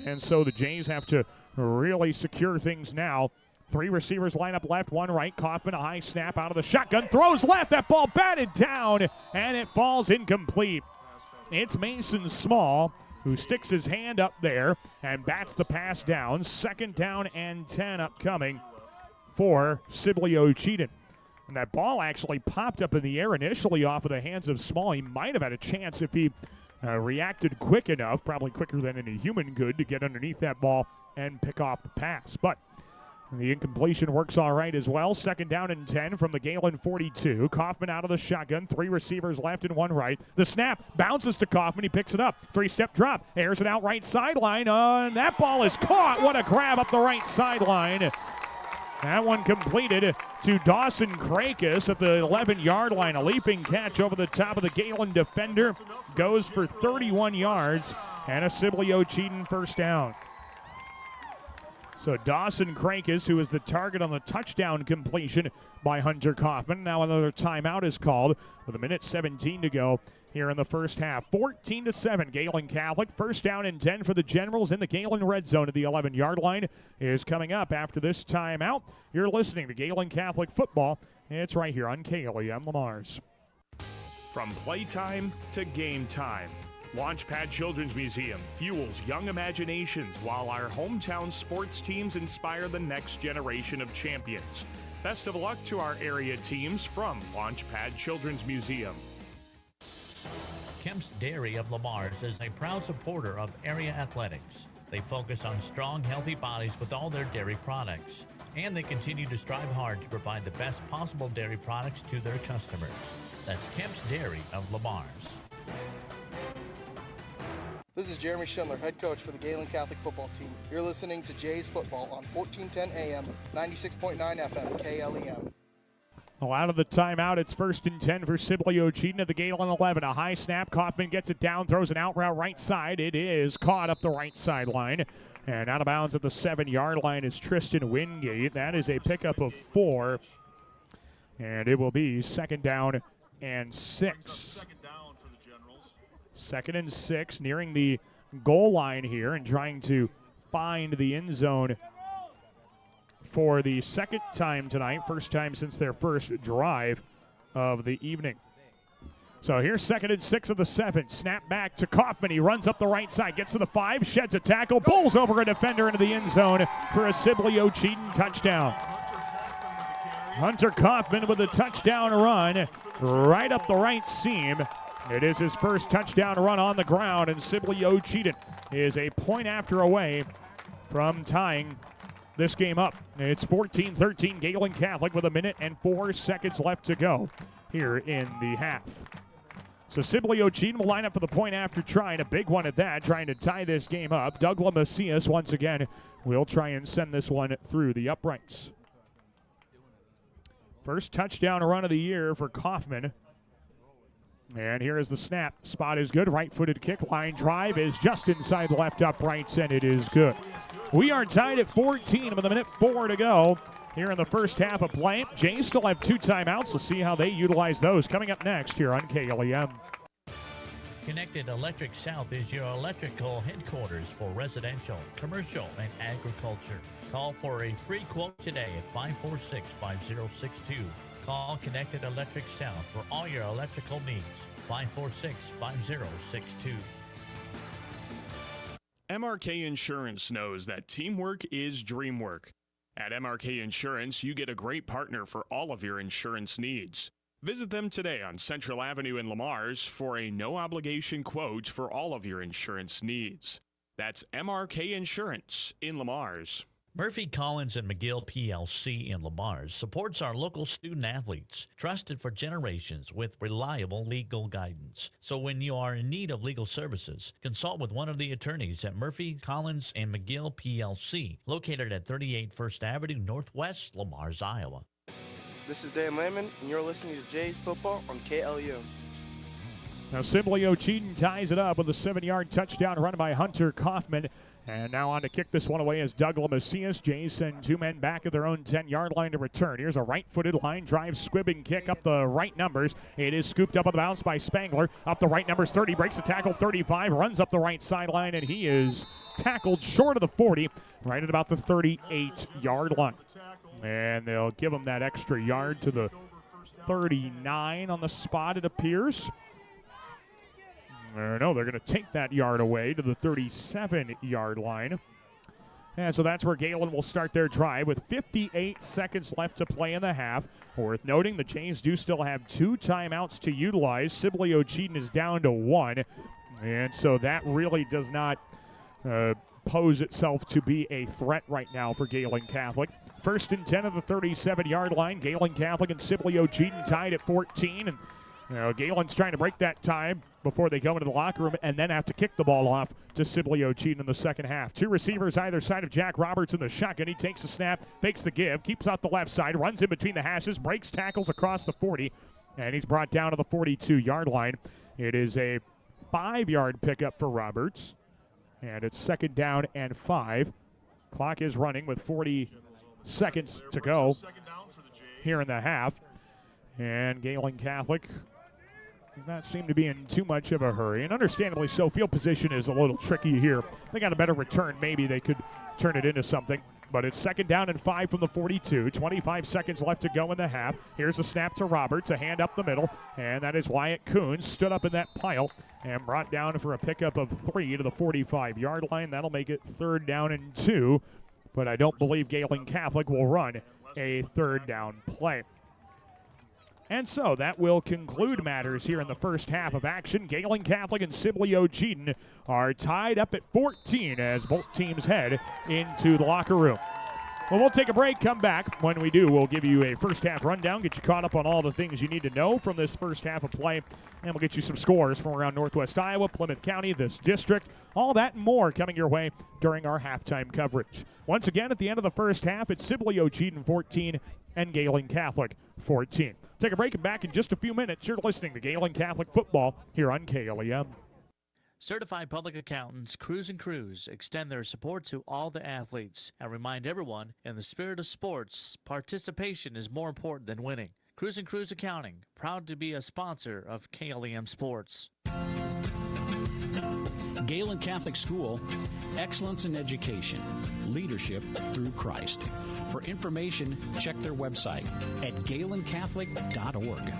And so the Jays have to really secure things now. 3 receivers line up left, 1 right. Kaufman, a high snap out of the shotgun, throws left. That ball batted down, and it falls incomplete. It's Mason Small who sticks his hand up there and bats the pass down. 2nd down and 10 upcoming for Sibley-Ocheyedan. And that ball actually popped up in the air initially off of the hands of Small. He might have had a chance if he reacted quick enough, probably quicker than any human could, to get underneath that ball and pick off the pass. But the incompletion works all right as well. 2nd down and 10 from the Gehlen 42. Kaufman out of the shotgun. 3 receivers left and 1 right. The snap bounces to Kaufman. He picks it up. 3-step drop. Airs it out right sideline. And that ball is caught. What a grab up the right sideline. That one completed to Dawson Krakis at the 11-yard line. A leaping catch over the top of the Gehlen defender. Goes for 31 yards and a Sibley-Ocheyedan first down. So Dawson Krakis, who is the target on the touchdown completion by Hunter Kaufman. Now another timeout is called with a minute 17 to go here in the first half. 14-7, Gehlen Catholic. 1st down and 10 for the Generals in the Gehlen red zone at the 11-yard line is coming up after this timeout. You're listening to Gehlen Catholic football. It's right here on KLEM Lamar's. From playtime to game time, Launchpad Children's Museum fuels young imaginations while our hometown sports teams inspire the next generation of champions. Best of luck to our area teams from Launchpad Children's Museum. Kemp's Dairy of Lamar's is a proud supporter of area athletics. They focus on strong, healthy bodies with all their dairy products. And they continue to strive hard to provide the best possible dairy products to their customers. That's Kemp's Dairy of Lamar's. This is Jeremy Schindler, head coach for the Gehlen Catholic football team. You're listening to Jays Football on 1410 AM, 96.9 FM, KLEM. Well, out of the timeout, it's 1st and 10 for Sibley-Ocheyedan at the Gehlen 11. A high snap. Kaufman gets it down, throws an out route right side. It is caught up the right sideline. And out of bounds at the 7-yard line is Tristan Wingate. That is a pickup of 4. And it will be 2nd down and 6. 2nd and 6, nearing the goal line here and trying to find the end zone for the 2nd time tonight. First time since their first drive of the evening. So here's 2nd and 6 of the 7. Snap back to Kaufman. He runs up the right side, gets to the 5, sheds a tackle, bowls over a defender into the end zone for a Sibley-Ocheyedan touchdown. Hunter Kaufman with a touchdown run right up the right seam. It is his first touchdown run on the ground, and Sibley-Ocheyedan is a point after away from tying this game up. It's 14-13 Gehlen Catholic with 1 minute and 4 seconds left to go here in the half. So Sibley-Ocheyedan will line up for the point after try, and a big one at that, trying to tie this game up. Douglas Macias once again will try and send this one through the uprights. First touchdown run of the year for Kaufman. And here is the snap. Spot is good. Right-footed kick. Line drive is just inside the left uprights, and it is good. We are tied at 14 with 1 minute 4 to go here in the first half of play. Jays still have 2 timeouts. We'll see how they utilize those coming up next here on KLEM. Connected Electric South is your electrical headquarters for residential, commercial, and agriculture. Call for a free quote today at 546-5062. Call Connected Electric South for all your electrical needs. 546-5062. MRK Insurance knows that teamwork is dream work. At MRK Insurance, you get a great partner for all of your insurance needs. Visit them today on Central Avenue in Lamars for a no-obligation quote for all of your insurance needs. That's MRK Insurance in Lamars. Murphy, Collins, and McGill PLC in Lamars supports our local student athletes, trusted for generations with reliable legal guidance. So when you are in need of legal services, consult with one of the attorneys at Murphy, Collins, and McGill PLC, located at 38 First Avenue Northwest, Lamars, Iowa. This is Dan Lehman, and you're listening to Jays Football on KLEM. Now Sibley-Ocheyedan ties it up with a 7-yard touchdown run by Hunter Kaufman. And now on to kick this one away is Douglas Macias. Jays send 2 men back at their own 10-yard line to return. Here's a right-footed line drive, squibbing kick up the right numbers. It is scooped up on the bounce by Spangler. Up the right numbers, 30, breaks the tackle, 35, runs up the right sideline, and he is tackled short of the 40, right at about the 38-yard line. And they'll give him that extra yard to the 39 on the spot, it appears. No, they're going to take that yard away to the 37-yard line. And so that's where Gehlen will start their drive with 58 seconds left to play in the half. Worth noting, the Jays do still have 2 timeouts to utilize. Sibley-Ocheyedan is down to 1. And so that really does not pose itself to be a threat right now for Gehlen Catholic. First and 10 of the 37-yard line. Gehlen Catholic and Sibley-Ocheyedan tied at 14. And Gehlen's trying to break that time before they go into the locker room and then have to kick the ball off to Sibley-Ocheyedan in the second half. 2 receivers either side of Jack Roberts in the shotgun. He takes the snap, fakes the give, keeps out the left side, runs in between the hashes, breaks tackles across the 40, and he's brought down to the 42-yard line. It is a 5-yard pickup for Roberts, and it's 2nd down and 5. Clock is running with 40 seconds to go here in the half, and Gehlen Catholic does not seem to be in too much of a hurry, and understandably so. Field position is a little tricky here. They got a better return. Maybe they could turn it into something, but it's 2nd down and 5 from the 42. 25 seconds left to go in the half. Here's a snap to Roberts, a hand up the middle, and that is Wyatt Coons. Stood up in that pile and brought down for a pickup of 3 to the 45-yard line. That'll make it 3rd down and 2, but I don't believe Gehlen Catholic will run a 3rd down play. And so that will conclude matters here in the first half of action. Gehlen Catholic and Sibley-Ocheyedan are tied up at 14 as both teams head into the locker room. Well, we'll take a break, come back. When we do, we'll give you a first half rundown, get you caught up on all the things you need to know from this first half of play, and we'll get you some scores from around Northwest Iowa, Plymouth County, this district, all that and more coming your way during our halftime coverage. Once again, at the end of the first half, it's Sibley-Ocheyedan 14 and Gehlen Catholic 14. Take a break and back in just a few minutes. You're listening to Gehlen Catholic Football here on KLEM. Certified Public Accountants Cruz & Cruz extend their support to all the athletes and remind everyone, in the spirit of sports, participation is more important than winning. Cruz & Cruz Accounting, proud to be a sponsor of KLEM Sports. Gehlen Catholic School, excellence in education, leadership through Christ. For information, check their website at GehlenCatholic.org.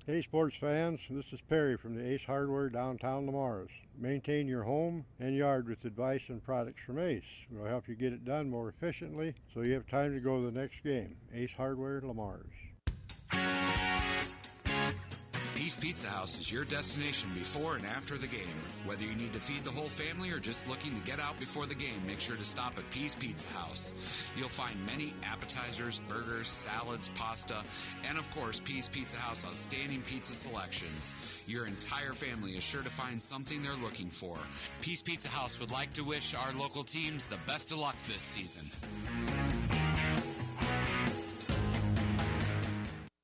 Hey sports fans, this is Perry from the Ace Hardware downtown Lamar's. Maintain your home and yard with advice and products from Ace. We'll help you get it done more efficiently so you have time to go to the next game. Ace Hardware, Lamar's. Peace Pizza House is your destination before and after the game. Whether you need to feed the whole family or just looking to get out before the game, make sure to stop at Peace Pizza House. You'll find many appetizers, burgers, salads, pasta, and of course, Peace Pizza House outstanding pizza selections. Your entire family is sure to find something they're looking for. Peace Pizza House would like to wish our local teams the best of luck this season.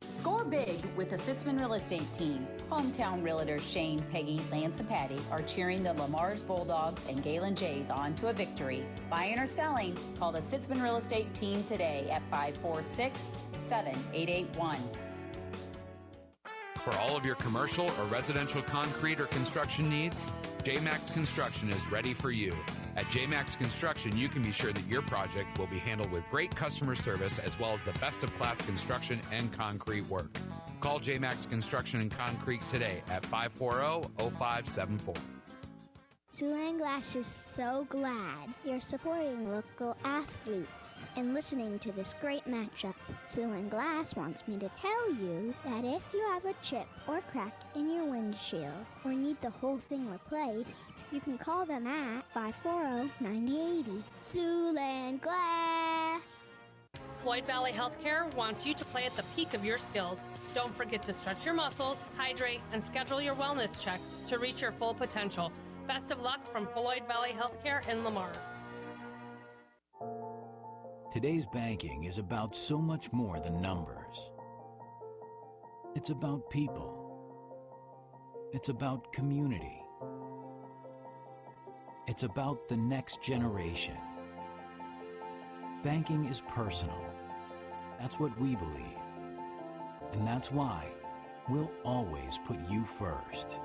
Score big with the Sitzman Real Estate Team. Hometown realtors Shane, Peggy, Lance, and Patty are cheering the Lamar's Bulldogs and Gehlen Jays on to a victory. Buying or selling, call the Sitzman Real Estate Team today at 546-7881. For all of your commercial or residential concrete or construction needs, J-Max Construction is ready for you. At J-Max Construction, you can be sure that your project will be handled with great customer service as well as the best-of-class construction and concrete work. Call J-Max Construction and Concrete today at 540-0574. Siouxland Glass is so glad you're supporting local athletes and listening to this great matchup. Siouxland Glass wants me to tell you that if you have a chip or crack in your windshield or need the whole thing replaced, you can call them at 540-9080. Siouxland Glass. Floyd Valley Healthcare wants you to play at the peak of your skills. Don't forget to stretch your muscles, hydrate, and schedule your wellness checks to reach your full potential. Best of luck from Floyd Valley Healthcare in Lamar. Today's banking is about so much more than numbers. It's about people. It's about community. It's about the next generation. Banking is personal. That's what we believe. And that's why we'll always put you first.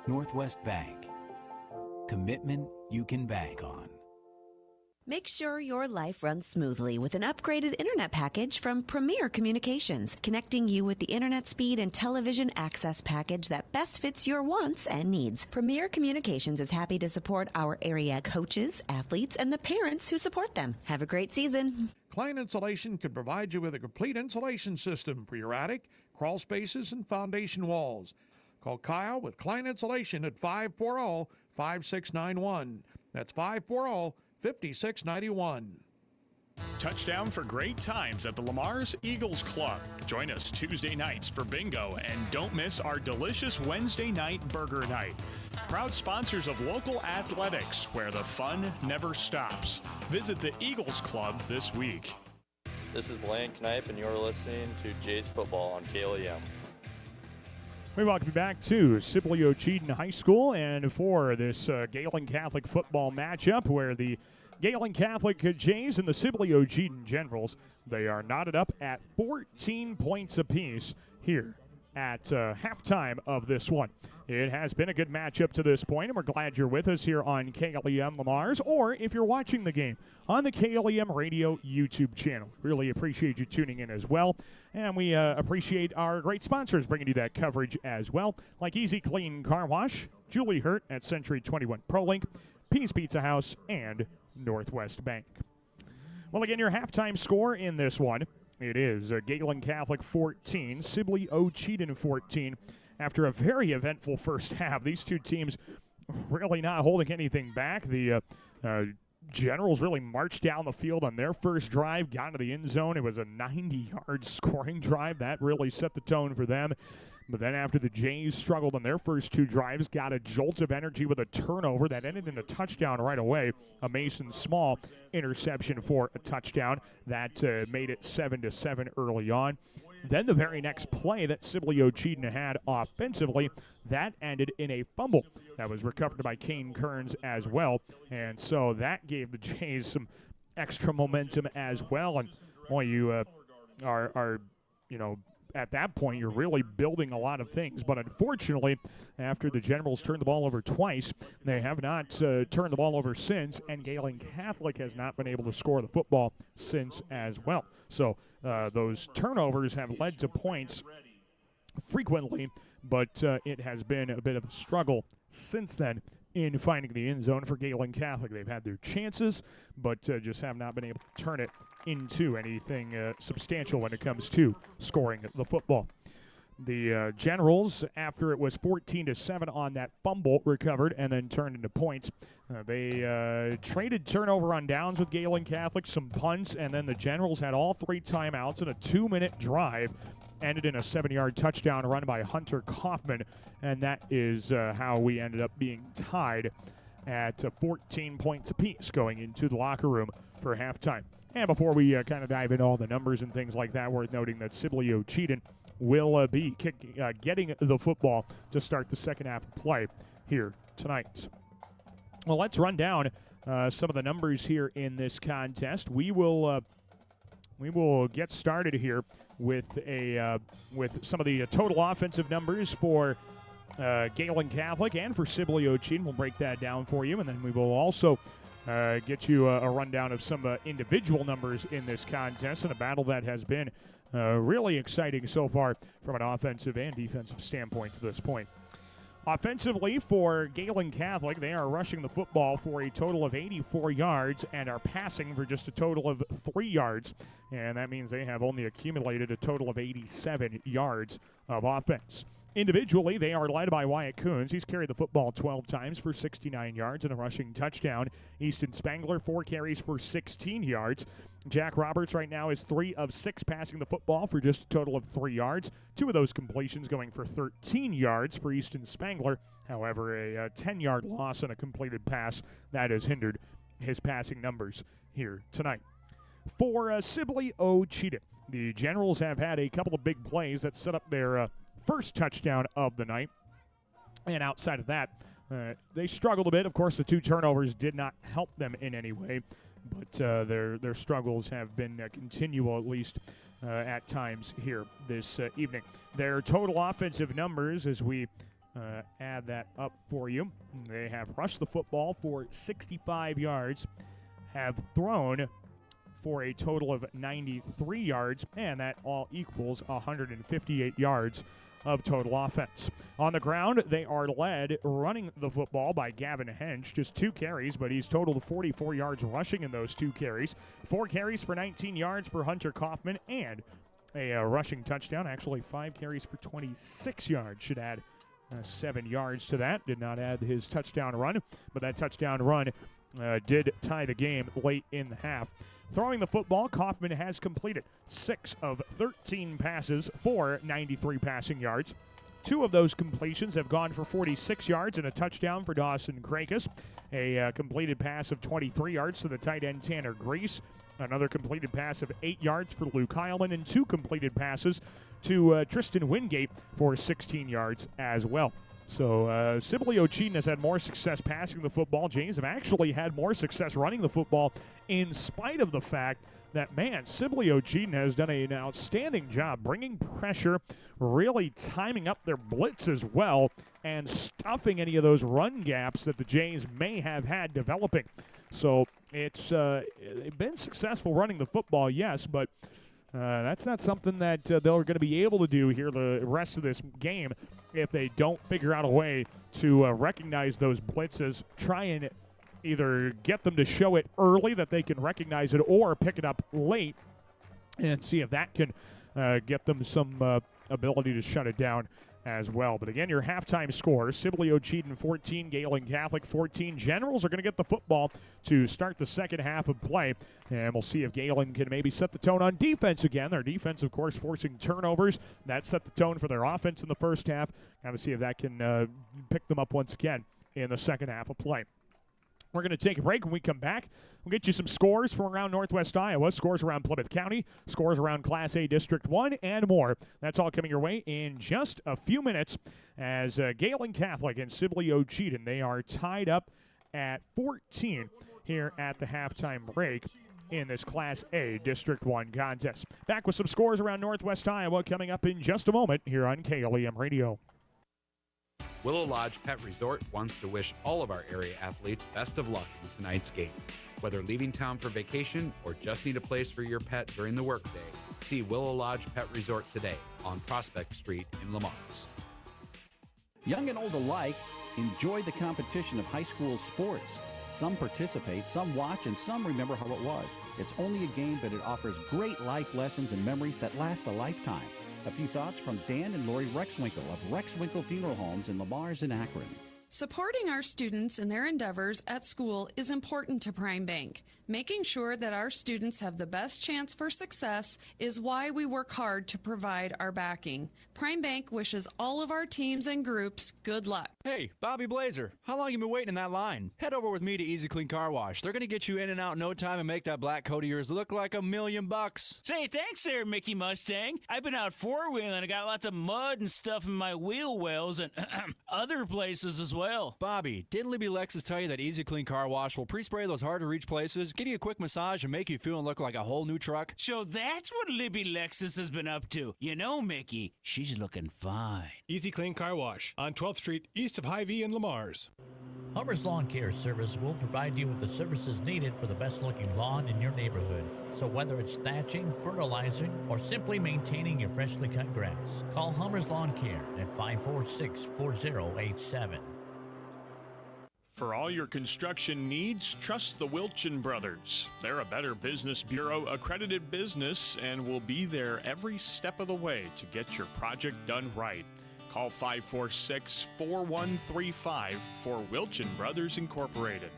Northwest Bank. Commitment you can bank on. Make sure your life runs smoothly with an upgraded internet package from Premier Communications, connecting you with the internet speed and television access package that best fits your wants and needs. Premier Communications is happy to support our area coaches, athletes, and the parents who support them. Have a great season. Klein Insulation can provide you with a complete insulation system for your attic, crawl spaces, and foundation walls. Call Kyle with Klein Insulation at 540-5691. That's 540-5691. Touchdown for great times at the Lamar's Eagles Club. Join us Tuesday nights for bingo and don't miss our delicious Wednesday night burger night. Proud sponsors of local athletics where the fun never stops. Visit the Eagles Club this week. This is Lane Knipe and you're listening to Jays Football on KLEM. We welcome you back to Sibley-Ocheyedan High School and for this Gehlen Catholic football matchup where the Gehlen Catholic Jays and the Sibley-Ocheyedan Generals, they are knotted up at 14 points apiece here at halftime of this one. It has been a good matchup to this point, and we're glad you're with us here on KLEM Lamar's, or if you're watching the game on the KLEM Radio YouTube channel. Really appreciate you tuning in as well, and we appreciate our great sponsors bringing you that coverage as well, like Easy Clean Car Wash, Julie Hurt at Century 21 ProLink, Peace Pizza House, and Northwest Bank. Well, again, your halftime score in this one, it is Gehlen Catholic 14, Sibley-Ocheyedan 14. After a very eventful first half, these two teams really not holding anything back. The Generals really marched down the field on their first drive, got into the end zone. It was a 90-yard scoring drive. That really set the tone for them. But then after the Jays struggled on their first two drives, got a jolt of energy with a turnover that ended in a touchdown right away. A Mason Small interception for a touchdown. That made it 7-7 early on. Then the very next play that Sibley-Ocheyedan had offensively, that ended in a fumble that was recovered by Kane Kearns as well. And so that gave the Jays some extra momentum as well. And boy, you are at that point, you're really building a lot of things. But unfortunately, after the Generals turned the ball over twice, they have not turned the ball over since, and Gehlen Catholic has not been able to score the football since as well. So those turnovers have led to points frequently, but it has been a bit of a struggle since then in finding the end zone for Gehlen Catholic. They've had their chances, but just have not been able to turn it into anything substantial when it comes to scoring the football. The Generals, after it was 14-7 on that fumble, recovered and then turned into points. They traded turnover on downs with Gehlen Catholic, some punts, and then the Generals had all 3 timeouts and a 2-minute drive. Ended in a 7-yard touchdown run by Hunter Kaufman, and that is how we ended up being tied at 14 points apiece going into the locker room for halftime. And before we kind of dive into all the numbers and things like that, worth noting that Sibley-Ocheyedan will be getting the football to start the second half of play here tonight. Well, let's run down some of the numbers here in this contest. We will get started here with some of the total offensive numbers for Gehlen Catholic and for Sibley-Ocheyedan. We'll break that down for you, and then we will also get you a rundown of some individual numbers in this contest, and a battle that has been really exciting so far from an offensive and defensive standpoint to this point. Offensively for Gehlen Catholic, they are rushing the football for a total of 84 yards and are passing for just a total of 3 yards, and that means they have only accumulated a total of 87 yards of offense. Individually, they are led by Wyatt Coons. He's carried the football 12 times for 69 yards and a rushing touchdown. Easton Spangler, 4 carries for 16 yards. Jack Roberts right now is 3 of 6 passing the football for just a total of 3 yards. 2 of those completions going for 13 yards for Easton Spangler. However, a 10-yard loss on a completed pass that has hindered his passing numbers here tonight. For Sibley-Ocheyedan, the Generals have had a couple of big plays that set up their first touchdown of the night. And outside of that, they struggled a bit. Of course, the 2 turnovers did not help them in any way, but their struggles have been continual, at least at times here this evening. Their total offensive numbers, as we add that up for you, they have rushed the football for 65 yards, have thrown for a total of 93 yards, and that all equals 158 yards of total offense. On the ground, they are led running the football by Gavin Hench, just 2 carries, but he's totaled 44 yards rushing in those 2 carries. 4 carries for 19 yards for Hunter Kaufman, and a rushing touchdown, actually 5 carries for 26 yards. Should add 7 yards to that. Did not add his touchdown run, but that touchdown run did tie the game late in the half. Throwing the football, Kaufman has completed 6 of 13 passes for 93 passing yards. 2 of those completions have gone for 46 yards and a touchdown for Dawson Krakus. A completed pass of 23 yards to the tight end Tanner Grease. Another completed pass of 8 yards for Luke Heilman, and 2 completed passes to Tristan Wingate for 16 yards as well. So Sibley-Ocheyedan has had more success passing the football. Jays have actually had more success running the football, in spite of the fact that, man, Sibley-Ocheyedan has done an outstanding job bringing pressure, really timing up their blitz as well, and stuffing any of those run gaps that the Jays may have had developing. So it's they've been successful running the football, yes, but that's not something that they're going to be able to do here the rest of this game if they don't figure out a way to recognize those blitzes, try and either get them to show it early that they can recognize it, or pick it up late and see if that can get them some ability to shut it down as well. But again, your halftime score, Sibley-Ocheyedan 14, Gehlen Catholic 14. Generals are going to get the football to start the second half of play, and we'll see if Gehlen can maybe set the tone on defense again. Their defense, of course, forcing turnovers. That set the tone for their offense in the first half. Got to see if that can pick them up once again in the second half of play. We're going to take a break. When we come back, we'll get you some scores from around Northwest Iowa, scores around Plymouth County, scores around Class A District 1, and more. That's all coming your way in just a few minutes as Gehlen Catholic and Sibley-Ocheyedan, they are tied up at 14 here at the halftime break in this Class A District 1 contest. Back with some scores around Northwest Iowa coming up in just a moment here on KLEM Radio. Willow Lodge Pet Resort wants to wish all of our area athletes best of luck in tonight's game. Whether leaving town for vacation or just need a place for your pet during the workday, See Willow Lodge Pet Resort today on Prospect Street in Lamars. Young and old alike enjoy the competition of high school sports. Some participate, some watch, and some remember how it was. It's only a game, but it offers great life lessons and memories that last a lifetime. A few thoughts from Dan and Lori Rexwinkle of Rexwinkle Funeral Homes in Lamars and Akron. Supporting our students in their endeavors at school is important to Prime Bank. Making sure that our students have the best chance for success is why we work hard to provide our backing. Prime Bank wishes all of our teams and groups good luck. Hey, Bobby Blazer, how long you been waiting in that line? Head over with me to Easy Clean Car Wash. They're going to get you in and out in no time and make that black coat of yours look like $1,000,000. Say, thanks there, Mickey Mustang. I've been out four-wheeling. I got lots of mud and stuff in my wheel wells and other places as well. Bobby, didn't Libby Lexus tell you that Easy Clean Car Wash will pre-spray those hard-to-reach places, give you a quick massage, and make you feel and look like a whole new truck? So that's what Libby Lexus has been up to. You know, Mickey, she's looking fine. Easy Clean Car Wash on 12th Street, east of Hy-Vee in Lamars. Hummers Lawn Care Service will provide you with the services needed for the best-looking lawn in your neighborhood. So whether it's thatching, fertilizing, or simply maintaining your freshly cut grass, call Hummers Lawn Care at 546-4087. For all your construction needs, trust the Wilchin Brothers. They're a Better Business Bureau accredited business and will be there every step of the way to get your project done right. Call 546-4135 for Wilchin Brothers Incorporated.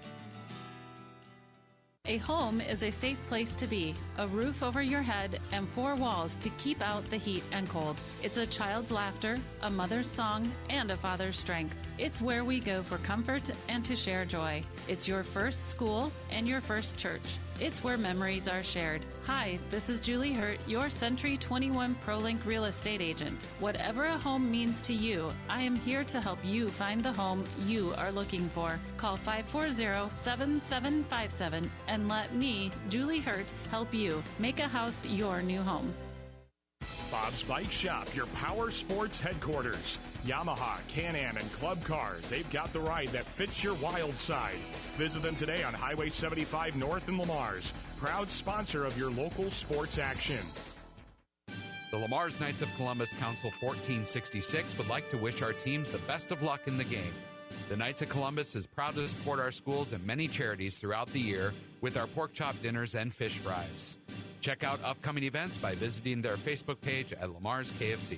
A home is a safe place to be, a roof over your head, and four walls to keep out the heat and cold. It's a child's laughter, a mother's song, and a father's strength. It's where we go for comfort and to share joy. It's your first school and your first church. It's where memories are shared. Hi, this is Julie Hurt, your Century 21 ProLink real estate agent. Whatever a home means to you, I am here to help you find the home you are looking for. Call 540-7757 and let me, Julie Hurt, help you make a house your new home. Bob's Bike Shop, your power sports headquarters. Yamaha, Can-Am, and Club Cars. They've got the ride that fits your wild side. Visit them today on Highway 75 North in Lamars. Proud sponsor of your local sports action. The Lamars Knights of Columbus Council 1466 would like to wish our teams the best of luck in the game. The Knights of Columbus is proud to support our schools and many charities throughout the year with our pork chop dinners and fish fries. Check out upcoming events by visiting their Facebook page at Lamars KFC.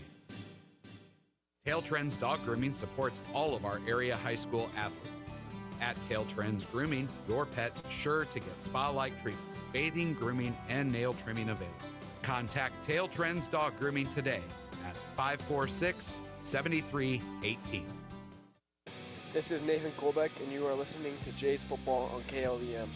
Tail Trends Dog Grooming supports all of our area high school athletes. At Tail Trends Grooming, your pet is sure to get spa-like treatment, bathing, grooming, and nail trimming available. Contact Tail Trends Dog Grooming today at 546-7318. This is Nathan Kolbeck, and you are listening to Jays Football on KLEM.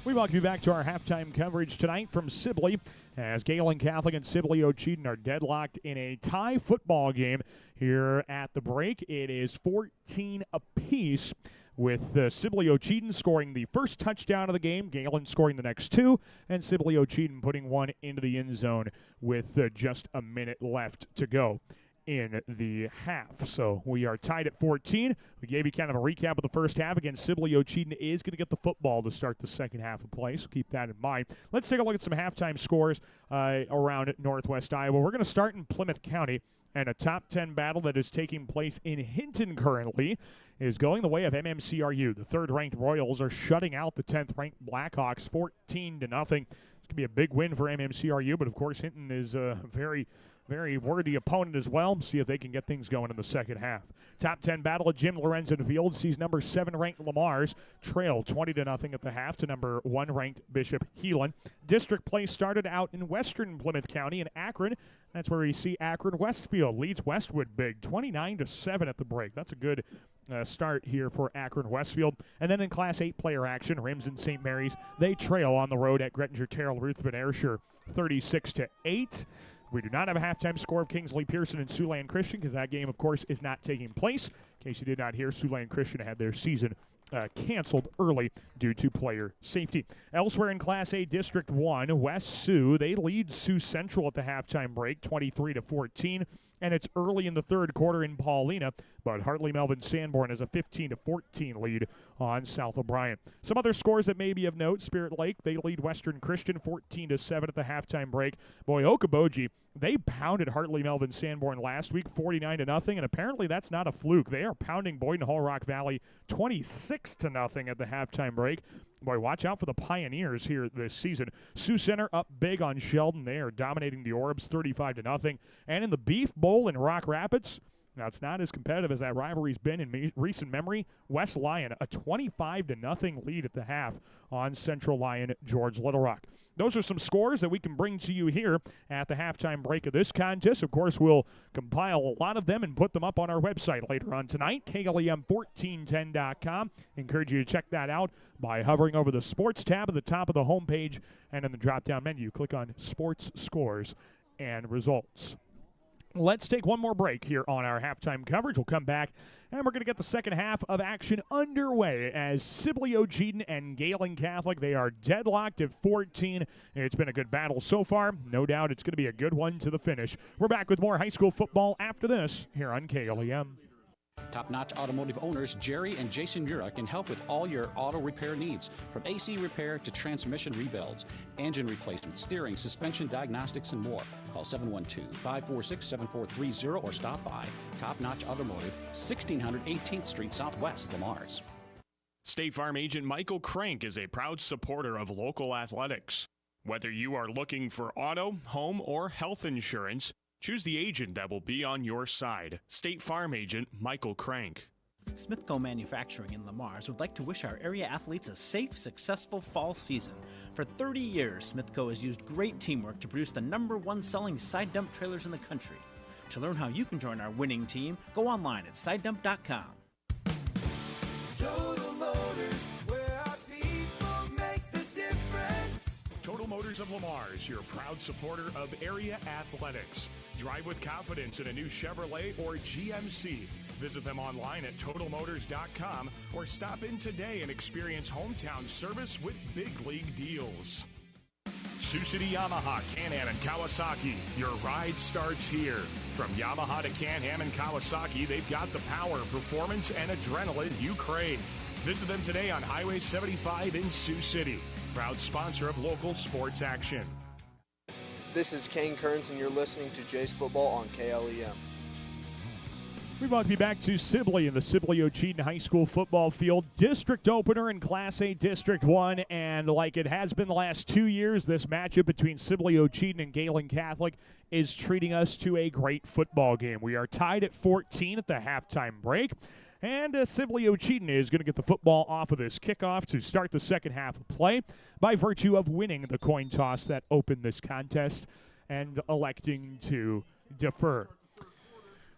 We welcome you back to our halftime coverage tonight from Sibley, as Gehlen Catholic and Sibley-Ocheyedan are deadlocked in a tie football game here at the break. It is 14 apiece, with Sibley-Ocheyedan scoring the first touchdown of the game, Gehlen scoring the next two, and Sibley-Ocheyedan putting one into the end zone with just a minute left to go in the half. So we are tied at 14. We gave you kind of a recap of the first half. Again, Sibley-Ocheyedan is going to get the football to start the second half of play, so keep that in mind. Let's take a look at some halftime scores around Northwest Iowa. We're going to start in Plymouth County, and a top 10 battle that is taking place in Hinton currently is going the way of MMCRU. The third-ranked Royals are shutting out the 10th-ranked Blackhawks 14-0. It's going to be a big win for MMCRU, but of course Hinton is a very worthy opponent as well. See if they can get things going in the second half. Top 10 battle at Jim Lorenzen Field sees number 7-ranked Lamars trail 20-0 at the half to number 1-ranked Bishop Heelan. District play started out in western Plymouth County in Akron. That's where you see Akron Westfield leads Westwood big 29-7 at the break. That's a good start here for Akron Westfield. And then in Class 8 player action, Rims and St. Mary's, they trail on the road at Grettinger Terrell Ruthven Ayrshire 36-8. We do not have a halftime score of Kingsley Pearson and Siouxland Christian because that game, of course, is not taking place. In case you did not hear, Siouxland Christian had their season canceled early due to player safety. Elsewhere in Class A District 1, West Sioux, they lead Sioux Central at the halftime break 23-14. And it's early in the third quarter in Paulina, but Hartley Melvin Sanborn has a 15-14 lead on South O'Brien. Some other scores that may be of note: Spirit Lake, they lead Western Christian 14-7 at the halftime break. Boy, Okoboji, they pounded Hartley Melvin Sanborn last week 49-0, and apparently that's not a fluke. They are pounding Boyden Hull Rock Valley 26-0 at the halftime break. Boy, watch out for the Pioneers here this season. Sioux Center up big on Sheldon. They are dominating the Orbs 35-0. And in the Beef Bowl in Rock Rapids, now it's not as competitive as that rivalry's been in recent memory. West Lyon, a 25-0 lead at the half on Central Lyon George Little Rock. Those are some scores that we can bring to you here at the halftime break of this contest. Of course, we'll compile a lot of them and put them up on our website later on tonight, KLEM1410.com. Encourage you to check that out by hovering over the Sports tab at the top of the homepage, and in the drop-down menu, click on Sports Scores and Results. Let's take one more break here on our halftime coverage. We'll come back, and we're going to get the second half of action underway as Sibley-Ocheyedan and Gehlen Catholic, they are deadlocked at 14. It's been a good battle so far. No doubt it's going to be a good one to the finish. We're back with more high school football after this here on KLEM. Top-notch automotive owners Jerry and Jason Mura can help with all your auto repair needs, from AC repair to transmission rebuilds, engine replacement, steering, suspension diagnostics, and more. Call 712-546-7430 or stop by Top-Notch Automotive, 1600 18th Street Southwest, Lamars. State Farm agent Michael Crank is a proud supporter of local athletics. Whether you are looking for auto, home, or health insurance, choose the agent that will be on your side. State Farm agent Michael Crank. Smithco Manufacturing in Lamars would like to wish our area athletes a safe, successful fall season. For 30 years, Smithco has used great teamwork to produce the #1 selling side dump trailers in the country. To learn how you can join our winning team, go online at sidedump.com. Total Motors, where our people make the difference. Total Motors of Lamars, your proud supporter of area athletics. Drive with confidence in a new Chevrolet or GMC. Visit them online at totalmotors.com or stop in today and experience hometown service with big league deals. Sioux City Yamaha, Can-Am, and Kawasaki. Your ride starts here. From Yamaha to Can-Am and Kawasaki, they've got the power, performance, and adrenaline you crave. Visit them today on Highway 75 in Sioux City. Proud sponsor of local sports action. This is Kane Kearns, and you're listening to Jay's Football on KLEM. We want to be back to Sibley in the Sibley-Ocheyedan High School football field. District opener in Class A District 1, and like it has been the last 2 years, this matchup between Sibley-Ocheyedan and Gehlen Catholic is treating us to a great football game. We are tied at 14 at the halftime break, and Sibley-Ocheyedan is going to get the football off of this kickoff to start the second half of play by virtue of winning the coin toss that opened this contest and electing to defer.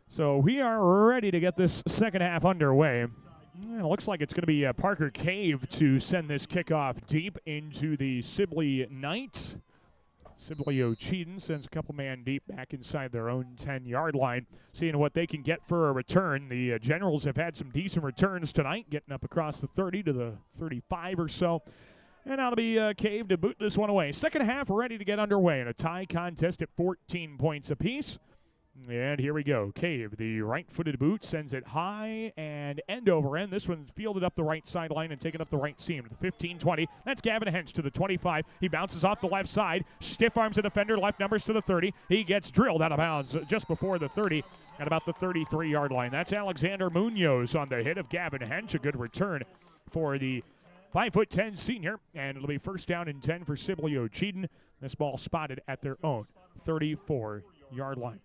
So we are ready to get this second half underway. It looks like it's going to be Parker Cave to send this kickoff deep into the Sibley Knight. Sibley-Ocheyedan sends a couple man deep back inside their own 10-yard line, seeing what they can get for a return. The Generals have had some decent returns tonight, getting up across the 30 to the 35 or so. And now it'll be Cave to boot this one away. Second half ready to get underway in a tie contest at 14 points apiece. And here we go. Cave, the right-footed boot, sends it high and end over end. This one's fielded up the right sideline and taken up the right seam to the 15-20. That's Gavin Hench to the 25. He bounces off the left side. Stiff arms a defender, left numbers to the 30. He gets drilled out of bounds just before the 30 at about the 33-yard line. That's Alexander Munoz on the hit of Gavin Hench. A good return for the 5'10" senior, and it'll be first down and 10 for Sibley-Ocheyedan. This ball spotted at their own 34-yard line.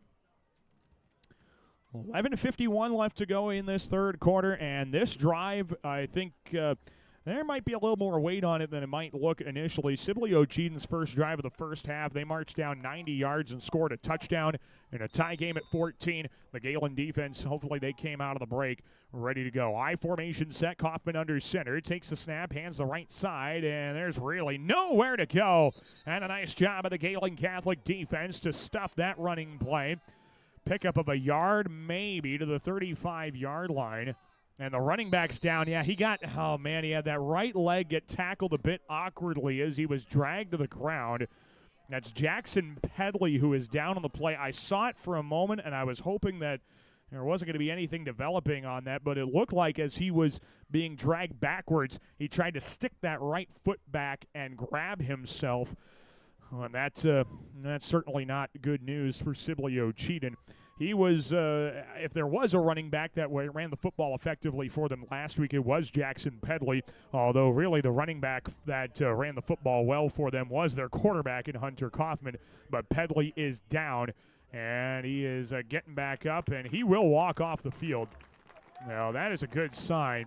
11:51 left to go in this third quarter, and this drive, I think there might be a little more weight on it than it might look initially. Sibley-Ocheyedan's first drive of the first half, they marched down 90 yards and scored a touchdown in a tie game at 14. The Gehlen defense, hopefully they came out of the break ready to go. I formation set, Kaufman under center, takes the snap, hands the right side, and there's really nowhere to go. And a nice job of the Gehlen Catholic defense to stuff that running play. Pickup of a yard, maybe, to the 35-yard line. And the running back's down. Yeah, he had that right leg get tackled a bit awkwardly as he was dragged to the ground. That's Jackson Pedley who is down on the play. I saw it for a moment, and I was hoping that There wasn't going to be anything developing on that, but it looked like as he was being dragged backwards, he tried to stick that right foot back and grab himself. Well, and that's certainly not good news for Sibley-Ocheyedan. He was, if there was a running back that ran the football effectively for them last week, it was Jackson Pedley, although really the running back that ran the football well for them was their quarterback in Hunter Kaufman, but Pedley is down. And he is getting back up, and he will walk off the field. Now, that is a good sign.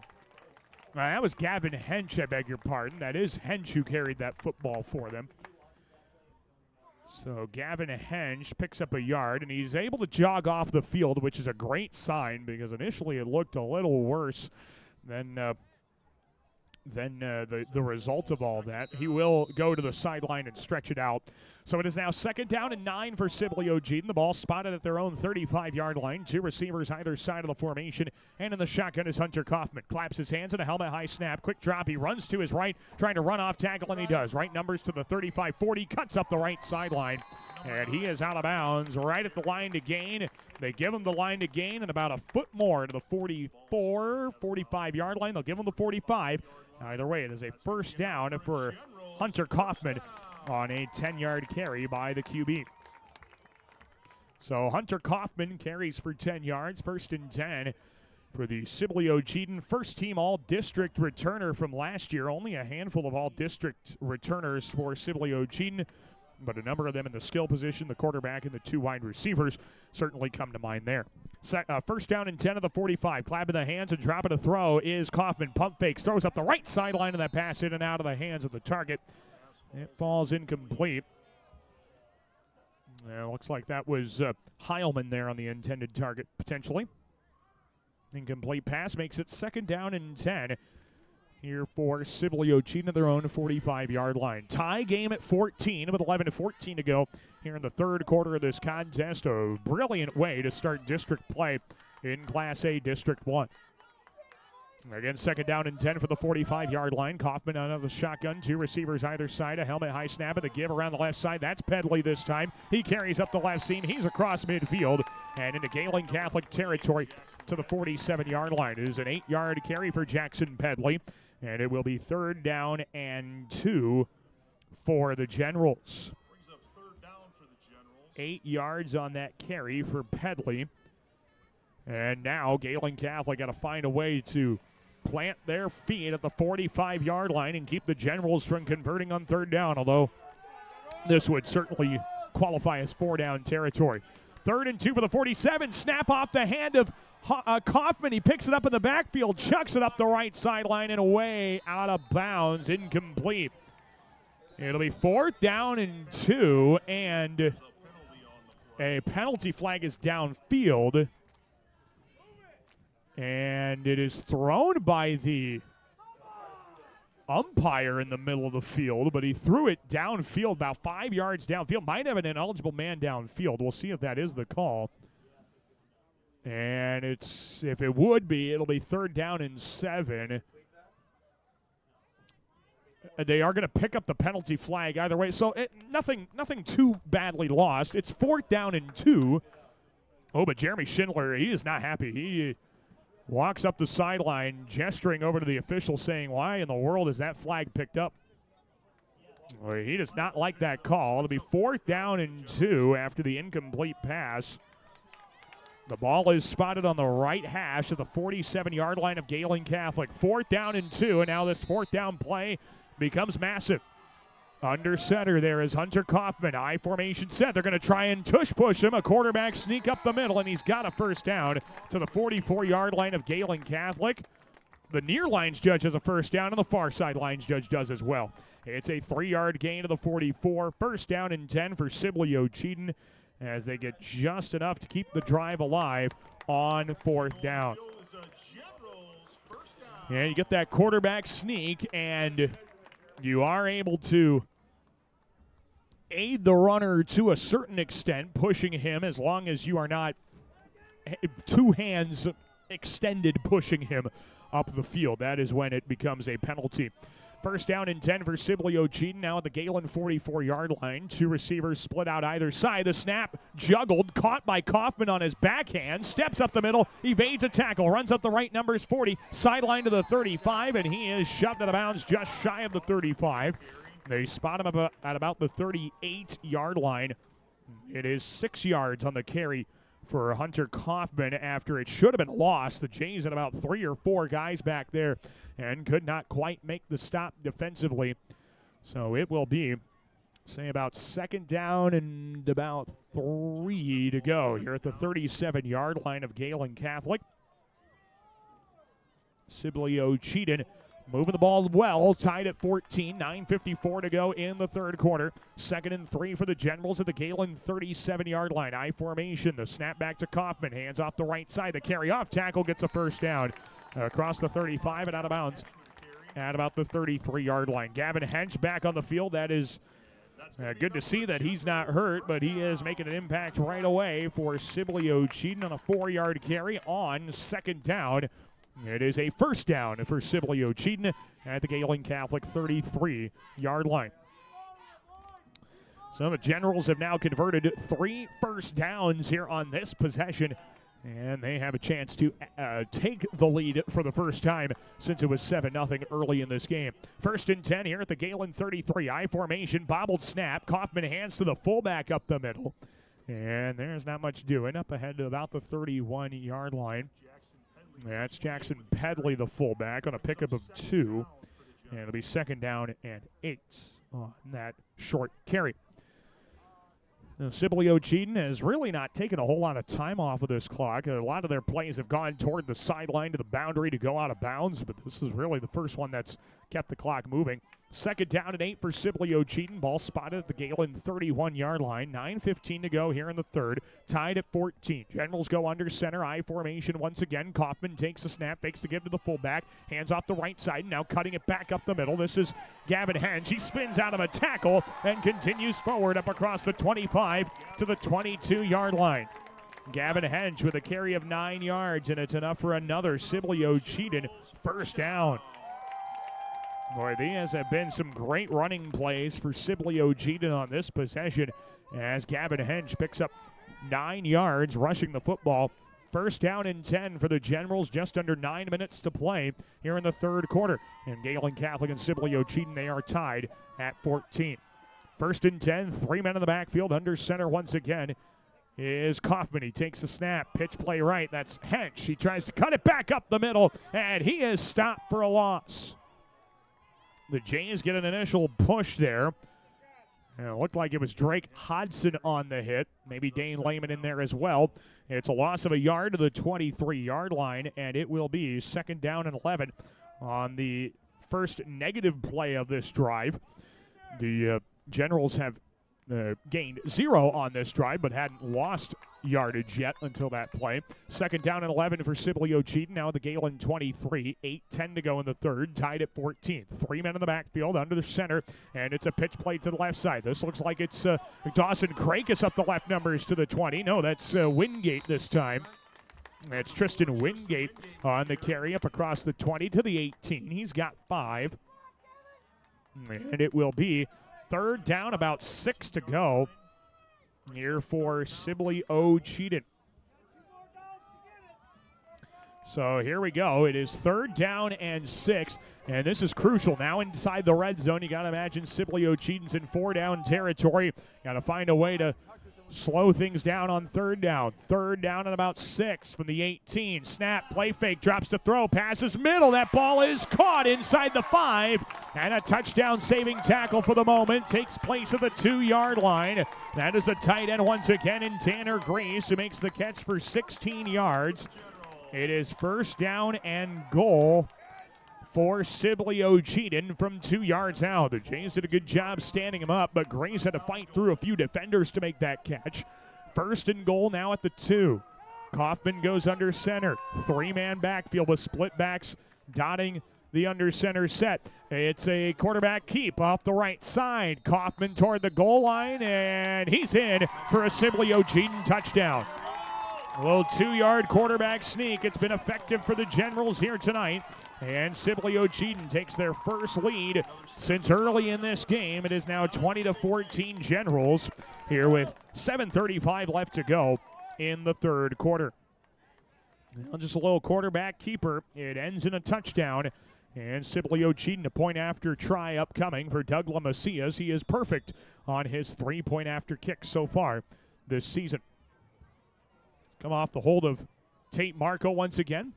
That was Gavin Hench, I beg your pardon. That is Hench who carried that football for them. So Gavin Hench picks up a yard, and he's able to jog off the field, which is a great sign because initially it looked a little worse than the result of all that. He will go to the sideline and stretch it out. So it is now 2nd down and 9 for Sibley-Ocheyedan. The ball spotted at their own 35-yard line. 2 receivers either side of the formation. And in the shotgun is Hunter Kaufman. Claps his hands and a helmet high snap. Quick drop. He runs to his right, trying to run off tackle, and he does. Right numbers to the 35-40. Cuts up the right sideline. And he is out of bounds right at the line to gain. They give him the line to gain and about a foot more to the 44, 45-yard line. They'll give him the 45. Either way, it is a first down for Hunter Kaufman on a 10-yard carry by the QB. So Hunter Kaufman carries for 10 yards, 1st and 10 for the Sibley-Ocheyedan first-team all-district returner from last year. Only a handful of all-district returners for Sibley-Ocheyedan, but a number of them in the skill position, the quarterback and the 2 wide receivers certainly come to mind there. First down and 10 of the 45. Clapping the hands and dropping a throw is Kaufman. Pump fakes, throws up the right sideline, and that pass in and out of the hands of the target. It falls incomplete. Looks like that was Heilman there on the intended target, potentially. Incomplete pass makes it 2nd down and 10 here for Sibley-Ocheyedan at their own 45-yard line. Tie game at 14 with 11-14 to go here in the 3rd quarter of this contest. A brilliant way to start district play in Class A District 1. Again, 2nd down and 10 for the 45-yard line. Kaufman out of the shotgun. 2 receivers either side. A helmet high snap at the give around the left side. That's Pedley this time. He carries up the left seam. He's across midfield and into Gehlen Catholic territory to the 47-yard line. It is an 8-yard carry for Jackson Pedley, and it will be 3rd down and 2 for the Generals. 8 yards on that carry for Pedley. And now Gehlen Catholic got to find a way to plant their feet at the 45-yard line and keep the Generals from converting on 3rd down, although this would certainly qualify as 4-down territory. 3rd and 2 for the 47. Snap off the hand of Kaufman. He picks it up in the backfield, chucks it up the right sideline and away out of bounds, incomplete. It'll be 4th down and 2, and a penalty flag is downfield. And it is thrown by the umpire in the middle of the field, but he threw it downfield, about 5 yards downfield. Might have an ineligible man downfield. We'll see if that is the call. And if it would be, it'll be 3rd down and 7. They are going to pick up the penalty flag either way. So nothing too badly lost. It's 4th down and 2. Oh, but Jeremy Schindler, he is not happy. He walks up the sideline, gesturing over to the official, saying, why in the world is that flag picked up? Well, he does not like that call. It'll be 4th down and 2 after the incomplete pass. The ball is spotted on the right hash of the 47-yard line of Gehlen Catholic. 4th down and 2, and now this 4th down play becomes massive. Under center there is Hunter Kaufman. I formation set. They're going to try and tush push him. A quarterback sneak up the middle, and he's got a 1st down to the 44-yard line of Gehlen Catholic. The near lines judge has a 1st down, and the far side lines judge does as well. It's a 3-yard gain to the 44. 1st down and 10 for Sibley-Ocheyedan as they get just enough to keep the drive alive on 4th down. And you get that quarterback sneak, and you are able to aid the runner to a certain extent, pushing him as long as you are not 2 hands extended pushing him up the field. That is when it becomes a penalty. First down and 10 for Sibley-Ocheyedan, now at the Gehlen 44-yard line. Two receivers split out either side. The snap juggled, caught by Kaufman on his backhand, steps up the middle, evades a tackle, runs up the right numbers 40, sideline to the 35, and he is shoved out of bounds just shy of the 35. They spot him at about the 38-yard line. It is 6 yards on the carry for Hunter Kaufman after it should have been lost. The Jays had about 3 or 4 guys back there and could not quite make the stop defensively. So it will be, say, about second down and about 3 to go here at the 37-yard line of Gehlen Catholic. Sibley-Ocheyedan moving the ball well, tied at 14, 9:54 to go in the third quarter. 2nd and 3 for the Generals at the Gehlen 37-yard line. I formation, the snap back to Kaufman, hands off the right side. The carry off tackle gets a first down across the 35 and out of bounds at about the 33-yard line. Gavin Hench back on the field. That is good to see that he's not hurt, but he is making an impact right away for Sibley-Ocheyedan on a 4-yard carry on second down. It is a first down for Sibley-Ocheyedan at the Gehlen Catholic 33-yard line. So the Generals have now converted 3 first downs here on this possession, and they have a chance to take the lead for the first time since it was 7-0 early in this game. 1st and 10 here at the Gehlen 33. I formation, bobbled snap. Kaufman hands to the fullback up the middle. And there's not much doing. Up ahead to about the 31-yard line. That's Jackson Pedley, the fullback, on a pickup of 2. And it'll be 2nd down and 8 on that short carry. Sibley-Ocheyedan has really not taken a whole lot of time off of this clock. A lot of their plays have gone toward the sideline to the boundary to go out of bounds, but this is really the first one that's kept the clock moving. 2nd down and 8 for Sibley-Ocheyedan. Ball spotted at the Gehlen 31-yard line. 9:15 to go here in the third. Tied at 14. Generals go under center. I formation once again. Kaufman takes the snap, fakes the give to the fullback. Hands off the right side. Now cutting it back up the middle. This is Gavin Hench. He spins out of a tackle and continues forward up across the 25 to the 22-yard line. Gavin Hench with a carry of 9 yards, and it's enough for another Sibley-Ocheyedan first down. Boy, these have been some great running plays for Sibley-Ocheyedan on this possession as Gavin Hench picks up 9 yards rushing the football. First down and 10 for the Generals, just under 9 minutes to play here in the third quarter. And Gehlen Catholic and Sibley-Ocheyedan, they are tied at 14. 1st and 10, 3 men in the backfield. Under center once again is Kaufman. He takes the snap, pitch play right. That's Hench. He tries to cut it back up the middle, and he is stopped for a loss. The Jays get an initial push there. And it looked like it was Drake Hodson on the hit. Maybe Dane Lehman in there as well. It's a loss of a yard to the 23-yard line, and it will be 2nd down and 11 on the first negative play of this drive. The Generals have gained 0 on this drive, but hadn't lost yardage yet until that play. 2nd down and 11 for Sibley-Ocheyedan, now the Gehlen 23. 8:10 to go in the third, tied at 14. 3 men in the backfield under the center, and it's a pitch play to the left side. This looks like it's Dawson Krakis up the left numbers to the 20. No, that's Wingate this time. That's Tristan Wingate on the carry up across the 20 to the 18. He's got 5. And it will be 3rd down, about 6 to go here for Sibley-Ocheyedan. So here we go. It is 3rd down and 6, and this is crucial. Now inside the red zone, you got to imagine Sibley-Ocheyedan's in 4-down territory. Got to find a way to slow things down on 3rd down. 3rd down and about 6 from the 18. Snap, play fake, drops to throw, passes middle. That ball is caught inside the 5. And a touchdown saving tackle for the moment takes place at the 2-yard line. That is a tight end once again in Tanner Grease, who makes the catch for 16 yards. It is 1st down and goal for Sibley-Ocheyedan from 2 yards out. The Jays did a good job standing him up, but Grace had to fight through a few defenders to make that catch. 1st and goal now at the 2. Kaufman goes under center. 3-man backfield with split backs dotting the under center set. It's a quarterback keep off the right side. Kaufman toward the goal line, and he's in for a Sibley-Ocheyedan touchdown. A little 2-yard quarterback sneak. It's been effective for the Generals here tonight. And Sibley-Ocheyedan takes their first lead since early in this game. It is now 20-14 Generals here with 7:35 left to go in the third quarter. Well, just a little quarterback keeper. It ends in a touchdown. And Sibley-Ocheyedan, a point after try upcoming for Douglas Macias. He is perfect on his 3-point after kick so far this season. Come off the hold of Tate Marco once again.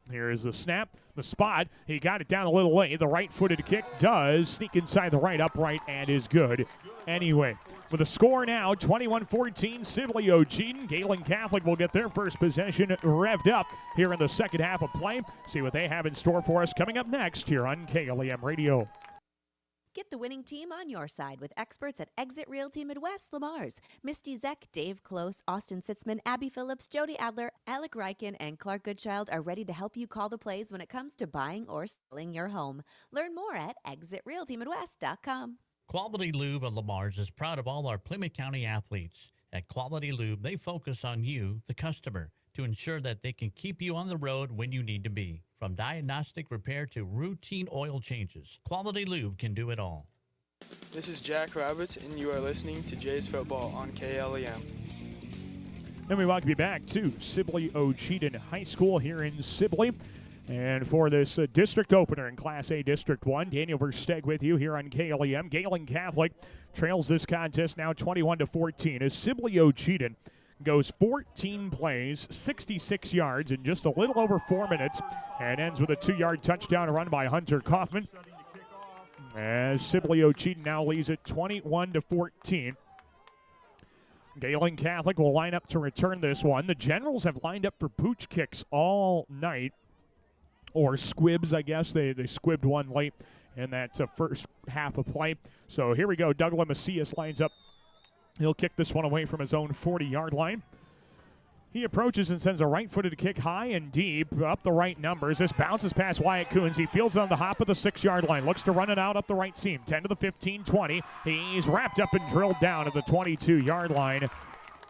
Here is the snap, the spot. He got it down a little late. The right-footed kick does sneak inside the right upright and is good anyway. With a score now, 21-14, Sibley-Ocheyedan. Gehlen Catholic will get their first possession revved up here in the second half of play. See what they have in store for us coming up next here on KLEM Radio. Get the winning team on your side with experts at Exit Realty Midwest Lamars. Misty Zeck, Dave Close, Austin Sitzman, Abby Phillips, Jody Adler, Alec Ryken, and Clark Goodchild are ready to help you call the plays when it comes to buying or selling your home. Learn more at ExitRealtyMidwest.com. Quality Lube of Lamar's is proud of all our Plymouth County athletes. At Quality Lube, they focus on you, the customer, to ensure that they can keep you on the road when you need to be. From diagnostic repair to routine oil changes, Quality Lube can do it all. This is Jack Roberts, and you are listening to Jay's Football on KLEM. And we welcome you back to Sibley-Ocheyedan High School here in Sibley. And for this district opener in Class A District 1, Daniel Versteg with you here on KLEM. Gehlen Catholic trails this contest now 21-14 as Sibley-Ocheyedan goes 14 plays, 66 yards in just a little over 4 minutes, and ends with a 2-yard touchdown run by Hunter Kaufman. As Sibley-Ocheyedan now leads it 21-14. Gehlen Catholic will line up to return this one. The Generals have lined up for pooch kicks all night, or squibs, I guess. They squibbed one late in that first half of play. So here we go. Douglas Macias lines up. He'll kick this one away from his own 40-yard line. He approaches and sends a right-footed kick high and deep up the right numbers. This bounces past Wyatt Coons. He fields on the hop of the 6-yard line. Looks to run it out up the right seam. 10 to the 15, 20. He's wrapped up and drilled down at the 22-yard line.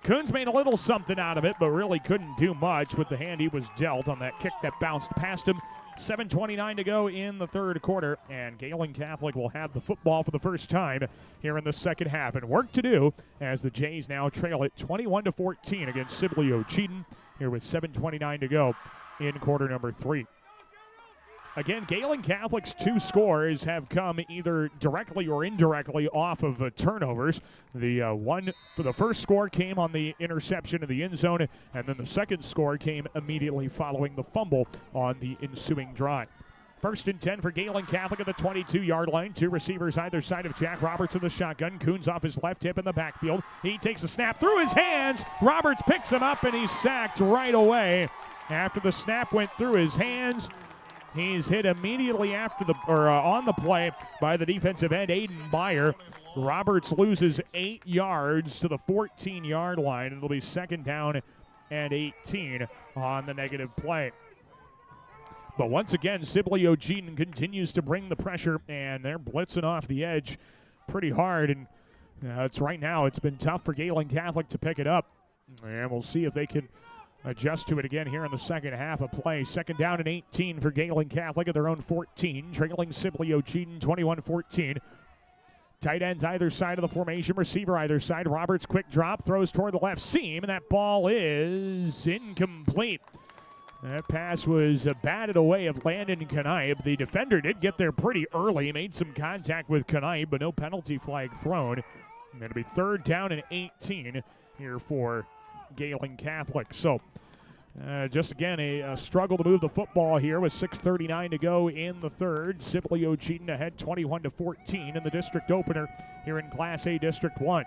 Coons made a little something out of it, but really couldn't do much with the hand he was dealt on that kick that bounced past him. 7:29 to go in the third quarter, and Gehlen Catholic will have the football for the first time here in the second half. And work to do as the Jays now trail it 21-14 against Sibley-Ocheyedan here with 7:29 to go in quarter number 3. Again, Gehlen Catholic's 2 scores have come either directly or indirectly off of turnovers. The one for the first score came on the interception in the end zone, and then the second score came immediately following the fumble on the ensuing drive. First and 10 for Gehlen Catholic at the 22-yard line. 2 receivers either side of Jack Roberts in the shotgun. Coons off his left hip in the backfield. He takes a snap through his hands. Roberts picks him up, and he's sacked right away. After the snap went through his hands, he's hit immediately after on the play by the defensive end, Aiden Meyer. Roberts loses 8 yards to the 14-yard line. It'll be second down and 18 on the negative play. But once again, Sibley-Ocheyedan continues to bring the pressure, and they're blitzing off the edge pretty hard. And right now it's been tough for Gehlen Catholic to pick it up. And we'll see if they can adjust to it again here in the second half of play. Second down and 18 for Gehlen Catholic at their own 14, trailing Sibley-Ocheyedan 21-14. Tight ends either side of the formation, receiver either side. Roberts quick drop, throws toward the left seam, and that ball is incomplete. That pass was batted away of Landon Kanipe. The defender did get there pretty early, made some contact with Kanipe, but no penalty flag thrown. And it'll be third down and 18 here for Gehlen Catholic. So just again a struggle to move the football here with 6:39 to go in the third. Sibley-Ocheyedan ahead 21-14 in the district opener here in Class A District 1.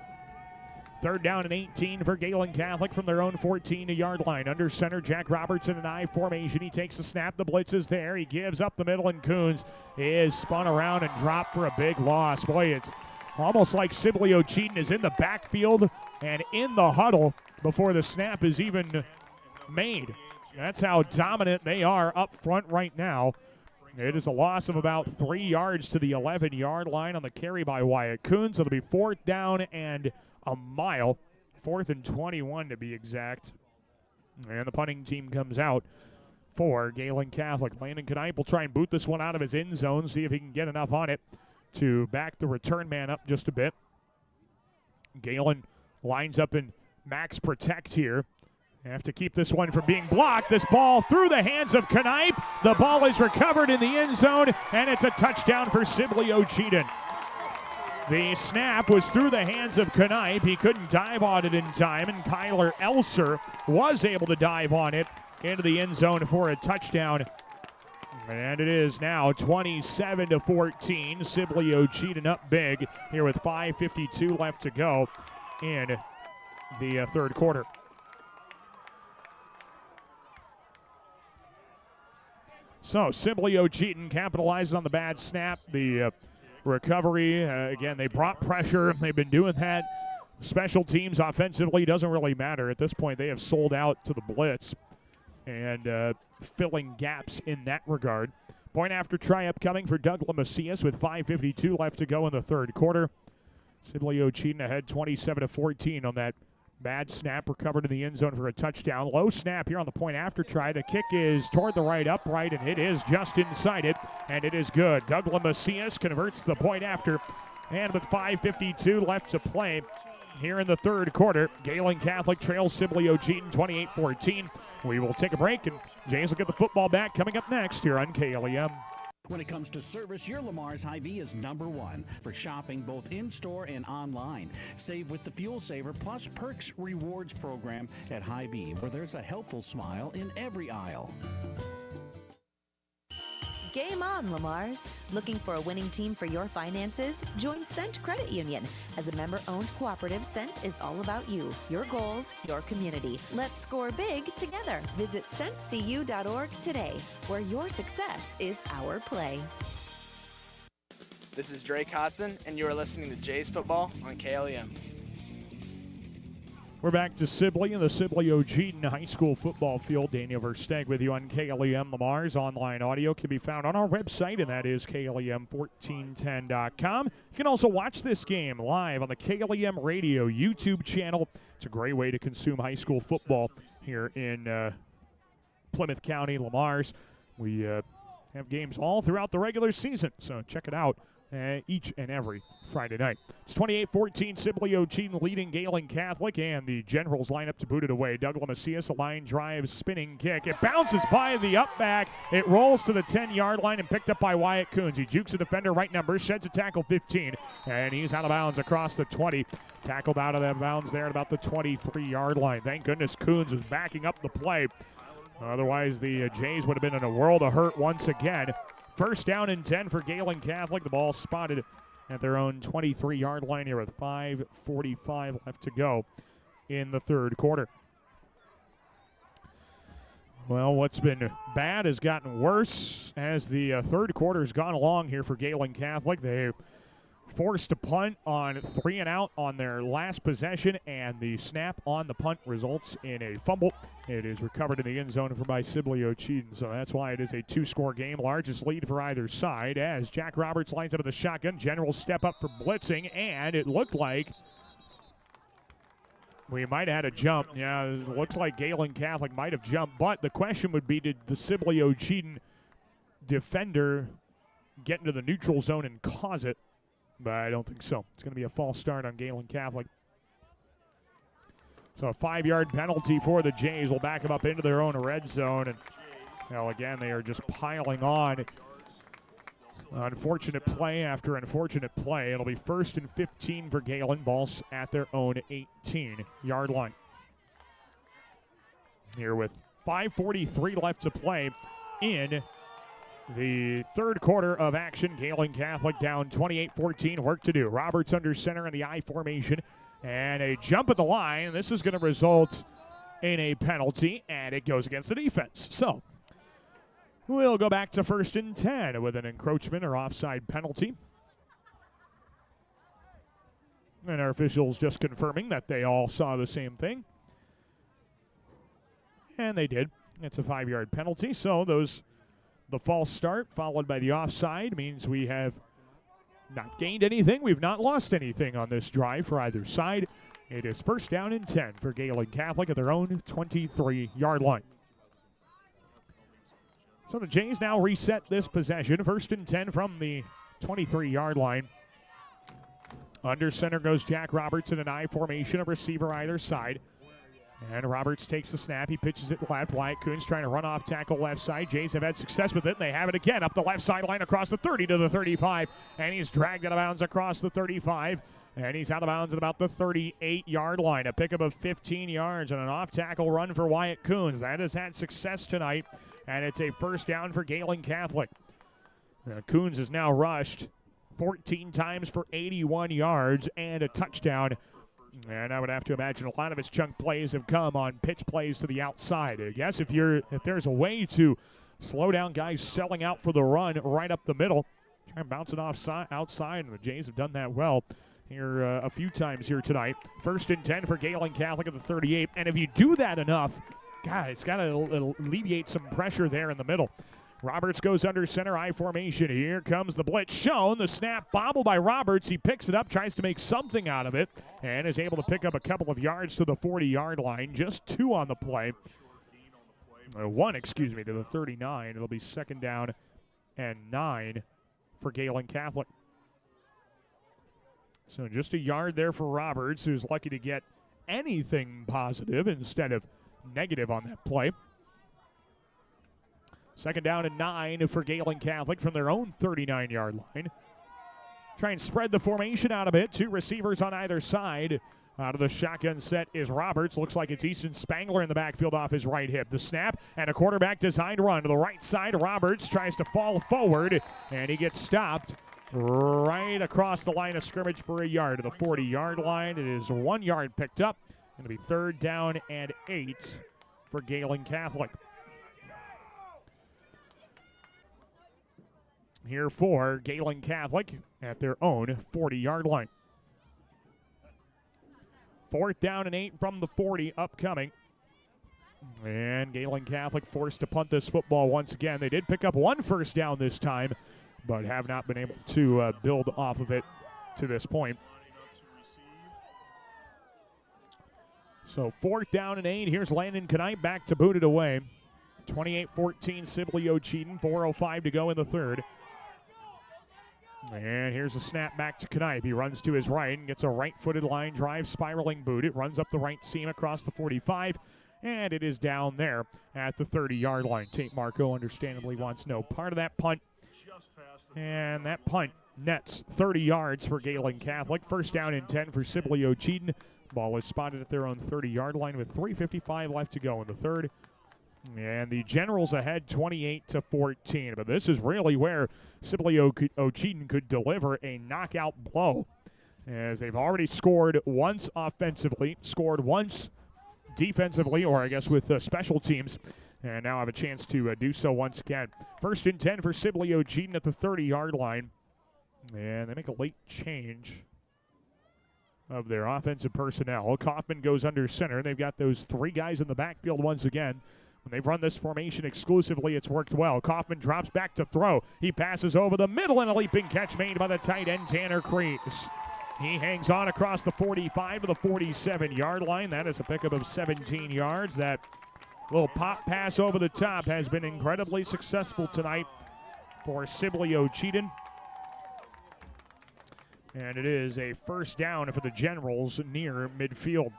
Third down and 18 for Gehlen Catholic from their own 14-yard line. Under center, Jack Roberts in an I formation. He takes the snap. The blitz is there. He gives up the middle, and Coons is spun around and dropped for a big loss. Boy, it's almost like Sibley-Ocheyedan is in the backfield and in the huddle before the snap is even made. That's how dominant they are up front right now. It is a loss of about 3 yards to the 11-yard line on the carry by Wyatt Coons. It'll be fourth down and a mile. 4th and 21 to be exact. And the punting team comes out for Gehlen Catholic. Landon Knipe will try and boot this one out of his end zone, see if he can get enough on it to back the return man up just a bit. Gehlen lines up in max protect here. They have to keep this one from being blocked. This ball through the hands of Knipe. The ball is recovered in the end zone, and it's a touchdown for Sibley-Ocheyedan. The snap was through the hands of Knipe. He couldn't dive on it in time, and Kyler Elser was able to dive on it into the end zone for a touchdown. And it is now 27-14. Sibley-Ocheyedan up big here with 5:52 left to go in the third quarter. So Sibley-Ocheyedan capitalized on the bad snap. The recovery, again, they brought pressure. They've been doing that. Special teams offensively doesn't really matter. At this point, they have sold out to the blitz and filling gaps in that regard. Point after try upcoming for Doug Lemasius with 5:52 left to go in the third quarter. Sibley-Ocheyedan ahead 27-14 on that bad snap, recovered in the end zone for a touchdown. Low snap here on the point after try. The kick is toward the right upright, and it is just inside it, and it is good. Doug Lemasius converts the point after, and with 5:52 left to play here in the third quarter, Gehlen Catholic trails Sibley-Ocheyedan 28-14. We will take a break, and Jays will get the football back coming up next here on KLEM. When it comes to service, your Lamar's Hy-Vee is #1 for shopping both in-store and online. Save with the Fuel Saver Plus Perks Rewards program at Hy-Vee, where there's a helpful smile in every aisle. Game on, Lamars. Looking for a winning team for your finances? Join Cent Credit Union. As a member-owned cooperative, Cent is all about you, your goals, your community. Let's score big together. Visit centcu.org today, where your success is our play. This is Drake Hodson, and you are listening to Jays Football on KLEM. We're back to Sibley and the Sibley-Ocheyedan High School football field. Daniel Versteg with you on KLEM Lamar's. Online audio can be found on our website, and that is KLEM1410.com. You can also watch this game live on the KLEM Radio YouTube channel. It's a great way to consume high school football here in Plymouth County, Lamar's. We have games all throughout the regular season, so check it out each and every Friday night. It's 28-14, Sibley-Ocheyedan leading Gehlen Catholic, and the Generals line up to boot it away. Doug Lemasius, a line drive, spinning kick. It bounces by the up back. It rolls to the 10-yard line and picked up by Wyatt Coons. He jukes a defender right number, sheds a tackle 15, and he's out of bounds across the 20. Tackled out of that bounds there at about the 23-yard line. Thank goodness Coons was backing up the play. Otherwise, the Jays would have been in a world of hurt once again. First down and 10 for Gehlen Catholic. The ball spotted at their own 23-yard line here with 5:45 left to go in the third quarter. Well, what's been bad has gotten worse as the third quarter has gone along here for Gehlen Catholic. They forced a punt on 3 and out on their last possession, and the snap on the punt results in a fumble. It is recovered in the end zone by Sibley-Ocheyedan, so that's why it is a 2-score game. Largest lead for either side as Jack Roberts lines up in the shotgun. Generals step up for blitzing, and it looked like we might have had a jump. Yeah, it looks like Gehlen Catholic might have jumped, but the question would be, did the Sibley-Ocheyedan defender get into the neutral zone and cause it? But I don't think so. It's going to be a false start on Gehlen Catholic. So a 5-yard penalty for the Jays will back them up into their own red zone. And, well, again, they are just piling on. Unfortunate play after unfortunate play. It'll be 1st and 15 for Gehlen. Ball's at their own 18-yard line. Here with 5:43 left to play in the third quarter of action. Gehlen Catholic down 28-14. Work to do. Roberts under center in the I formation. And a jump at the line. This is going to result in a penalty, and it goes against the defense. So we'll go back to 1st and 10 with an encroachment or offside penalty. And our officials just confirming that they all saw the same thing. And they did. It's a 5-yard penalty. So the false start followed by the offside means we have not gained anything. We've not lost anything on this drive for either side. It is 1st down and 10 for Gehlen Catholic at their own 23-yard line. So the Jays now reset this possession. 1st and 10 from the 23-yard line. Under center goes Jack Roberts in an I formation, a receiver either side. And Roberts takes the snap. He pitches it left. Wyatt Coons trying to run off tackle left side. Jays have had success with it. They have it again up the left sideline across the 30 to the 35. And he's dragged out of bounds across the 35. And he's out of bounds at about the 38-yard line. A pickup of 15 yards and an off-tackle run for Wyatt Coons. That has had success tonight. And it's a first down for Gehlen Catholic. Coons is now rushed 14 times for 81 yards and a touchdown. And I would have to imagine a lot of his chunk plays have come on pitch plays to the outside. I guess if there's a way to slow down guys selling out for the run right up the middle, try and bounce it outside, and the Jays have done that well here a few times here tonight. 1st and 10 for Gehlen Catholic at the 38. And if you do that enough, God, it's got to alleviate some pressure there in the middle. Roberts goes under center, I formation. Here comes the blitz shown. The snap bobbled by Roberts. He picks it up, tries to make something out of it, and is able to pick up a couple of yards to the 40-yard line. Just 2 on the play. 1, to the 39. It'll be 2nd down and 9 for Gehlen Catholic. So just a yard there for Roberts, who's lucky to get anything positive instead of negative on that play. 2nd down and 9 for Gehlen Catholic from their own 39-yard line. Try and spread the formation out a bit. 2 receivers on either side. Out of the shotgun set is Roberts. Looks like it's Easton Spangler in the backfield off his right hip. The snap and a quarterback designed run to the right side. Roberts tries to fall forward, and he gets stopped right across the line of scrimmage for a yard to the 40-yard line. It is 1 yard picked up. Going to be 3rd down and 8 for Gehlen Catholic. Here for Gehlen Catholic at their own 40-yard line. 4th down and 8 from the 40 upcoming. And Gehlen Catholic forced to punt this football once again. They did pick up 1 first down this time, but have not been able to build off of it to this point. So 4th down and 8. Here's Landon Knight back to boot it away. 28-14 Sibley-Ocheyedan. 4:05 to go in the 3rd. And here's a snap back to Knipe. He runs to his right and gets a right-footed line drive, spiraling boot. It runs up the right seam across the 45, and it is down there at the 30-yard line. Tate Marco understandably wants no part of that punt. And that punt nets 30 yards for Gehlen Catholic. 1st down and 10 for Sibley-Ocheyedan. Ball is spotted at their own 30-yard line with 3:55 left to go in the 3rd. And the Generals ahead 28-14. But this is really where Sibley-Ocheyedan could deliver a knockout blow, as they've already scored once offensively, scored once defensively, or I guess with special teams, and now have a chance to do so once again. 1st and 10 for Sibley-Ocheyedan at the 30-yard line. And they make a late change of their offensive personnel. Kaufman goes under center. They've got those 3 guys in the backfield once again. When they've run this formation exclusively, it's worked well. Kaufman drops back to throw. He passes over the middle, and a leaping catch made by the tight end, Tanner Kreese. He hangs on across the 45 to the 47-yard line. That is a pickup of 17 yards. That little pop pass over the top has been incredibly successful tonight for Sibley-Ocheyedan. And it is a 1st down for the Generals near midfield.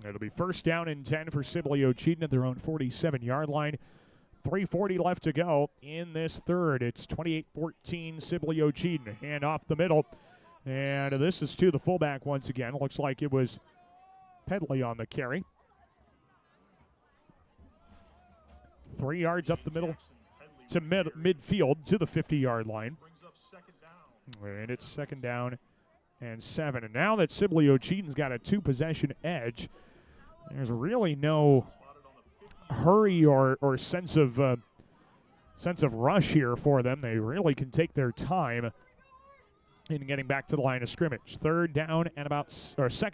It'll be 1st down and 10 for Sibley-Ocheyedan at their own 47-yard line. 3:40 left to go in this 3rd. It's 28-14 Sibley-Ocheyedan. Hand off the middle. And this is to the fullback once again. Looks like it was Pedley on the carry. 3 yards up the middle to midfield to the 50-yard line. And it's 2nd down and 7. And now that Sibley-Ocheyedan's got a 2-possession edge, there's really no hurry or sense of rush here for them. They really can take their time in getting back to the line of scrimmage. 2nd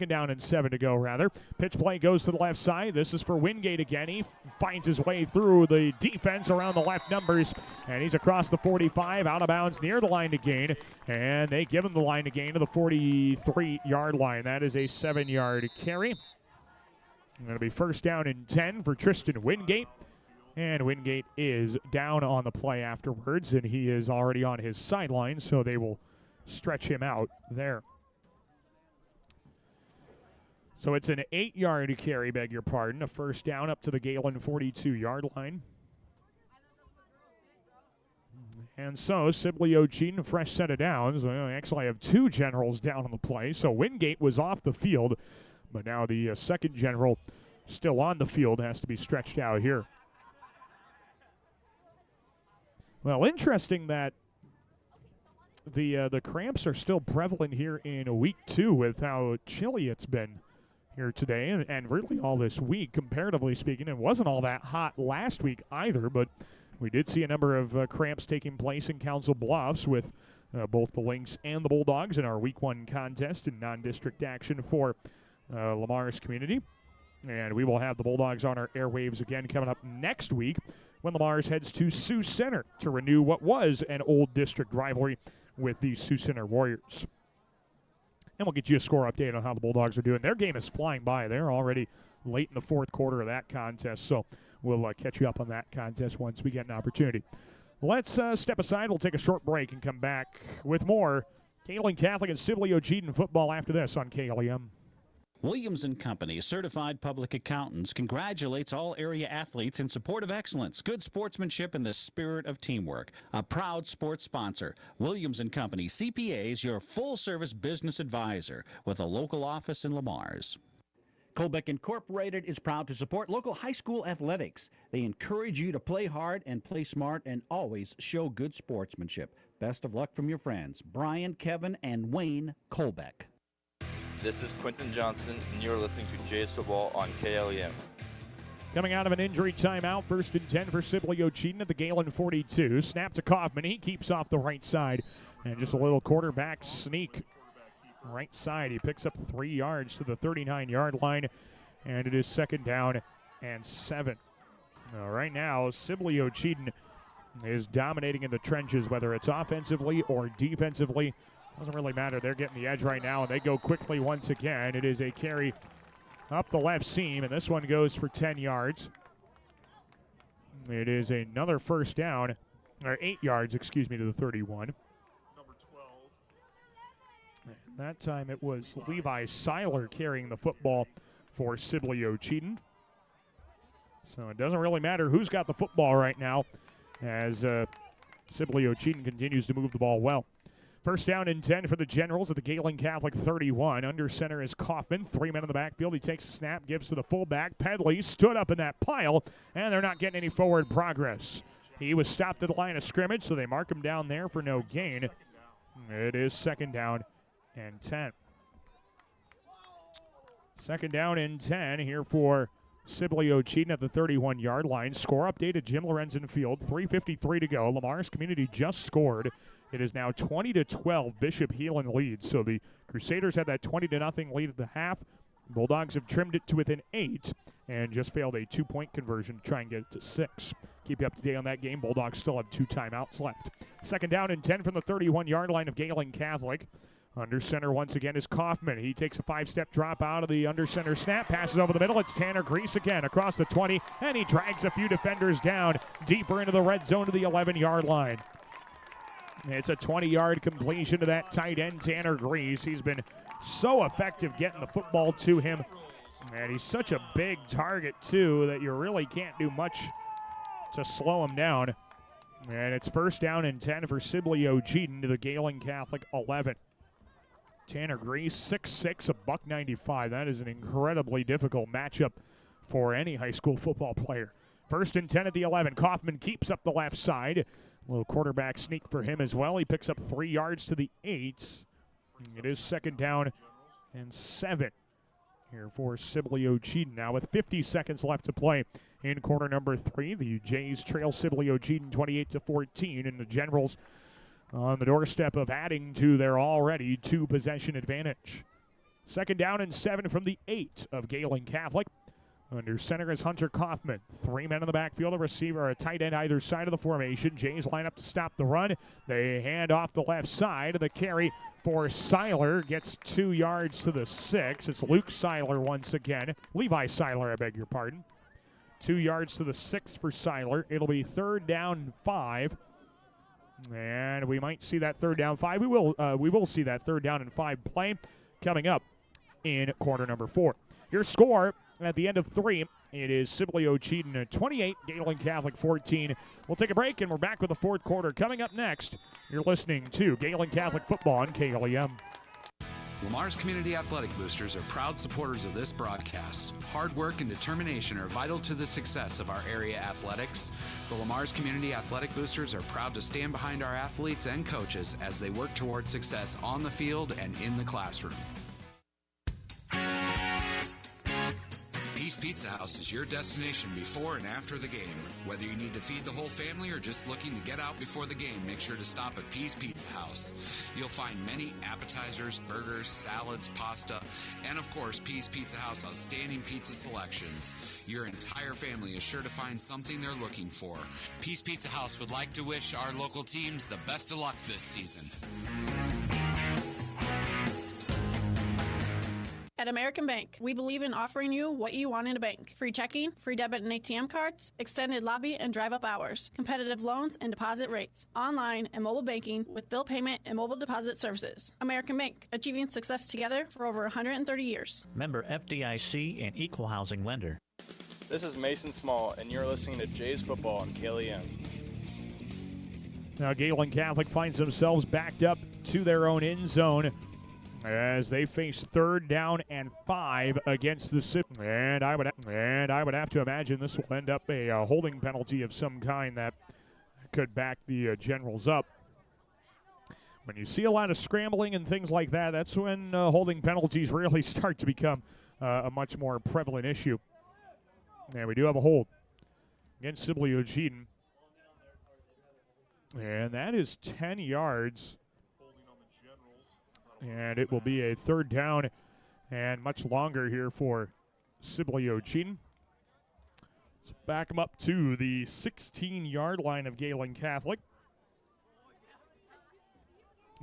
down and 7 to go, rather. Pitch play goes to the left side. This is for Wingate again. He finds his way through the defense around the left numbers, and he's across the 45, out of bounds near the line to gain, and they give him the line to gain to the 43-yard line. That is a 7-yard carry. Going to be 1st down and 10 for Tristan Wingate And Wingate is down on the play afterwards, and he is already on his sideline, so they will stretch him out there. So it's an 8-yard carry, beg your pardon, a first down up to the Gehlen 42-yard line. And so Sibley-Ocheyedan, a fresh set of downs. They actually have 2 generals down on the play, so Wingate was off the field, but now the second general still on the field has to be stretched out here. Well, interesting that the cramps are still prevalent here in week 2 with how chilly it's been here today and really all this week, comparatively speaking. It wasn't all that hot last week either, but we did see a number of cramps taking place in Council Bluffs with both the Lynx and the Bulldogs in our week 1 contest in non-district action for Lamar's community. And we will have the Bulldogs on our airwaves again coming up next week when Lamar's heads to Sioux Center to renew what was an old district rivalry with the Sioux Center Warriors. And we'll get you a score update on how the Bulldogs are doing. Their game is flying by. They're already late in the 4th quarter of that contest, so we'll catch you up on that contest once we get an opportunity. Let's step aside. We'll take a short break and come back with more Gehlen Catholic and Sibley-Ocheyedan football after this on KLEM. Williams & Company, certified public accountants, congratulates all area athletes in support of excellence, good sportsmanship, and the spirit of teamwork. A proud sports sponsor, Williams & Company CPAs, your full-service business advisor with a local office in Lamar's. Colbeck Incorporated is proud to support local high school athletics. They encourage you to play hard and play smart and always show good sportsmanship. Best of luck from your friends, Brian, Kevin, and Wayne Colbeck. This is Quentin Johnson, and you're listening to Jays Football on KLEM. Coming out of an injury timeout, 1st and 10 for Sibley-Ocheyedan at the Gehlen 42. Snap to Kaufman. He keeps off the right side. And just a little quarterback sneak. Right side. He picks up 3 yards to the 39-yard line. And it is 2nd down and 7. Right now, Sibley-Ocheyedan is dominating in the trenches, whether it's offensively or defensively. Doesn't really matter. They're getting the edge right now, and they go quickly once again. It is a carry up the left seam, and this one goes for 10 yards. It is another first down, or 8 yards, excuse me, to the 31. Number 12. And that time it was Levi Seiler carrying the football for Sibley-Ocheyedan. So it doesn't really matter who's got the football right now as Sibley-Ocheyedan continues to move the ball well. First down and 10 for the Generals at the Gehlen Catholic 31. Under center is Kaufman. 3 men in the backfield. He takes a snap, gives to the fullback. Pedley stood up in that pile, and they're not getting any forward progress. He was stopped at the line of scrimmage, so they mark him down there for no gain. It is 2nd down and 10. 2nd down and 10 here for Sibley-Ocheyedan at the 31-yard line. Score update at Jim Lorenzen Field. 3:53 to go. Lamar's community just scored. It is now 20-12. Bishop Heelan leads. So the Crusaders had that 20-0 lead at the half. Bulldogs have trimmed it to within 8 and just failed a 2-point conversion to try and get it to 6. Keep you up to date on that game. Bulldogs still have 2 timeouts left. 2nd down and 10 from the 31-yard line of Gehlen Catholic. Under center once again is Kaufman. He takes a 5-step drop out of the under center snap, passes over the middle. It's Tanner Grease again across the 20, and he drags a few defenders down deeper into the red zone to the 11-yard line. It's a 20-yard completion to that tight end, Tanner Grease. He's been so effective getting the football to him, and he's such a big target, too, that you really can't do much to slow him down. And it's 1st down and 10 for Sibley-Ocheyedan to the Gehlen Catholic 11. Tanner Grease, 6'6", $195. That is an incredibly difficult matchup for any high school football player. 1st and 10 at the 11. Kaufman keeps up the left side. A little quarterback sneak for him as well. He picks up 3 yards to the 8. It is 2nd down and 7 here for Sibley-Ocheyedan. Now with 50 seconds left to play in quarter number 3, the Jays trail Sibley-Ocheyedan 28-14, and the Generals on the doorstep of adding to their already 2-possession advantage. 2nd down and 7 from the 8 of Gehlen Catholic. Under center is Hunter Kaufman. 3 men in the backfield, a receiver, a tight end either side of the formation. Jays line up to stop the run. They hand off the left side. The carry for Seiler gets 2 yards to the 6. It's Luke Seiler once again. Levi Seiler, I beg your pardon. 2 yards to the 6 for Seiler. It'll be 3rd down and 5. And we might see that 3rd down 5. We will see that 3rd down and 5 play coming up in quarter number 4. Your score at the end of 3, it is Sibley-Ocheyedan 28, Gehlen Catholic 14. We'll take a break, and we're back with the 4th quarter. Coming up next, you're listening to Gehlen Catholic Football on KLEM. Lamar's Community Athletic Boosters are proud supporters of this broadcast. Hard work and determination are vital to the success of our area athletics. The Lamar's Community Athletic Boosters are proud to stand behind our athletes and coaches as they work toward success on the field and in the classroom. Peace Pizza House is your destination before and after the game. Whether you need to feed the whole family or just looking to get out before the game, make sure to stop at Peace Pizza House. You'll find many appetizers, burgers, salads, pasta, and of course, Peace Pizza House outstanding pizza selections. Your entire family is sure to find something they're looking for. Peace Pizza House would like to wish our local teams the best of luck this season. At American Bank, we believe in offering you what you want in a bank. Free checking, free debit and ATM cards, extended lobby and drive-up hours, competitive loans and deposit rates, online and mobile banking with bill payment and mobile deposit services. American Bank, achieving success together for over 130 years. Member FDIC and equal housing lender. This is Mason Small, and you're listening to Jays Football on KLEM. Now Gehlen Catholic finds themselves backed up to their own end zone as they face 3rd down and 5 against the Sibley. And I would have to imagine this will end up a holding penalty of some kind that could back the Generals up. When you see a lot of scrambling and things like that, that's when holding penalties really start to become a much more prevalent issue. And we do have a hold against Sibley-Ocheyedan. And that is 10 yards. And it will be a 3rd down and much longer here for Sibley-Ocheyedan. Let's back them up to the 16-yard line of Gehlen Catholic.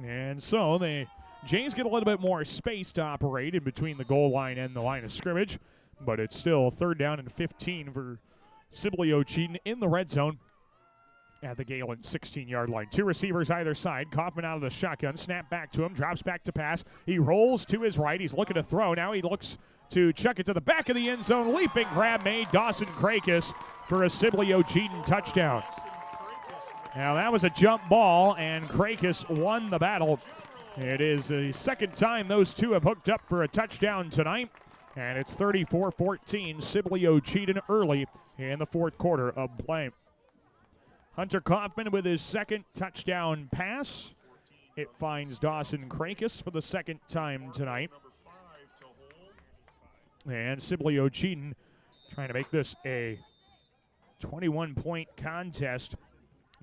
And so the Jays get a little bit more space to operate in between the goal line and the line of scrimmage, but it's still 3rd down and 15 for Sibley-Ocheyedan in the red zone at the Gehlen 16-yard line. 2 receivers either side. Kaufman out of the shotgun. Snap back to him. Drops back to pass. He rolls to his right. He's looking to throw. Now he looks to chuck it to the back of the end zone. Leaping grab made. Dawson Krakis for a Sibley-Ocheyedan touchdown. Now that was a jump ball, and Krakis won the battle. It is the 2nd time those two have hooked up for a touchdown tonight, and it's 34-14 Sibley-Ocheyedan early in the 4th quarter of play. Hunter Kaufman with his 2nd touchdown pass. It finds Dawson Krakis for the 2nd time tonight. And Sibley-Ocheyedan trying to make this a 21-point contest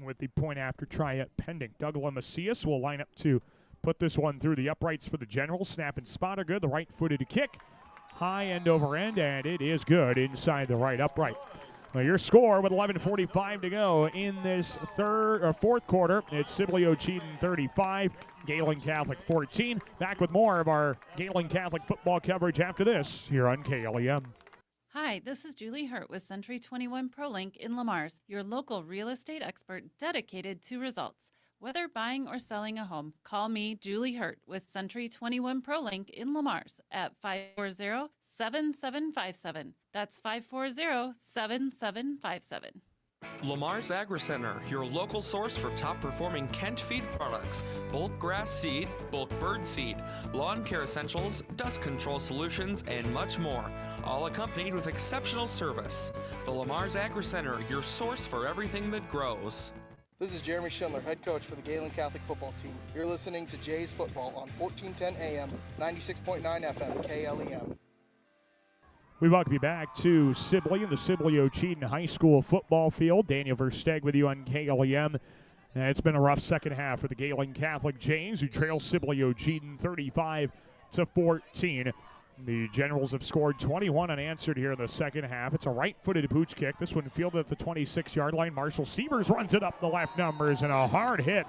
with the point after try pending. Douglas Macias will line up to put this one through the uprights for the Generals. Snap and spot are good. The right-footed kick. High end over end, and it is good inside the right upright. Well, your score with 11:45 to go in this 4th quarter. It's Sibley-Ocheyedan 35, Gehlen Catholic 14. Back with more of our Gehlen Catholic football coverage after this here on KLEM. Hi, this is Julie Hurt with Century 21 ProLink in Lamar's, your local real estate expert dedicated to results. Whether buying or selling a home, call me, Julie Hurt, with Century 21 ProLink in Lamar's at 540-7757. That's 540-7757. Lamar's Agri-Center, your local source for top-performing Kent feed products, bulk grass seed, bulk bird seed, lawn care essentials, dust control solutions, and much more, all accompanied with exceptional service. The Lamar's Agri-Center, your source for everything that grows. This is Jeremy Schindler, head coach for the Gehlen Catholic football team. You're listening to Jays Football on 1410 AM, 96.9 FM, KLEM. We welcome you back to Sibley and the Sibley-Ocheyedan High School football field. Daniel Versteg with you on KLEM. It's been a rough second half for the Gehlen Catholic Jays, who trail Sibley-Ocheyedan 35-14. The Generals have scored 21 unanswered here in the second half. It's a right-footed pooch kick. This one fielded at the 26-yard line. Marshall Sievers runs it up the left numbers, and a hard hit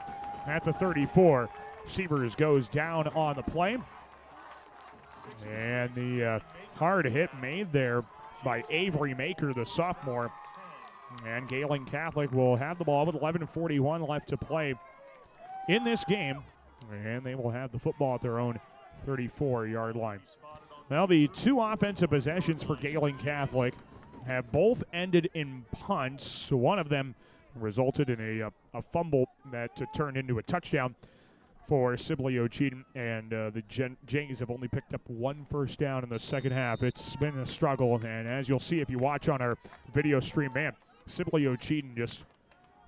at the 34. Sievers goes down on the play. And the hard hit made there by Avery Maker, the sophomore. And Gehlen Catholic will have the ball with 11:41 left to play in this game. And they will have the football at their own 34-yard line. Well, the two offensive possessions for Gehlen Catholic have both ended in punts. One of them resulted in a fumble that turned into a touchdown for Sibley-Ocheyedan, and the Jays have only picked up one first down in the second half. It's been a struggle, and as you'll see if you watch on our video stream, man, Sibley-Ocheyedan just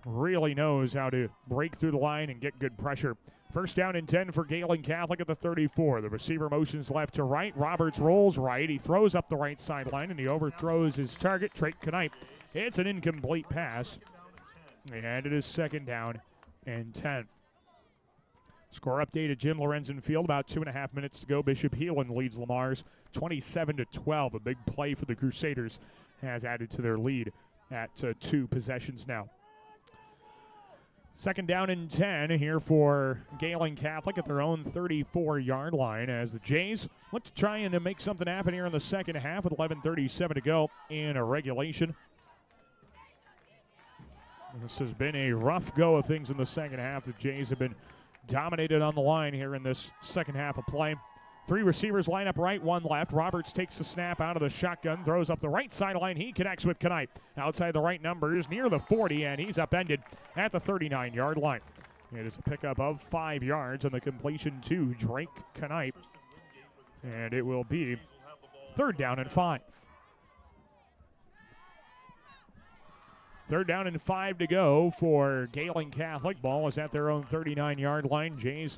really knows how to break through the line and get good pressure. First down and 10 for Gehlen Catholic at the 34. The receiver motions left to right. Roberts rolls right. He throws up the right sideline, and he overthrows his target, Trey Knipe. It's an incomplete pass, and it is second down and 10. Score update at Jim Lorenzen Field. About 2.5 minutes to go. Bishop Heelan leads Lamar's 27-12. A big play for the Crusaders has added to their lead at 2 possessions now. Second down and 10 here for Gehlen Catholic at their own 34-yard line as the Jays look to try and make something happen here in the second half with 11:37 to go in a regulation. This has been a rough go of things in the second half. The Jays have been dominated on the line here in this second half of play. 3 receivers line up right, 1 left. Roberts takes the snap out of the shotgun, throws up the right sideline. He connects with Knipe. Outside the right numbers, near the 40, and he's upended at the 39-yard line. It is a pickup of 5 yards on the completion to Drake Knipe. And it will be third down and 5. Third down and 5 to go for Gehlen Catholic. Ball is at their own 39-yard line. Jays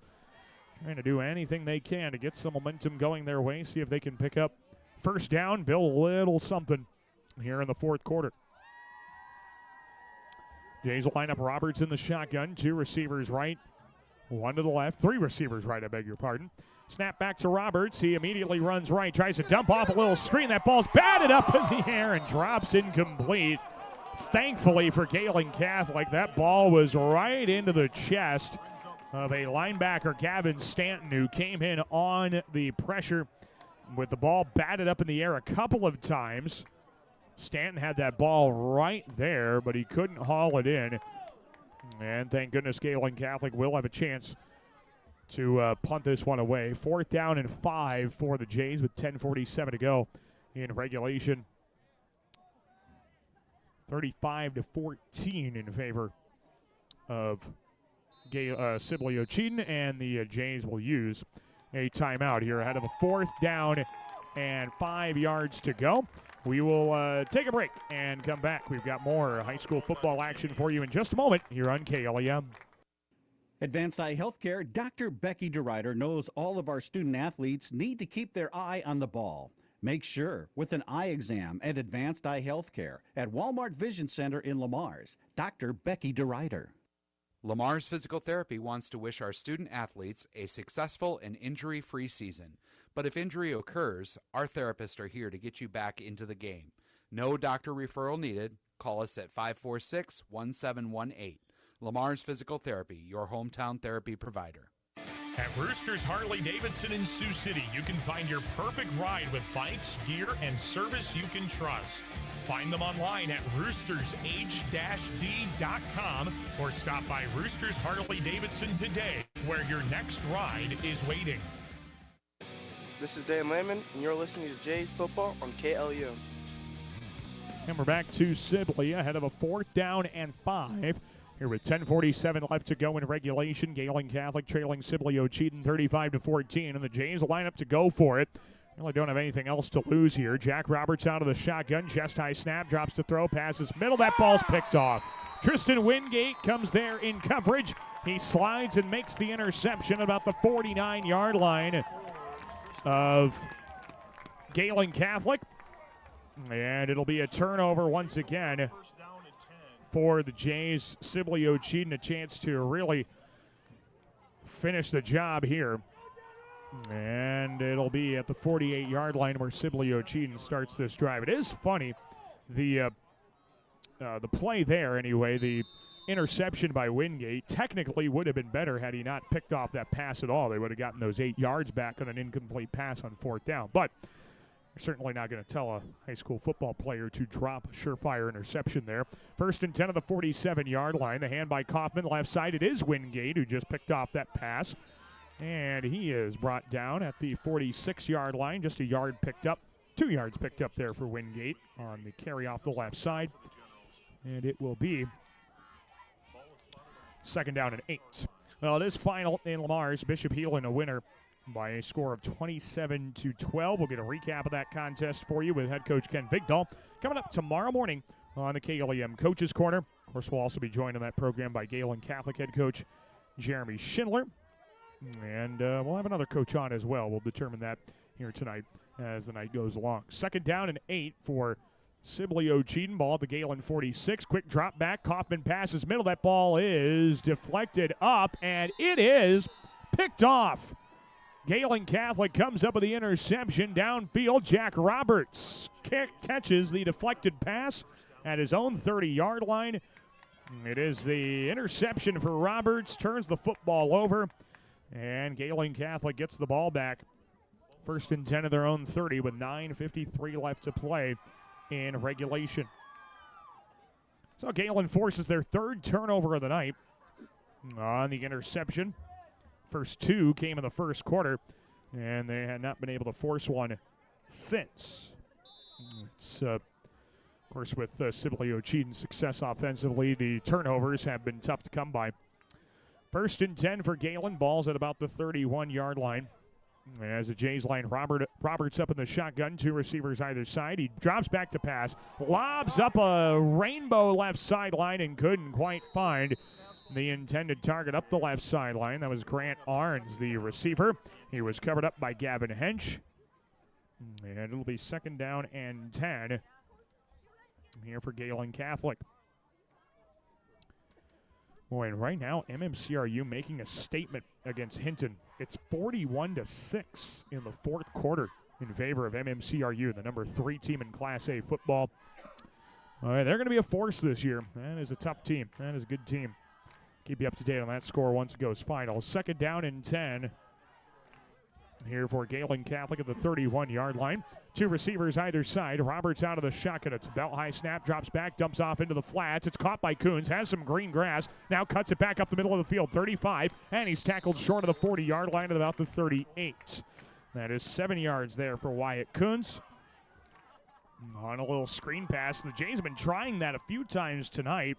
trying to do anything they can to get some momentum going their way, see if they can pick up first down, build a little something here in the fourth quarter. Jays will line up Roberts in the shotgun. 2 receivers right, 1 to the left. 3 receivers right, I beg your pardon. Snap back to Roberts. He immediately runs right, tries to dump off a little screen. That ball's batted up in the air and drops incomplete. Thankfully for Gehlen Catholic, that ball was right into the chest of a linebacker, Gavin Stanton, who came in on the pressure with the ball batted up in the air a couple of times. Stanton had that ball right there, but he couldn't haul it in. And thank goodness Gehlen Catholic will have a chance to punt this one away. Fourth down and 5 for the Jays with 10:47 to go in regulation. 35-14 in favor of Sibley-Ocheyedan, and the Jays will use a timeout here ahead of a 4th down and 5 yards to go. We will take a break and come back. We've got more high school football action for you in just a moment here on KLEM. Advanced Eye Healthcare, Dr. Becky DeRuyter knows all of our student athletes need to keep their eye on the ball. Make sure with an eye exam at Advanced Eye Healthcare at Walmart Vision Center in Lamar's. Dr. Becky DeRuyter. Lamar's Physical Therapy wants to wish our student athletes a successful and injury-free season. But if injury occurs, our therapists are here to get you back into the game. No doctor referral needed. Call us at 546-1718. Lamar's Physical Therapy, your hometown therapy provider. At Roosters Harley-Davidson in Sioux City, you can find your perfect ride with bikes, gear, and service you can trust. Find them online at roostersh-d.com or stop by Roosters Harley-Davidson today, where your next ride is waiting. This is Dan Lemon, and you're listening to Jays Football on KLEM. And we're back to Sibley ahead of a 4th down and 5. Here with 10:47 left to go in regulation. Gehlen Catholic trailing Sibley-Ocheyedan 35-14, and the Jays will line up to go for it. Really don't have anything else to lose here. Jack Roberts out of the shotgun. Chest high snap. Drops to throw. Passes middle. That ball's picked off. Tristan Wingate comes there in coverage. He slides and makes the interception about the 49-yard line of Gehlen Catholic. And it'll be a turnover once again for the Jays. Sibley-Ocheyedan a chance to really finish the job here. And it'll be at the 48-yard line where Sibley-Ocheyedan starts this drive. It is funny, the play there anyway, the interception by Wingate technically would have been better had he not picked off that pass at all. They would have gotten those 8 yards back on an incomplete pass on 4th down. But You're certainly not going to tell a high school football player to drop a surefire interception there. 1st and 10 of the 47-yard line. The hand by Kaufman, left side. It is Wingate who just picked off that pass. And he is brought down at the 46-yard line. Just a yard picked up. 2 yards picked up there for Wingate on the carry off the left side. And it will be 2nd down and 8. Well, it is final in Lamar's. Bishop Heelan a winner by a score of 27-12. We'll get a recap of that contest for you with head coach Ken Vigdahl coming up tomorrow morning on the KLEM Coaches Corner. Of course, we'll also be joined on that program by Gehlen Catholic head coach Jeremy Schindler. And we'll have another coach on as well. We'll determine that here tonight as the night goes along. 2nd down and 8 for Sibley-Ocheyedan. Ball at the Gehlen 46. Quick drop back. Kaufman passes middle. That ball is deflected up, and it is picked off. Gehlen Catholic comes up with the interception downfield. Jack Roberts catches the deflected pass at his own 30-yard line. It is the interception for Roberts, turns the football over, and Gehlen Catholic gets the ball back. 1st and 10 of their own 30 with 9:53 left to play in regulation. So Gehlen forces their 3rd turnover of the night on the interception. First 2 came in the first quarter, and they had not been able to force one since. It's, of course, with Sibley-Ocheyedan's success offensively, the turnovers have been tough to come by. 1st and 10 for Gehlen. Ball's at about the 31-yard line. As the Jays line, Roberts up in the shotgun, 2 receivers either side. He drops back to pass, lobs up a rainbow left sideline and couldn't quite find the intended target up the left sideline. That was Grant Arns, the receiver. He was covered up by Gavin Hench. And it'll be 2nd down and 10 here for Gehlen Catholic. Boy, and right now, MMCRU making a statement against Hinton. It's 41-6 in the 4th quarter in favor of MMCRU, the number 3 team in Class A football. All right, they're going to be a force this year. That is a tough team. That is a good team. Keep you up to date on that score once it goes final. 2nd down and 10 here for Gehlen Catholic at the 31-yard line. 2 receivers either side. Roberts out of the shotgun. It's a belt high snap, drops back, dumps off into the flats. It's caught by Coons, has some green grass, now cuts it back up the middle of the field, 35, and he's tackled short of the 40-yard line at about the 38. That is 7 yards there for Wyatt Coons. On a little screen pass. The Jays have been trying that a few times tonight,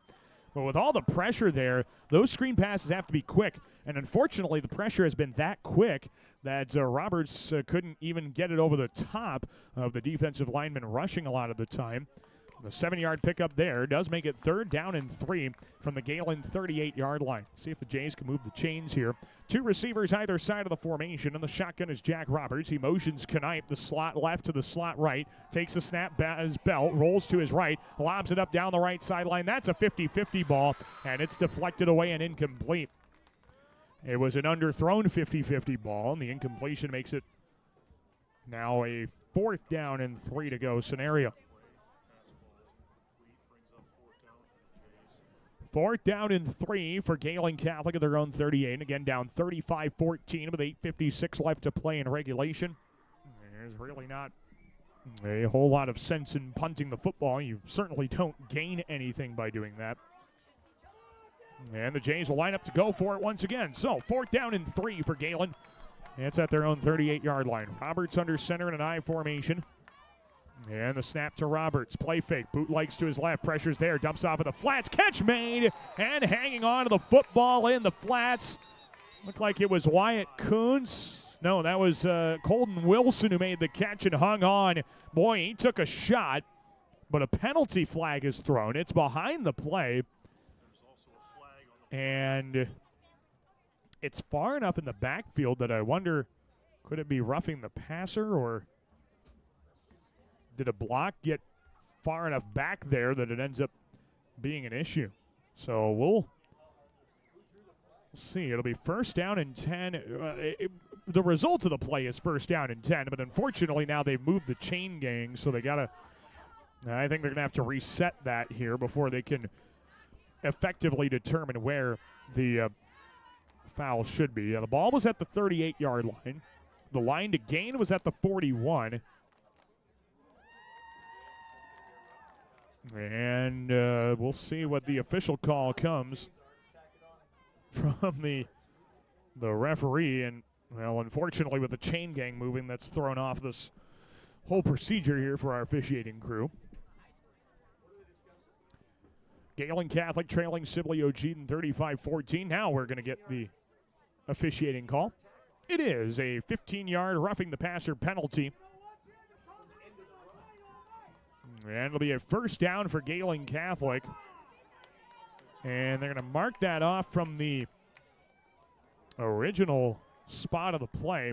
but with all the pressure there, those screen passes have to be quick. And unfortunately, the pressure has been that quick that Roberts couldn't even get it over the top of the defensive lineman rushing a lot of the time. The 7-yard pickup there does make it 3rd down and 3 from the Gehlen 38-yard line. See if the Jays can move the chains here. 2 receivers either side of the formation, and the shotgun is Jack Roberts. He motions Knipe, the slot left to the slot right, takes the snap his belt, rolls to his right, lobs it up down the right sideline. That's a 50-50 ball, and it's deflected away and incomplete. It was an underthrown 50-50 ball, and the incompletion makes it now a 4th down and 3 to go scenario. 4th down and 3 for Gehlen Catholic at their own 38. Again, down 35-14 with 8:56 left to play in regulation. There's really not a whole lot of sense in punting the football. You certainly don't gain anything by doing that. And the Jays will line up to go for it once again. So 4th down and 3 for Gehlen. It's at their own 38-yard line. Roberts under center in an I formation. And the snap to Roberts. Play fake. Bootlegs to his left. Pressure's there. Dumps off of the flats. Catch made. And hanging on to the football in the flats. Looked like it was Wyatt Coons. No, that was Colton Wilson who made the catch and hung on. Boy, he took a shot. But a penalty flag is thrown. It's behind the play. And it's far enough in the backfield that I wonder, could it be roughing the passer, or did a block get far enough back there that it ends up being an issue? So we'll see. It'll be 1st down and 10. The result of the play is 1st down and 10, but unfortunately now they've moved the chain gang, so they got to, I think they're going to have to reset that here before they can effectively determine where the foul should be. The ball was at the 38-yard line. The line to gain was at the 41. And we'll see what the official call comes from the referee. And, well, unfortunately, with the chain gang moving, that's thrown off this whole procedure here for our officiating crew. Gehlen Catholic trailing Sibley-Ocheyedan 35-14. Now we're going to get the officiating call. It is a 15-yard roughing the passer penalty. And it'll be a first down for Gehlen Catholic. And they're going to mark that off from the original spot of the play.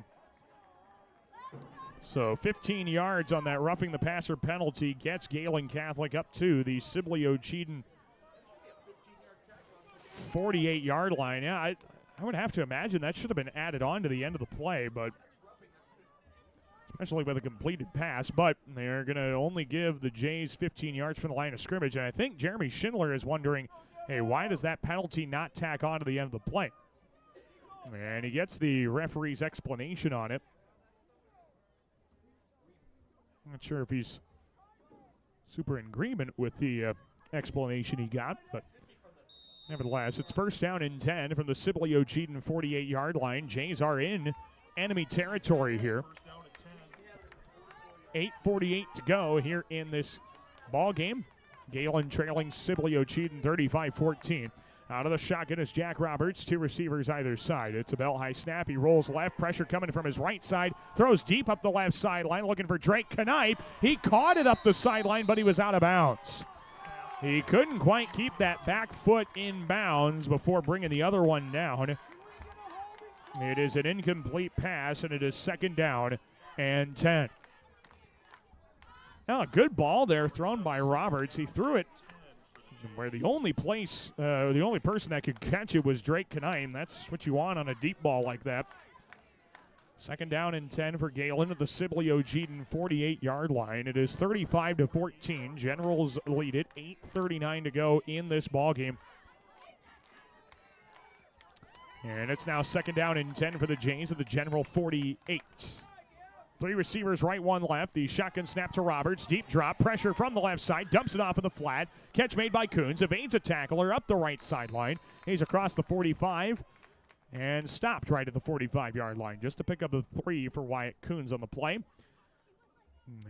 So 15 yards on that roughing the passer penalty gets Gehlen Catholic up to the Sibley-Ocheyedan 48-yard line. Yeah, I would have to imagine that should have been added on to the end of the play, but especially with a completed pass. But they're going to only give the Jays 15 yards from the line of scrimmage. And I think Jeremy Schindler is wondering, hey, why does that penalty not tack on to the end of the play? And he gets the referee's explanation on it. Not sure if he's super in agreement with the explanation he got, but nevertheless, it's first down and 10 from the Sibley-Ocheyedan 48-yard line. Jays are in enemy territory here. 8:48 to go here in this ball game. Gehlen trailing Sibley-Ocheyedan 35-14. Out of the shotgun is Jack Roberts, two receivers either side. It's a belt high snap. He rolls left, pressure coming from his right side, throws deep up the left sideline, looking for Drake Knipe. He caught it up the sideline, but he was out of bounds. He couldn't quite keep that back foot in bounds before bringing the other one down. It is an incomplete pass, and it is second down and 10. Now, a good ball there thrown by Roberts. He threw it where the only person that could catch it was Drake Knipe. That's what you want on a deep ball like that. Second down and 10 for Gehlen at the Sibley-Ocheyedan 48-yard line. It is 35-14. Generals lead it. 8:39 to go in this ball game. And it's now second down and 10 for the Jays at the General 48. Three receivers, right, one left. The shotgun snap to Roberts. Deep drop. Pressure from the left side. Dumps it off of the flat. Catch made by Coons. Evades a tackler up the right sideline. He's across the 45 and stopped right at the 45-yard line just to pick up a 3 for Wyatt Coons on the play.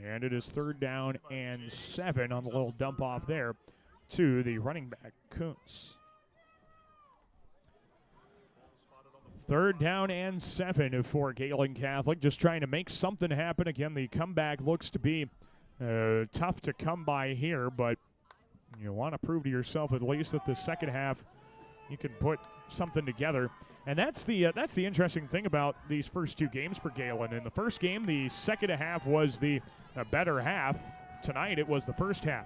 And it is third down and 7 on the little dump off there to the running back, Coons. Third down and 7 for Gehlen Catholic, just trying to make something happen. Again, the comeback looks to be tough to come by here, but you want to prove to yourself at least that the second half you can put something together. And that's the interesting thing about these first two games for Gehlen. In the first game, the second half was the better half. Tonight, it was the first half.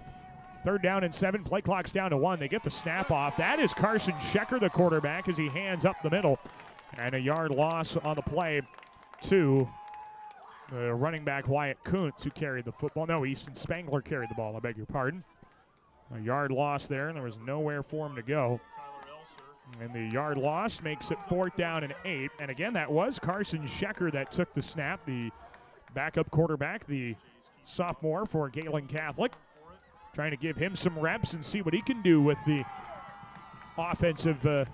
Third down and 7, play clock's down to 1. They get the snap off. That is Carson Schecker, the quarterback, as he hands up the middle. And a yard loss on the play to the running back Wyatt Kuntz, who carried the football. No, Easton Spangler carried the ball, I beg your pardon. A yard loss there, and there was nowhere for him to go. And the yard loss makes it fourth down and 8. And again, that was Carson Schecker that took the snap, the backup quarterback, the sophomore for Gehlen Catholic. Trying to give him some reps and see what he can do with the offensive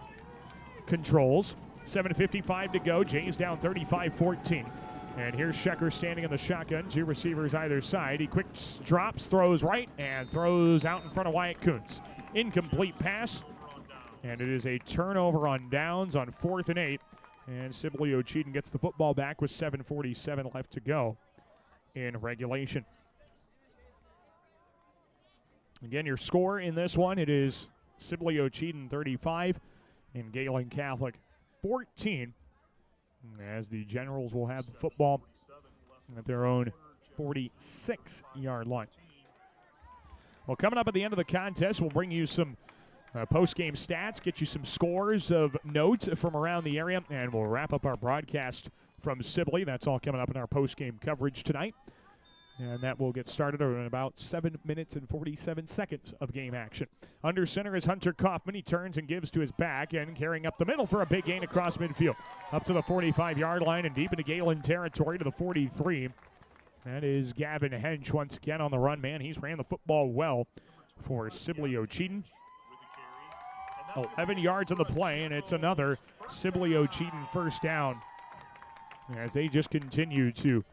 controls. 7:55 to go. Jays down 35-14. And here's Schecker standing in the shotgun. Two receivers either side. He quick drops, throws right, and throws out in front of Wyatt Kuntz. Incomplete pass. And it is a turnover on downs on 4th and 8. And Sibley-Ocheyedan gets the football back with 7:47 left to go in regulation. Again, your score in this one, it is Sibley-Ocheyedan 35 and Gehlen Catholic 14, as the Generals will have the football at their own 46-yard line. Well, coming up at the end of the contest, we'll bring you some post-game stats, get you some scores of note from around the area, and we'll wrap up our broadcast from Sibley. That's all coming up in our post-game coverage tonight. And that will get started in about 7 minutes and 47 seconds of game action. Under center is Hunter Kaufman. He turns and gives to his back and carrying up the middle for a big gain across midfield. Up to the 45-yard line and deep into Gehlen territory to the 43. That is Gavin Hench once again on the run, man. He's ran the football well for Sibley-Ocheyedan. 11 yards on the play, and it's another Sibley-Ocheyedan first down as they just continue to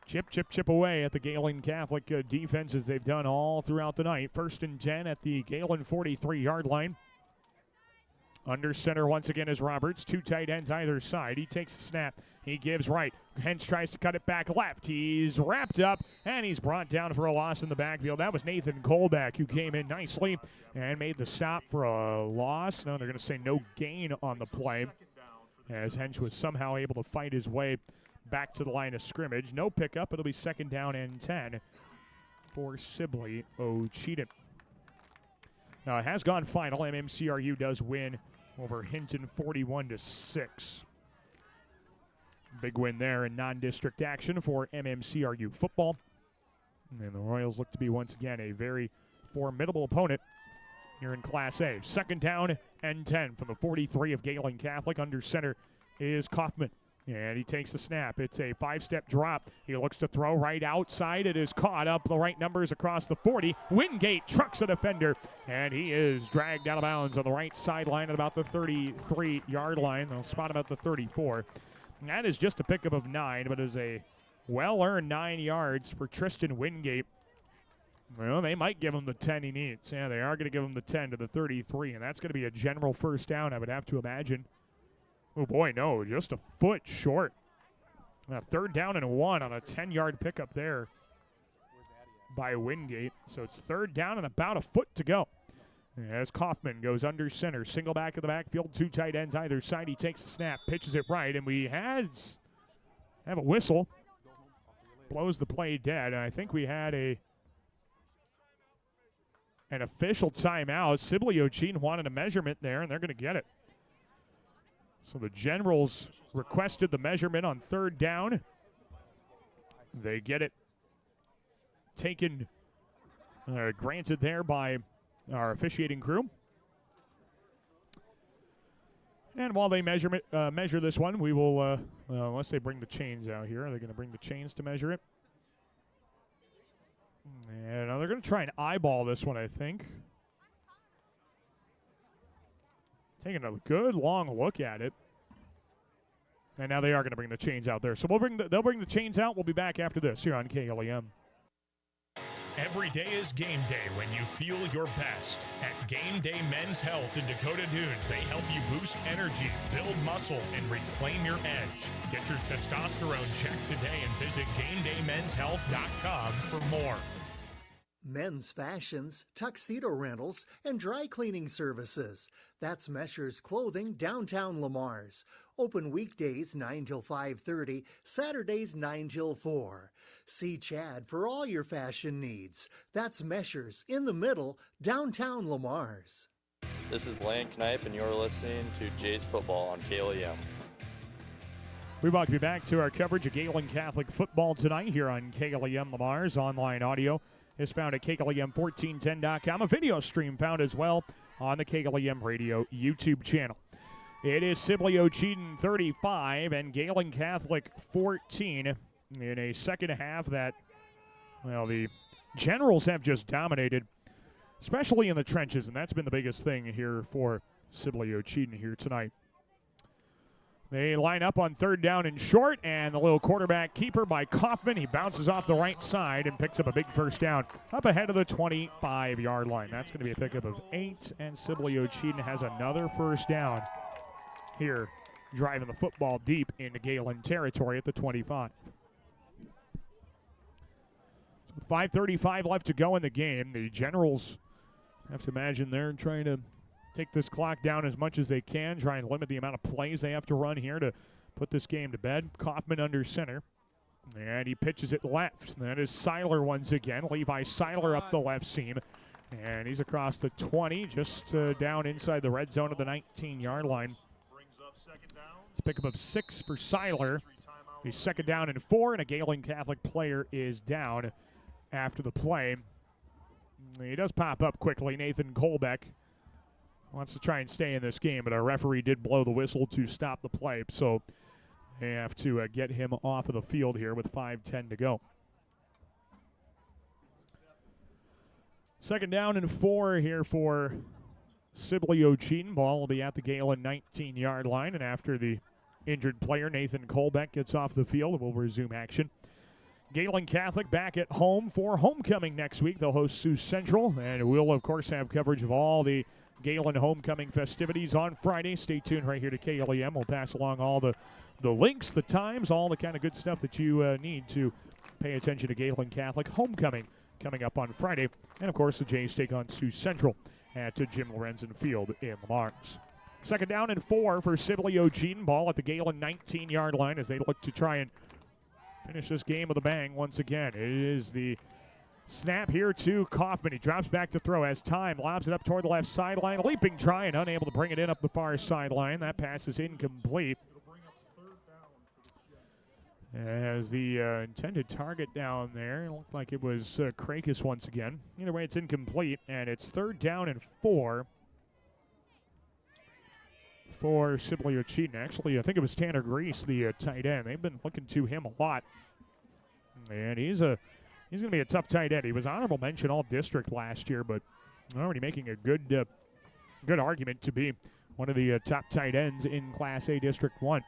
chip away at the Gehlen Catholic defense as they've done all throughout the night. 1st and 10 at the Gehlen 43-yard line. Under center once again is Roberts. 2 tight ends either side. He takes the snap. He gives right. Hens tries to cut it back left. He's wrapped up, and he's brought down for a loss in the backfield. That was Nathan Kolbeck, who came in nicely and made the stop for a loss. No, they're going to say no gain on the play, as Hench was somehow able to fight his way back to the line of scrimmage. No pickup. It'll be 2nd down and 10 for Sibley-Ocheyedan. Now, it has gone final. MMCRU does win over Hinton 41-6. Big win there in non-district action for MMCRU football. And the Royals look to be once again a very formidable opponent here in Class A. 2nd down and 10 from the 43 of Gehlen Catholic. Under center is Kaufman. And he takes the snap. It's a 5-step drop. He looks to throw right outside. It is caught up. The right numbers across the 40. Wingate trucks a defender, and he is dragged out of bounds on the right sideline at about the 33-yard line. They'll spot him at the 34. And that is just a pickup of 9, but is a well-earned 9 yards for Tristan Wingate. Well, they might give him the 10 he needs. Yeah, they are going to give him the 10 to the 33, and that's going to be a general first down, I would have to imagine. Oh, boy, no, just a foot short. 3rd down and 1 on a 10-yard pickup there by Wingate. So it's 3rd down and about a foot to go. As Kaufman goes under center, single back of the backfield, 2 tight ends either side. He takes the snap, pitches it right, and we have a whistle. Blows the play dead. And I think we had an official timeout. Sibley-Ocheyedan wanted a measurement there, and they're going to get it. So the Generals requested the measurement on 3rd down. They get it taken, granted there by our officiating crew. And while they measure this one, we will, unless they bring the chains out here, are they going to bring the chains to measure it? And they're going to try and eyeball this one, I think. Taking a good long look at it. And now they are going to bring the chains out there. So they'll bring the chains out. We'll be back after this here on KLEM. Every day is game day when you feel your best. At Game Day Men's Health in Dakota Dunes, they help you boost energy, build muscle, and reclaim your edge. Get your testosterone checked today and visit GameDayMen'sHealth.com for more. Men's fashions, tuxedo rentals, and dry cleaning services. That's Mesher's Clothing, downtown Lamar's. Open weekdays 9 till 5:30, Saturdays 9 till 4. See Chad for all your fashion needs. That's Mesher's in the middle, downtown Lamar's. This is Lane Knipe, and you're listening to Jay's Football on KLEM. We welcome you back to our coverage of Gehlen Catholic football tonight here on KLEM Lamar's. Online audio is found at KLEM1410.com. A video stream found as well on the KLEM Radio YouTube channel. It is Sibley-Ocheyedan 35 and Gehlen Catholic 14 in a second half that, well, the Generals have just dominated, especially in the trenches, and that's been the biggest thing here for Sibley-Ocheyedan here tonight. They line up on 3rd down and short, and the little quarterback keeper by Kaufman. He bounces off the right side and picks up a big first down up ahead of the 25-yard line. That's going to be a pickup of 8, and Sibley-Ocheyedan has another first down here, driving the football deep into Gehlen territory at the 25. 5:35 left to go in the game. The Generals, have to imagine they're trying to take this clock down as much as they can, try and limit the amount of plays they have to run here to put this game to bed. Kaufman under center, and he pitches it left. That is Seiler once again. Levi Seiler up the left seam, and he's across the 20, just down inside the red zone of the 19-yard line. It's a pickup of 6 for Seiler. He's 2nd down and 4, and a Gehlen Catholic player is down after the play. He does pop up quickly. Nathan Kolbeck wants to try and stay in this game, but our referee did blow the whistle to stop the play, so they have to get him off of the field here with 5:10 to go. Second down and 4 here for Sibley-Ocheyedan. Ball will be at the Gehlen 19-yard line, and after the injured player, Nathan Colbeck, gets off the field, we'll resume action. Gehlen Catholic back at home for homecoming next week. They'll host Sioux Central, and we'll, of course, have coverage of all the Gehlen homecoming festivities on Friday. Stay tuned right here to KLEM. We'll pass along all the links, the times, all the kind of good stuff that you need to pay attention to Gehlen Catholic homecoming coming up on Friday. And, of course, the Jays take on Sioux Central at Jim Lorenzen Field in Lamars. Second down and 4 for Sibley-Ocheyedan. Ball at the Gehlen 19-yard line as they look to try and finish this game with a bang once again. It is the snap here to Kaufman. He drops back to throw as time. Lobs it up toward the left sideline. Leaping try and unable to bring it in up the far sideline. That pass is incomplete. As the intended target down there, it looked like it was Krakis once again. Either way, it's incomplete, and it's third down and 4 for Sibley-Ocheyedan. Actually, I think it was Tanner Grease, the tight end. They've been looking to him a lot, and he's going to be a tough tight end. He was honorable mention all district last year, but already making a good argument to be one of the top tight ends in Class A District 1.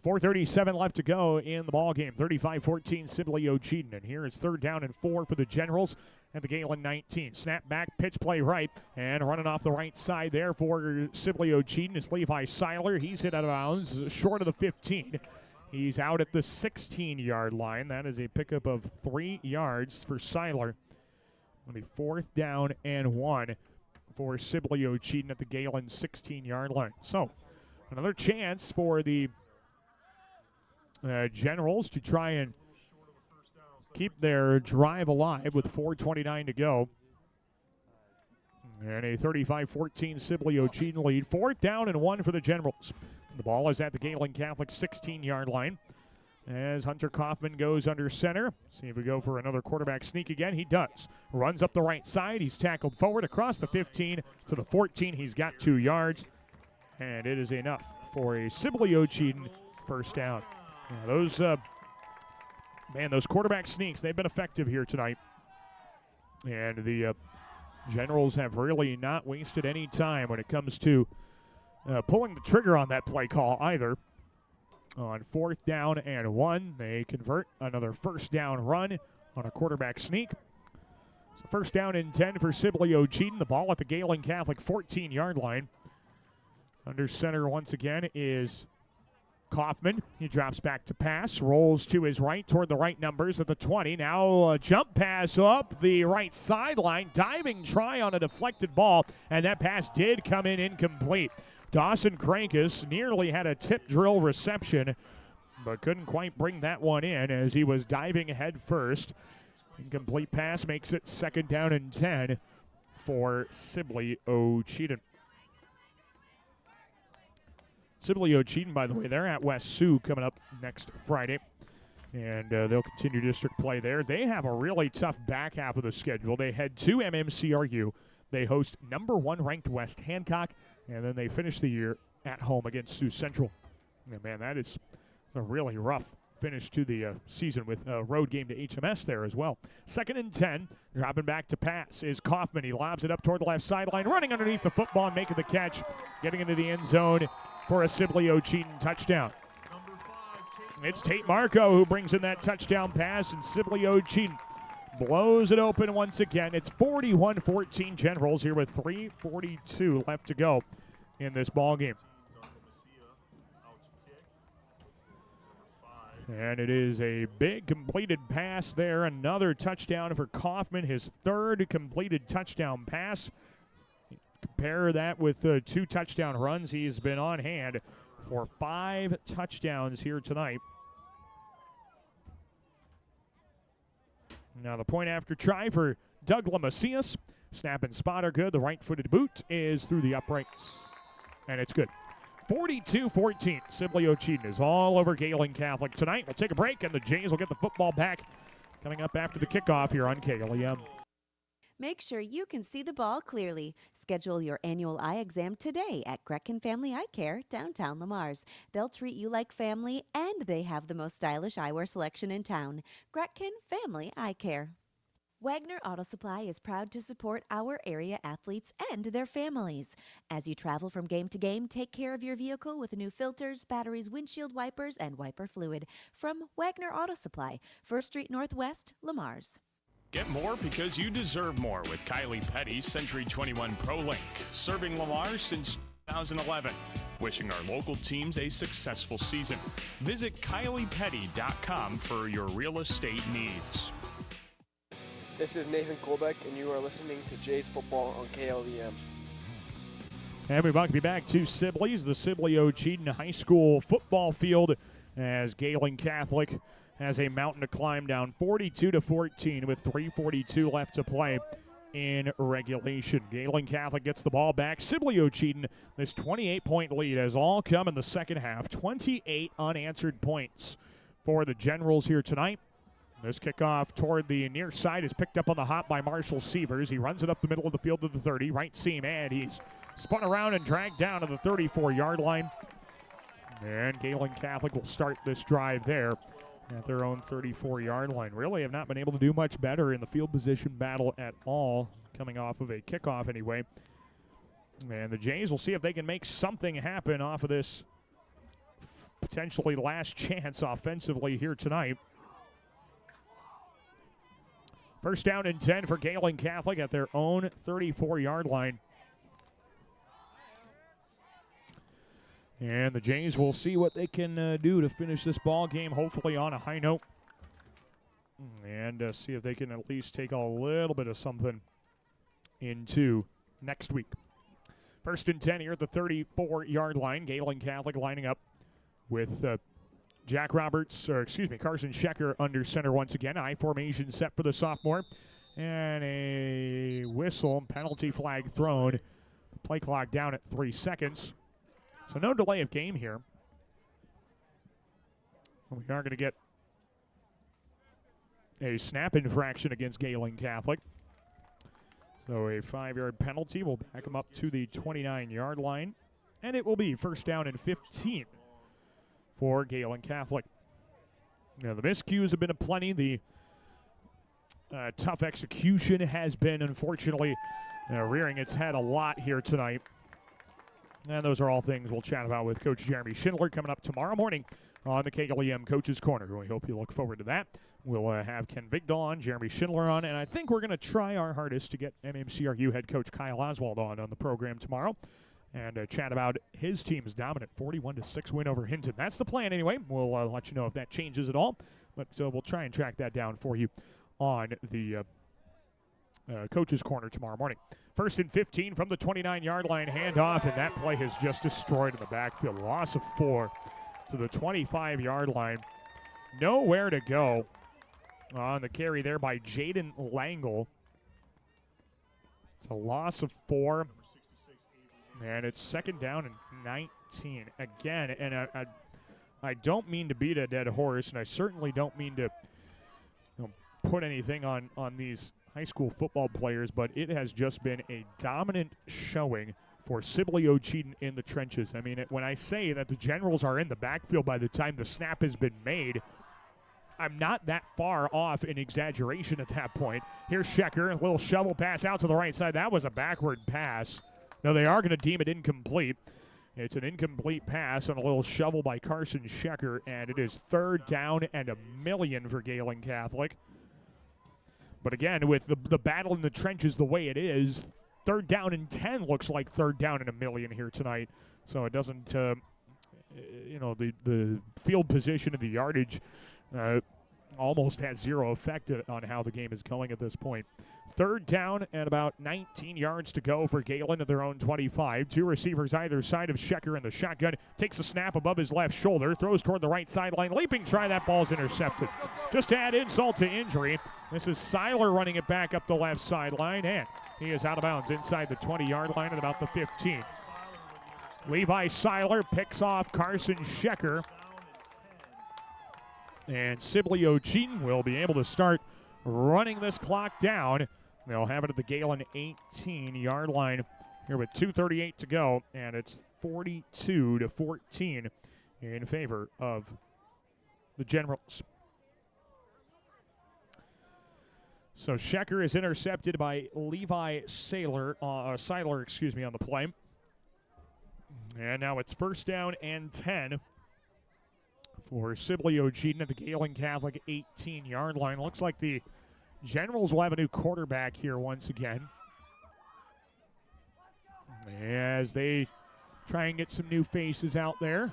4:37 left to go in the ball game. 35-14 Sibley-Ocheyedan. And here is third down and 4 for the Generals at the Gehlen 19. Snap back, pitch play right, and running off the right side there for Sibley-Ocheyedan is Levi Seiler. He's hit out of bounds, short of the 15. He's out at the 16-yard line. That is a pickup of 3 yards for Seiler. It'll be fourth down and 1 for Sibley-Ocheyedan at the Gehlen 16-yard line. So another chance for the Generals to try and keep their drive alive with 4:29 to go. And a 35-14 Sibley-Ocheyedan lead. Fourth down and 1 for the Generals. The ball is at the Gehlen Catholic 16-yard line. As Hunter Kaufman goes under center. See if we go for another quarterback sneak again. He does. Runs up the right side. He's tackled forward across the 15 to the 14. He's got 2 yards. And it is enough for a Sibley-Ocheyedan first down. Yeah, those quarterback sneaks, they've been effective here tonight. And the Generals have really not wasted any time when it comes to pulling the trigger on that play call either. On fourth down and 1, they convert another first down run on a quarterback sneak. So first down and 10 for Sibley-Ocheyedan. The ball at the Gehlen Catholic 14-yard line. Under center once again is Kaufman. He drops back to pass, rolls to his right toward the right numbers at the 20. Now a jump pass up the right sideline. Diving try on a deflected ball, and that pass did come in incomplete. Dawson Krankus nearly had a tip drill reception, but couldn't quite bring that one in as he was diving head first. Incomplete pass makes it second down and 10 for Sibley-Ocheyedan. Sibley-Ocheyedan, by the way, they're at West Sioux coming up next Friday, and they'll continue district play there. They have a really tough back half of the schedule. They head to MMCRU. They host number 1 ranked West Hancock, and then they finish the year at home against Sioux Central. And man, that is a really rough finish to the season with a road game to HMS there as well. Second and 10, dropping back to pass is Kaufman. He lobs it up toward the left sideline, running underneath the football and making the catch, getting into the end zone for a Sibley-Ocheyedan touchdown. It's Tate Marco who brings in that touchdown pass, and Sibley-Ocheyedan blows it open once again. It's 41-14 Generals here with 3:42 left to go in this ball game. And it is a big completed pass there. Another touchdown for Kaufman, his third completed touchdown pass. Compare that with 2 touchdown runs. He's been on hand for 5 touchdowns here tonight. Now the point after try for Doug Lamasias. Snap and spot are good. The right-footed boot is through the uprights, and it's good. 42-14. Sibley-Ocheyedan is all over Gehlen Catholic tonight. We'll take a break, and the Jays will get the football back coming up after the kickoff here on KLEM. Make sure you can see the ball clearly. Schedule your annual eye exam today at Gehlen Family Eye Care, downtown Lamars. They'll treat you like family, and they have the most stylish eyewear selection in town. Gehlen Family Eye Care. Wagner Auto Supply is proud to support our area athletes and their families. As you travel from game to game, take care of your vehicle with new filters, batteries, windshield wipers, and wiper fluid from Wagner Auto Supply, 1st Street Northwest, Lamars. Get more because you deserve more with Kylie Petty, Century 21 ProLink, serving Lamar since 2011. Wishing our local teams a successful season. Visit KyliePetty.com for your real estate needs. This is Nathan Kolbeck, and you are listening to Jays Football on KLEM. And we welcome you back to Sibley's, the Sibley-Ocheyedan High School football field, as Gehlen Catholic has a mountain to climb down 42-14 with 3:42 left to play in regulation. Gehlen Catholic gets the ball back. Sibley-Ocheyedan, this 28-point lead has all come in the second half. 28 unanswered points for the Generals here tonight. This kickoff toward the near side is picked up on the hop by Marshall Sievers. He runs it up the middle of the field to the 30, right seam, and he's spun around and dragged down to the 34-yard line. And Gehlen Catholic will start this drive there at their own 34-yard line. Really have not been able to do much better in the field position battle at all, coming off of a kickoff anyway. And the Jays will see if they can make something happen off of this potentially last chance offensively here tonight. First down and 10 for Gehlen Catholic at their own 34-yard line. And the Jays will see what they can do to finish this ball game, hopefully on a high note. And see if they can at least take a little bit of something into next week. First and 10 here at the 34-yard line. Gehlen Catholic lining up with Carson Schecker under center once again. I formation set for the sophomore. And a whistle, penalty flag thrown. Play clock down at 3 seconds. So no delay of game here. We are going to get a snap infraction against Gehlen Catholic. So a 5-yard penalty will back him up to the 29-yard line. And it will be first down and 15 for Gehlen Catholic. Now, the miscues have been aplenty. The tough execution has been, unfortunately, rearing its head a lot here tonight. And those are all things we'll chat about with Coach Jeremy Schindler coming up tomorrow morning on the KLEM Coaches Corner. We hope you look forward to that. We'll have Ken Vigdal on, Jeremy Schindler on, and I think we're going to try our hardest to get MMCRU head coach Kyle Oswald on the program tomorrow and chat about his team's dominant 41-6 win over Hinton. That's the plan anyway. We'll let you know if that changes at all, but we'll try and track that down for you on the Coaches Corner tomorrow morning. First and 15 from the 29-yard line, handoff, and that play has just destroyed in the backfield. Loss of 4 to the 25-yard line. Nowhere to go on the carry there by Jaden Langle. It's a loss of 4, and it's second down and 19 again. And I don't mean to beat a dead horse, and I certainly don't mean to put anything on these high school football players, but it has just been a dominant showing for Sibley-Ocheyedan in the trenches. I mean, when I say that the Generals are in the backfield by the time the snap has been made, I'm not that far off in exaggeration at that point. Here's Schecker, a little shovel pass out to the right side. That was a backward pass. Now, they are going to deem it incomplete. It's an incomplete pass on a little shovel by Carson Schecker, and it is third down and 1,000,000 for Gehlen Catholic. But again, with the battle in the trenches the way it is, third down and 10 looks like third down and 1,000,000 here tonight. So it doesn't, the field position and the yardage almost has zero effect on how the game is going at this point. Third down and about 19 yards to go for Gehlen at their own 25. Two receivers either side of Schecker in the shotgun. Takes a snap above his left shoulder. Throws toward the right sideline. Leaping try. That ball's intercepted. Just to add insult to injury, this is Seiler running it back up the left sideline. And he is out of bounds inside the 20-yard line at about the 15. Levi Seiler picks off Carson Schecker. And Sibley-Ocheyedan will be able to start running this clock down. They'll have it at the Gehlen 18-yard line here with 2:38 to go, and it's 42-14 in favor of the Generals. So Schecker is intercepted by Levi Seiler on the play. And now it's first down and 10 for Sibley-Ocheyedan at the Gehlen Catholic 18-yard line. Looks like the Generals will have a new quarterback here once again, as they try and get some new faces out there.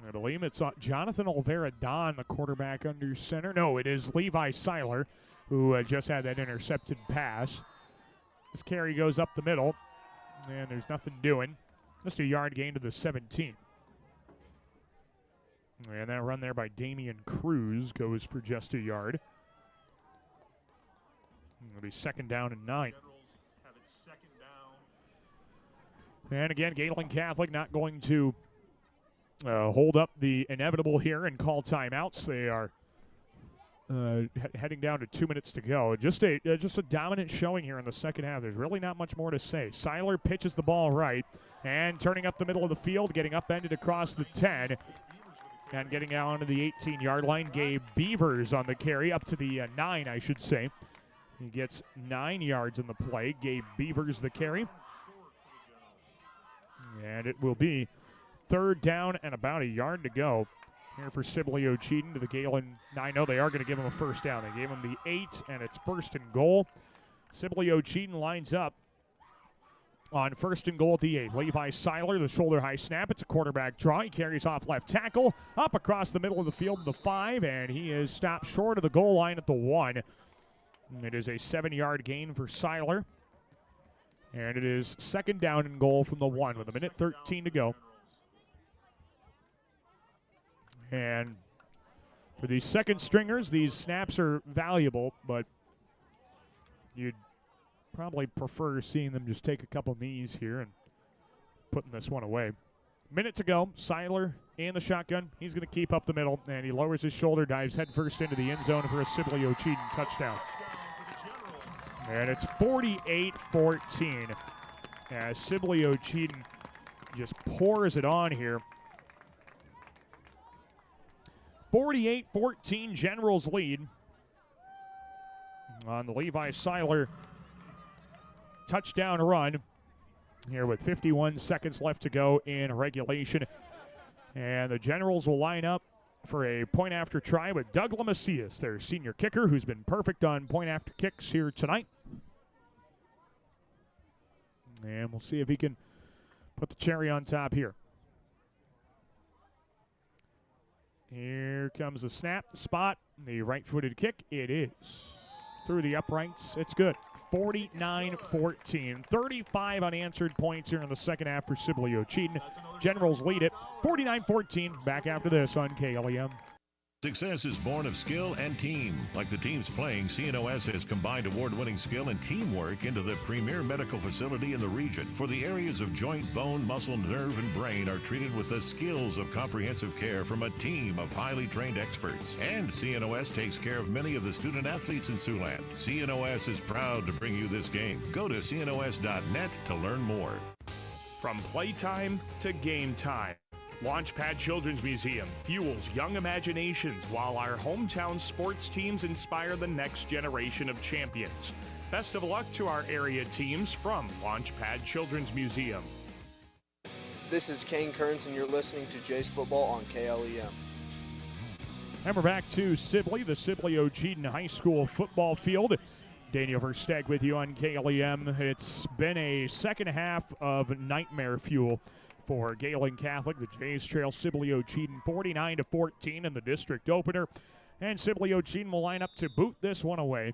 I believe it's Jonathan Olvera-Don, the quarterback under center. No, it is Levi Seiler, who just had that intercepted pass. This carry goes up the middle, and there's nothing doing. Just a yard gain to the 17. And that run there by Damian Cruz goes for just a yard. It'll be second down and 9. And again, Gehlen Catholic not going to hold up the inevitable here and call timeouts. They are heading down to 2 minutes to go. Just a dominant showing here in the second half. There's really not much more to say. Seiler pitches the ball right and turning up the middle of the field, getting upended across the 10 and getting out onto the 18-yard line. Gabe Beavers on the carry, up to the 9, I should say. He gets 9 yards in the play. Gabe Beavers the carry. And it will be third down and about a yard to go here for Sibley-Ocheyedan to the Gehlen 9. No, they are going to give him a first down. They gave him the 8, and it's first and goal. Sibley-Ocheyedan lines up on first and goal at the 8. Levi Seiler, the shoulder high snap. It's a quarterback draw. He carries off left tackle, up across the middle of the field to the 5, and he is stopped short of the goal line at the 1. It is a 7-yard gain for Seiler. And it is second down and goal from the 1 with 1:13 to go. And for these second stringers, these snaps are valuable, but you'd probably prefer seeing them just take a couple knees here and putting this one away. Minute to go. Seiler in the shotgun. He's going to keep up the middle, and he lowers his shoulder, dives headfirst into the end zone for a Sibley-Ocheyedan touchdown. And it's 48-14 as Sibley-Ocheyedan just pours it on here. 48-14 Generals lead on the Levi Seiler touchdown run here with 51 seconds left to go in regulation. And the Generals will line up for a point after try with Doug Lamasias, their senior kicker, who's been perfect on point after kicks here tonight. And we'll see if he can put the cherry on top here. Here comes the snap, the spot, the right-footed kick. It is through the uprights. It's good. 49-14. 35 unanswered points here in the second half for Sibley-Ocheyedan. Generals lead it 49-14. Back after this on KLEM. Success is born of skill and team. Like the teams playing, CNOS has combined award-winning skill and teamwork into the premier medical facility in the region. For the areas of joint, bone, muscle, nerve, and brain are treated with the skills of comprehensive care from a team of highly trained experts. And CNOS takes care of many of the student athletes in Siouxland. CNOS is proud to bring you this game. Go to cnos.net to learn more. From playtime to game time, Launchpad Children's Museum fuels young imaginations while our hometown sports teams inspire the next generation of champions. Best of luck to our area teams from Launchpad Children's Museum. This is Kane Kearns, and you're listening to Jay's Football on KLEM. And we're back to Sibley, the Sibley-Ocheyedan High School football field. Daniel Versteg with you on KLEM. It's been a second half of nightmare fuel for Gehlen Catholic. The Jays trail Sibley-Ocheyedan 49-14 in the district opener. And Sibley-Ocheyedan will line up to boot this one away.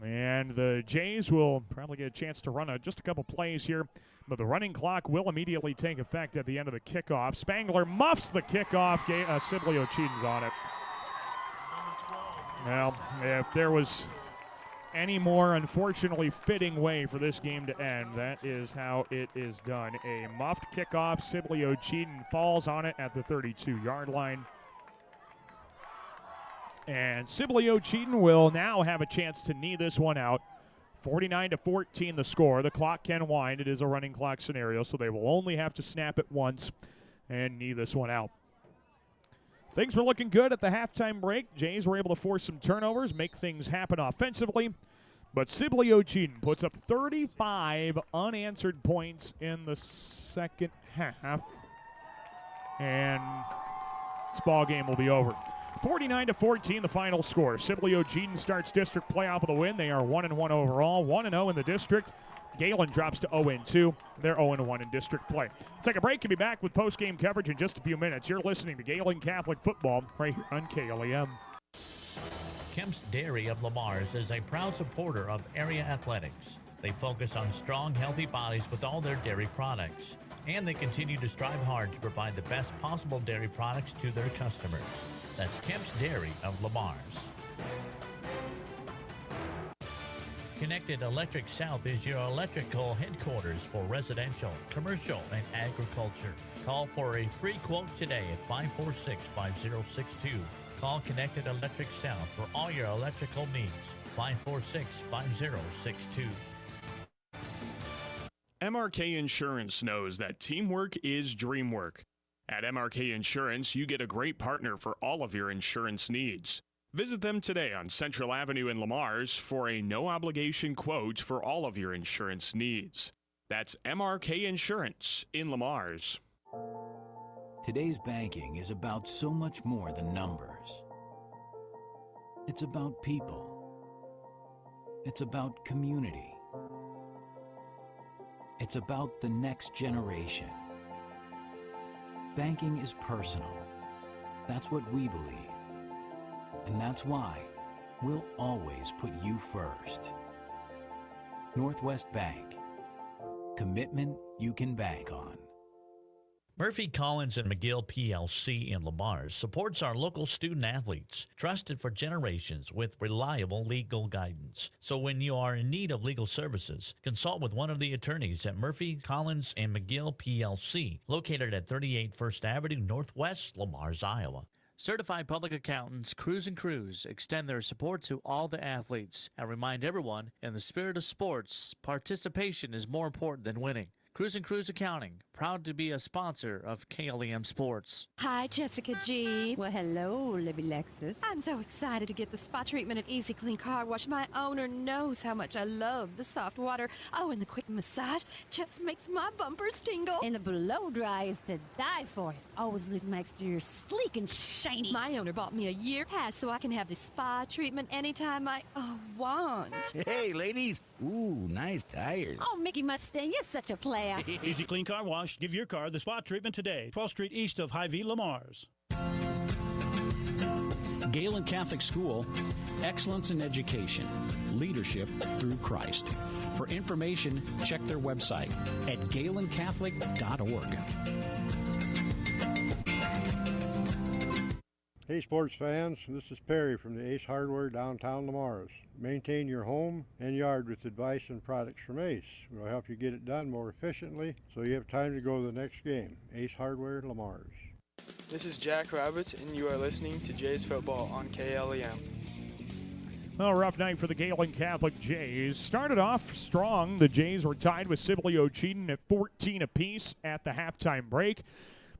And the Jays will probably get a chance to run just a couple plays here. But the running clock will immediately take effect at the end of the kickoff. Spangler muffs the kickoff. Sibley-Ocheyedan's on it. Well, if there was any more unfortunately fitting way for this game to end, that is how it is done. A muffed kickoff. Sibley-Ocheyedan falls on it at the 32-yard line. And Sibley-Ocheyedan will now have a chance to knee this one out. 49-14 the score. The clock can wind. It is a running clock scenario, so they will only have to snap it once and knee this one out. Things were looking good at the halftime break. Jays were able to force some turnovers, make things happen offensively. But Sibley-Ocheyedan puts up 35 unanswered points in the second half. And this ball game will be over. 49-14, the final score. Sibley-Ocheyedan starts district playoff with a win. They are 1-1 overall, 1-0 in the district. Gehlen drops to 0-2. They're 0-1 in district play. Take a break and be back with post-game coverage in just a few minutes. You're listening to Gehlen Catholic Football right here on KLEM. Kemp's Dairy of Lamar's is a proud supporter of area athletics. They focus on strong, healthy bodies with all their dairy products. And they continue to strive hard to provide the best possible dairy products to their customers. That's Kemp's Dairy of Lamar's. Connected Electric South is your electrical headquarters for residential, commercial, and agriculture. Call for a free quote today at 546-5062. Call Connected Electric South for all your electrical needs. 546-5062. MRK Insurance knows that teamwork is dream work. At MRK Insurance, you get a great partner for all of your insurance needs. Visit them today on Central Avenue in Lamar's for a no-obligation quote for all of your insurance needs. That's MRK Insurance in Lamar's. Today's banking is about so much more than numbers. It's about people. It's about community. It's about the next generation. Banking is personal. That's what we believe. And that's why we'll always put you first. Northwest Bank. Commitment you can bank on. Murphy, Collins, and McGill PLC in Lamar's supports our local student athletes, trusted for generations with reliable legal guidance. So when you are in need of legal services, consult with one of the attorneys at Murphy, Collins, and McGill PLC, located at 38 First Avenue Northwest, Lamar's, Iowa. Certified public accountants Cruz & Cruz extend their support to all the athletes and remind everyone, in the spirit of sports, participation is more important than winning. Cruz & Cruz Accounting, proud to be a sponsor of KLEM Sports. Hi, Jessica G. Well, hello, Libby Lexus. I'm so excited to get the spa treatment at Easy Clean Car Wash. My owner knows how much I love the soft water. Oh, and the quick massage just makes my bumpers tingle. And the blow dry is to die for. It always leaves my exterior sleek and shiny. My owner bought me a year pass so I can have the spa treatment anytime I want. Hey, ladies. Ooh, nice tires. Oh, Mickey Mustang, you're such a player. Easy Clean Car Wash. Give your car the spot treatment today. 12th Street east of Hy-Vee, Lamar's. Gehlen Catholic School, excellence in education, leadership through Christ. For information, check their website at GehlenCatholic.org. Hey sports fans, this is Perry from the Ace Hardware downtown Lamar's. Maintain your home and yard with advice and products from Ace. We'll help you get it done more efficiently so you have time to go to the next game. Ace Hardware, Lamar's. This is Jack Roberts, and you are listening to Jays Football on KLEM. Well, rough night for the Gehlen Catholic Jays. Started off strong. The Jays were tied with Sibley-Ocheyedan at 14 apiece at the halftime break.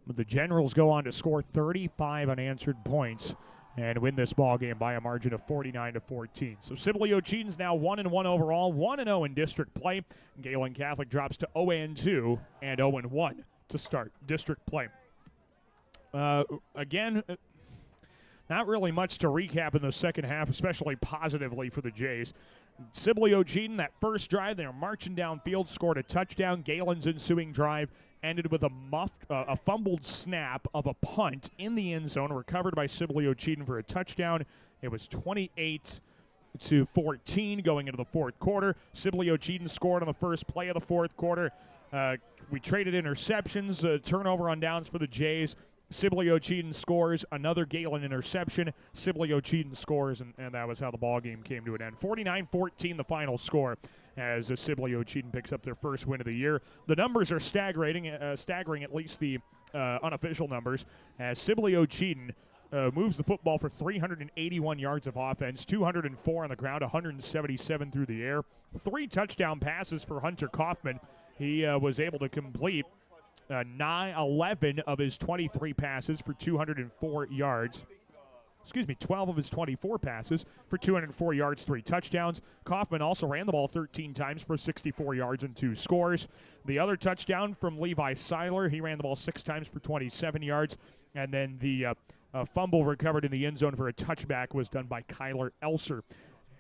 But the Generals go on to score 35 unanswered points and win this ball game by a margin of 49-14. So Sibley-Ocheyedan's now 1-1 overall, 1-0 in district play. Gehlen Catholic drops to 0-2 and 0-1 to start district play. Again, not really much to recap in the second half, especially positively for the Jays. Sibley-Ocheyedan, that first drive, they were marching downfield, scored a touchdown. Gehlen's ensuing drive ended with a fumbled snap of a punt in the end zone, recovered by Sibley-Ocheyedan for a touchdown. It was 28-14 going into the fourth quarter. Sibley-Ocheyedan scored on the first play of the fourth quarter. We traded interceptions, turnover on downs for the Jays. Sibley-Ocheyedan scores, another Gehlen interception. Sibley-Ocheyedan scores, and that was how the ball game came to an end. 49-14 the final score as Sibley-Ocheyedan picks up their first win of the year. The numbers are staggering, at least the unofficial numbers, as Sibley-Ocheyedan moves the football for 381 yards of offense, 204 on the ground, 177 through the air. 3 touchdown passes for Hunter Kaufman. He was able to complete 11 of his 23 passes for 204 yards. 12 of his 24 passes for 204 yards, 3 touchdowns. Kaufman also ran the ball 13 times for 64 yards and 2 scores. The other touchdown from Levi Seiler, he ran the ball 6 times for 27 yards. And then the fumble recovered in the end zone for a touchback was done by Kyler Elser.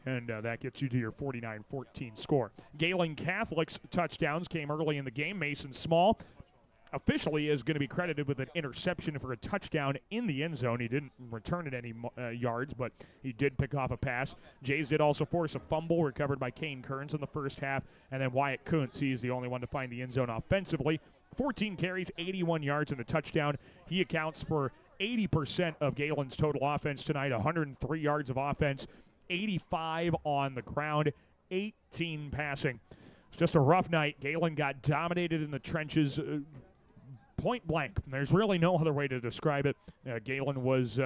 And that gets you to your 49-14 score. Gehlen Catholic's touchdowns came early in the game. Mason Small officially is going to be credited with an interception for a touchdown in the end zone. He didn't return it any yards, but he did pick off a pass. Jays did also force a fumble recovered by Kane Kearns in the first half, and then Wyatt Kuntz, he's the only one to find the end zone offensively. 14 carries, 81 yards, and a touchdown. He accounts for 80% of Gehlen's total offense tonight, 103 yards of offense, 85 on the ground, 18 passing. It's just a rough night. Gehlen got dominated in the trenches, point blank. There's really no other way to describe it. Gehlen was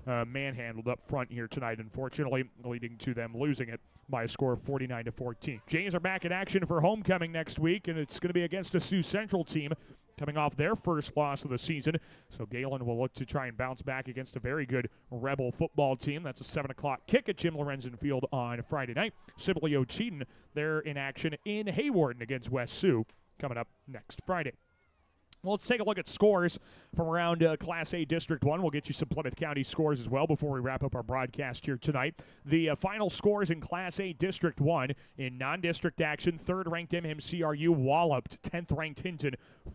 manhandled up front here tonight, unfortunately, leading to them losing it by a score of 49-14. Jays are back in action for homecoming next week, and it's going to be against a Sioux Central team coming off their first loss of the season. So Gehlen will look to try and bounce back against a very good Rebel football team. That's a 7 o'clock kick at Jim Lorenzen Field on Friday night. Sibley-Ocheyedan, they're in action in Hawarden against West Sioux coming up next Friday. Well, let's take a look at scores from around Class A District 1. We'll get you some Plymouth County scores as well before we wrap up our broadcast here tonight. The final scores in Class A District 1 in non-district action. 3rd-ranked MMCRU walloped 10th-ranked Hinton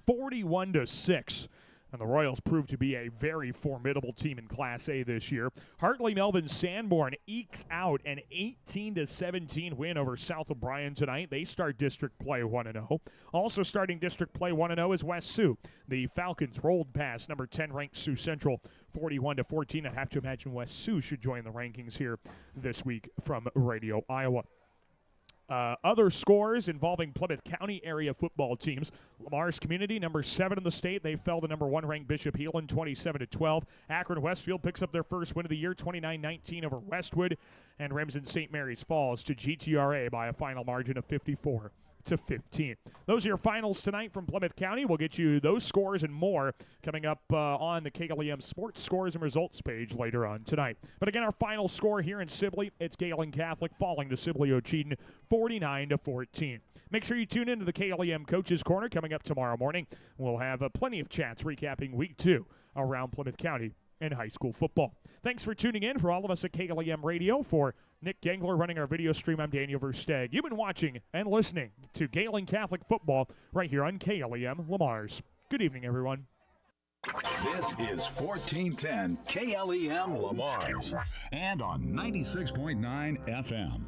41-6. And the Royals proved to be a very formidable team in Class A this year. Hartley Melvin Sanborn ekes out an 18-17 win over South O'Brien tonight. They start district play 1-0. Also starting district play 1-0 is West Sioux. The Falcons rolled past number 10 ranked Sioux Central 41-14. I have to imagine West Sioux should join the rankings here this week from Radio Iowa. Other scores involving Plymouth County area football teams. Lamar's Community, number 7 in the state. They fell to number 1 ranked Bishop Heelan 27-12. Akron Westfield picks up their first win of the year, 29-19 over Westwood. And Remsen St. Mary's falls to GTRA by a final margin of 54-15. Those are your finals tonight from Plymouth County. We'll get you those scores and more coming up on the KLEM Sports Scores and Results page later on tonight. But again, our final score here in Sibley, it's Gehlen Catholic falling to Sibley-Ocheyedan 49-14. Make sure you tune into the KLEM Coaches Corner coming up tomorrow morning. We'll have plenty of chats recapping Week 2 around Plymouth County and high school football. Thanks for tuning in. For all of us at KLEM Radio, for Nick Gengler running our video stream, I'm Daniel Versteg. You've been watching and listening to Gehlen Catholic Football right here on KLEM Lamar's. Good evening, everyone. This is 1410 KLEM Lamar's and on 96.9 FM.